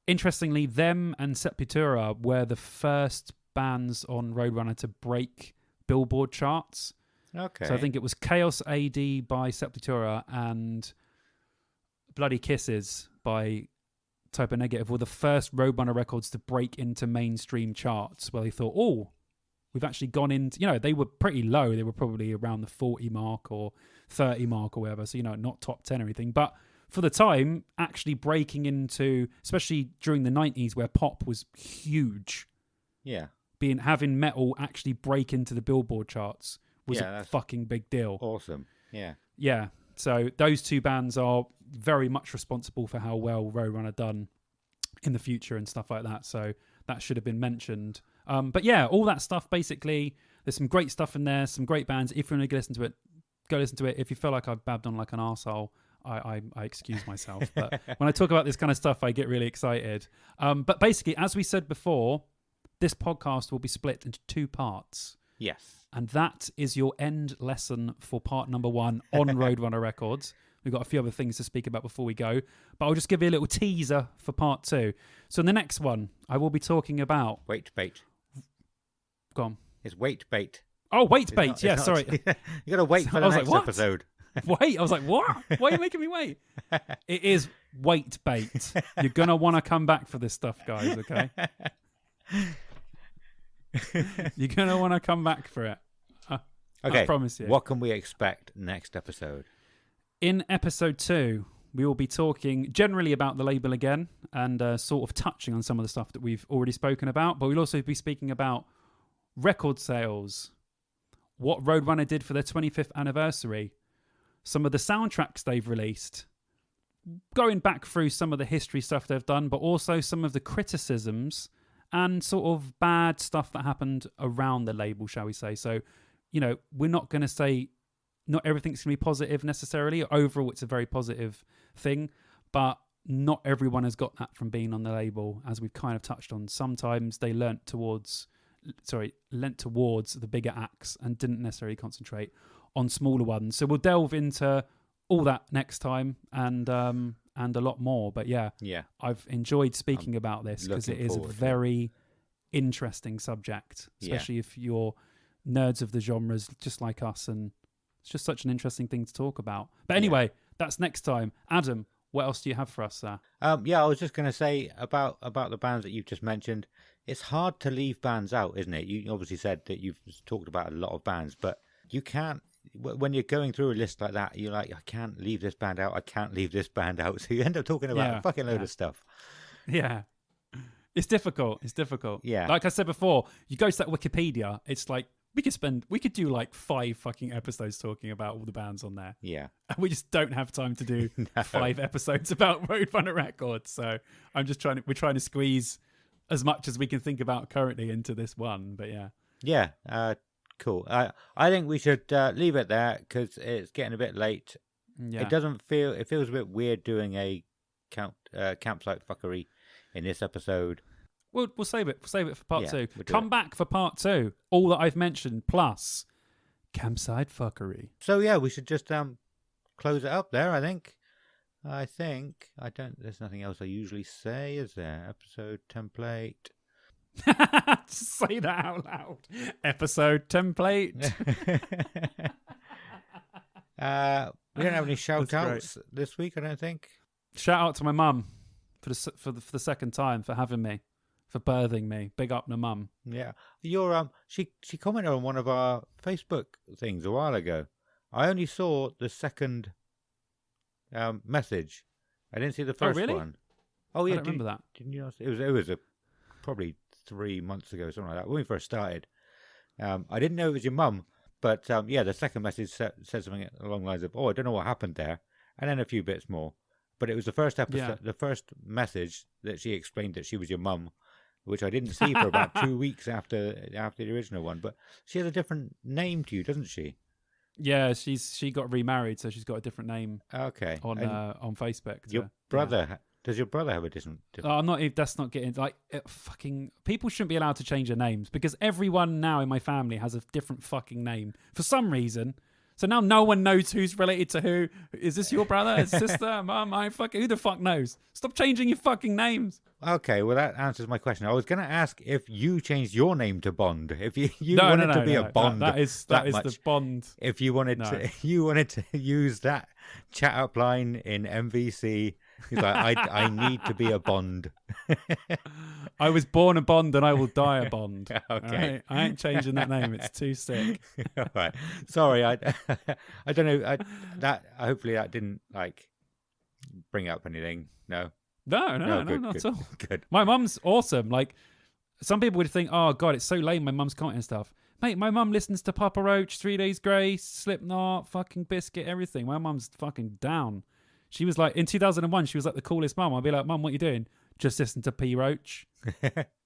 Speaker 3: interestingly, them and Sepultura were the first bands on Roadrunner to break Billboard charts.
Speaker 2: Okay.
Speaker 3: So I think it was Chaos AD by Sepultura and Bloody Kisses by Type of Negative were the first Roadrunner records to break into mainstream charts, where they thought, oh, we've actually gone into, they were pretty low. They were probably around the 40 mark or 30 mark or whatever. So, not top 10 or anything. But for the time, actually breaking into, especially during the 90s where pop was huge.
Speaker 2: Yeah.
Speaker 3: Having metal actually break into the Billboard charts was a fucking big deal.
Speaker 2: Awesome. Yeah.
Speaker 3: Yeah. So those two bands are very much responsible for how well Roadrunner done in the future and stuff like that. So that should have been mentioned. But yeah, all that stuff, basically, there's some great stuff in there, some great bands. If you want to listen to it, go listen to it. If you feel like I've babbed on like an arsehole, I excuse myself. But when I talk about this kind of stuff, I get really excited. But basically, as we said before, this podcast will be split into 2 parts.
Speaker 2: Yes.
Speaker 3: And that is your end lesson for part number 1 on Roadrunner Records. We've got a few other things to speak about before we go, but I'll just give you a little teaser for part 2. So in the next one, I will be talking about...
Speaker 2: Weight bait.
Speaker 3: Go on.
Speaker 2: It's weight bait.
Speaker 3: Oh, weight bait. Yeah, sorry.
Speaker 2: You got to wait for the next episode.
Speaker 3: Wait, I was like, what? Why are you making me wait? It is weight bait. You're going to want to come back for this stuff, guys, okay? You're going to want to come back for it.
Speaker 2: Okay.
Speaker 3: I promise you.
Speaker 2: What can we expect next episode?
Speaker 3: In episode 2, we will be talking generally about the label again and sort of touching on some of the stuff that we've already spoken about. But we'll also be speaking about record sales, what Roadrunner did for their 25th anniversary, some of the soundtracks they've released, going back through some of the history stuff they've done, but also some of the criticisms and sort of bad stuff that happened around the label, shall we say. So, we're not going to say not everything's going to be positive necessarily. Overall, it's a very positive thing, but not everyone has got that from being on the label, as we've kind of touched on. Sometimes they lent towards the bigger acts and didn't necessarily concentrate on smaller ones. So we'll delve into all that next time and a lot more. But yeah, I've enjoyed speaking about this because it is a very interesting subject, especially if you're nerds of the genres just like us, and it's just such an interesting thing to talk about. But anyway, that's next time. Adam, what else do you have for us, sir?
Speaker 2: I was just going to say about the bands that you've just mentioned. It's hard to leave bands out, isn't it? You obviously said that you've talked about a lot of bands, but you can't, when you're going through a list like that, you're like, I can't leave this band out, I can't leave this band out. So you end up talking about a fucking load of stuff.
Speaker 3: Yeah. It's difficult.
Speaker 2: Yeah.
Speaker 3: Like I said before, you go to that Wikipedia, it's like, we could do like 5 fucking episodes talking about all the bands on there.
Speaker 2: Yeah.
Speaker 3: And we just don't have time to do 5 episodes about Roadrunner Records. So we're trying to squeeze as much as we can think about currently into this one. But yeah.
Speaker 2: Yeah. Cool. I think we should leave it there because it's getting a bit late. Yeah. It feels a bit weird doing a campsite fuckery in this episode.
Speaker 3: We'll save it. We'll save it for part 2. Come back for part 2. All that I've mentioned, plus campsite fuckery.
Speaker 2: So yeah, we should just close it up there. I think. There's nothing else I usually say, is there? Episode template.
Speaker 3: Just say that out loud. Episode template.
Speaker 2: We don't have any shout outs this week, I don't think.
Speaker 3: Shout out to my mum for the second time for having me. For birthing me. Big up to mum.
Speaker 2: Yeah. She commented on one of our Facebook things a while ago. I only saw the second message. I didn't see the first one. Oh yeah,
Speaker 3: I don't remember that.
Speaker 2: Didn't you? It was probably 3 months ago, something like that, when we first started. I didn't know it was your mum, but the second message said something along the lines of, "Oh, I don't know what happened there," and then a few bits more. But it was the first episode, the first message that she explained that she was your mum, which I didn't see for about 2 weeks after the original one. But she has a different name to you, doesn't she?
Speaker 3: Yeah, she got remarried, so she's got a different name.
Speaker 2: Okay.
Speaker 3: On Facebook.
Speaker 2: Your brother, does your brother have a different?
Speaker 3: I'm not. That's not getting like fucking. People shouldn't be allowed to change their names because everyone now in my family has a different fucking name for some reason. So now no one knows who's related to who. Is this your brother, his sister, mum? Who the fuck knows? Stop changing your fucking names.
Speaker 2: Okay, well that answers my question. I was going to ask if you changed your name to Bond. If you wanted to be a Bond,
Speaker 3: that is the Bond.
Speaker 2: If you wanted to use that chat up line in MVC He's like, I need to be a Bond.
Speaker 3: I was born a Bond and I will die a Bond.
Speaker 2: Okay.
Speaker 3: All right? I ain't changing that name. It's too sick.
Speaker 2: All right. Sorry, I don't know. Hopefully that didn't like bring up anything. No.
Speaker 3: No,
Speaker 2: Good,
Speaker 3: not
Speaker 2: good,
Speaker 3: at all.
Speaker 2: Good.
Speaker 3: My mum's awesome. Like, some people would think, oh, God, it's so lame, my mum's commenting stuff. Mate, my mum listens to Papa Roach, 3 Days Grace, Slipknot, fucking Biscuit, everything. My mum's fucking down. She was like, in 2001, she was like the coolest mum. I'd be like, Mum, what you doing? Just listen to P. Roach.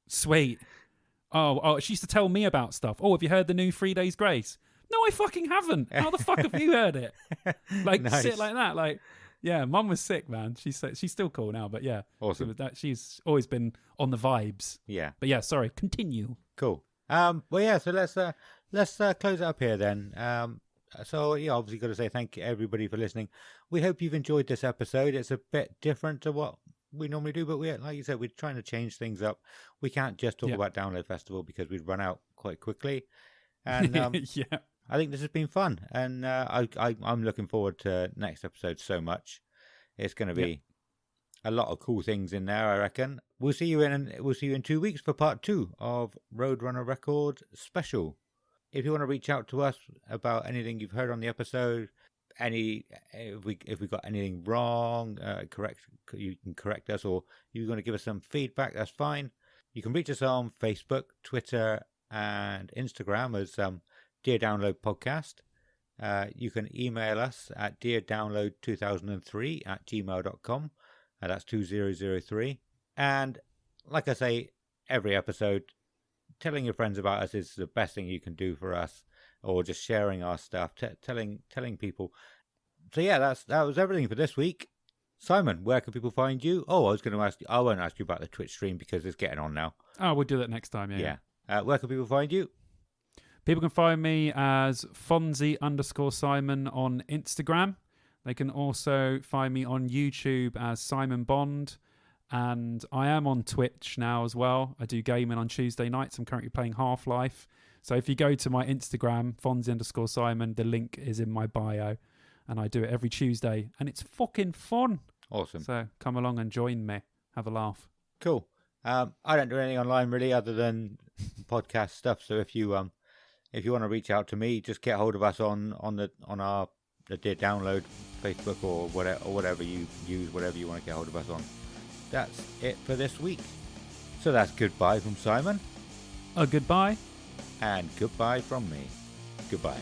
Speaker 3: Sweet. Oh, she used to tell me about stuff. Oh, have you heard the new 3 Days Grace? No, I fucking haven't. How the fuck have you heard it? Like,
Speaker 2: Nice.
Speaker 3: shit like that. Like, yeah, Mum was sick, man. She's still cool now, but yeah.
Speaker 2: Awesome.
Speaker 3: She's always been on the vibes.
Speaker 2: Yeah.
Speaker 3: But yeah, sorry, continue.
Speaker 2: Cool. Well, yeah. So let's close it up here then. So yeah, obviously got to say thank you everybody for listening. We hope you've enjoyed this episode. It's a bit different to what we normally do, but like you said, we're trying to change things up. We can't just talk about Download Festival because we'd run out quite quickly. And
Speaker 3: yeah.
Speaker 2: I think this has been fun, and I'm looking forward to next episode so much. It's going to be a lot of cool things in there, I reckon. We'll see you in 2 weeks for part 2 of Roadrunner Record Special. If you want to reach out to us about anything you've heard on the episode, if we got anything wrong, you can correct us, or you're going to give us some feedback, that's fine. You can reach us on Facebook, Twitter, and Instagram as Dear Download Podcast. You can email us at deardownload2003@gmail.com. That's 2003. And like I say, every episode, telling your friends about us is the best thing you can do for us, or just sharing our stuff, telling people. So yeah, that was everything for this week. Simon, where can people find you? Oh, I was going to ask you. I won't ask you about the Twitch stream because it's getting on now.
Speaker 3: Oh, we'll do that next time. Yeah.
Speaker 2: Where can people find you?
Speaker 3: People can find me as Fonzie_Simon on Instagram. They can also find me on YouTube as Simon Bond. And I am on Twitch now as well. I do gaming on Tuesday nights. I'm currently playing Half-Life. So if you go to my Instagram, Fonzie_Simon, the link is in my bio. And I do it every Tuesday. And it's fucking fun.
Speaker 2: Awesome.
Speaker 3: So come along and join me. Have a laugh.
Speaker 2: Cool. I don't do anything online really other than podcast stuff. So if you want to reach out to me, just get hold of us on our Dear Download Facebook or whatever you use, whatever you want to get hold of us on. That's it for this week. So that's goodbye from Simon.
Speaker 3: Goodbye.
Speaker 2: And goodbye from me. Goodbye.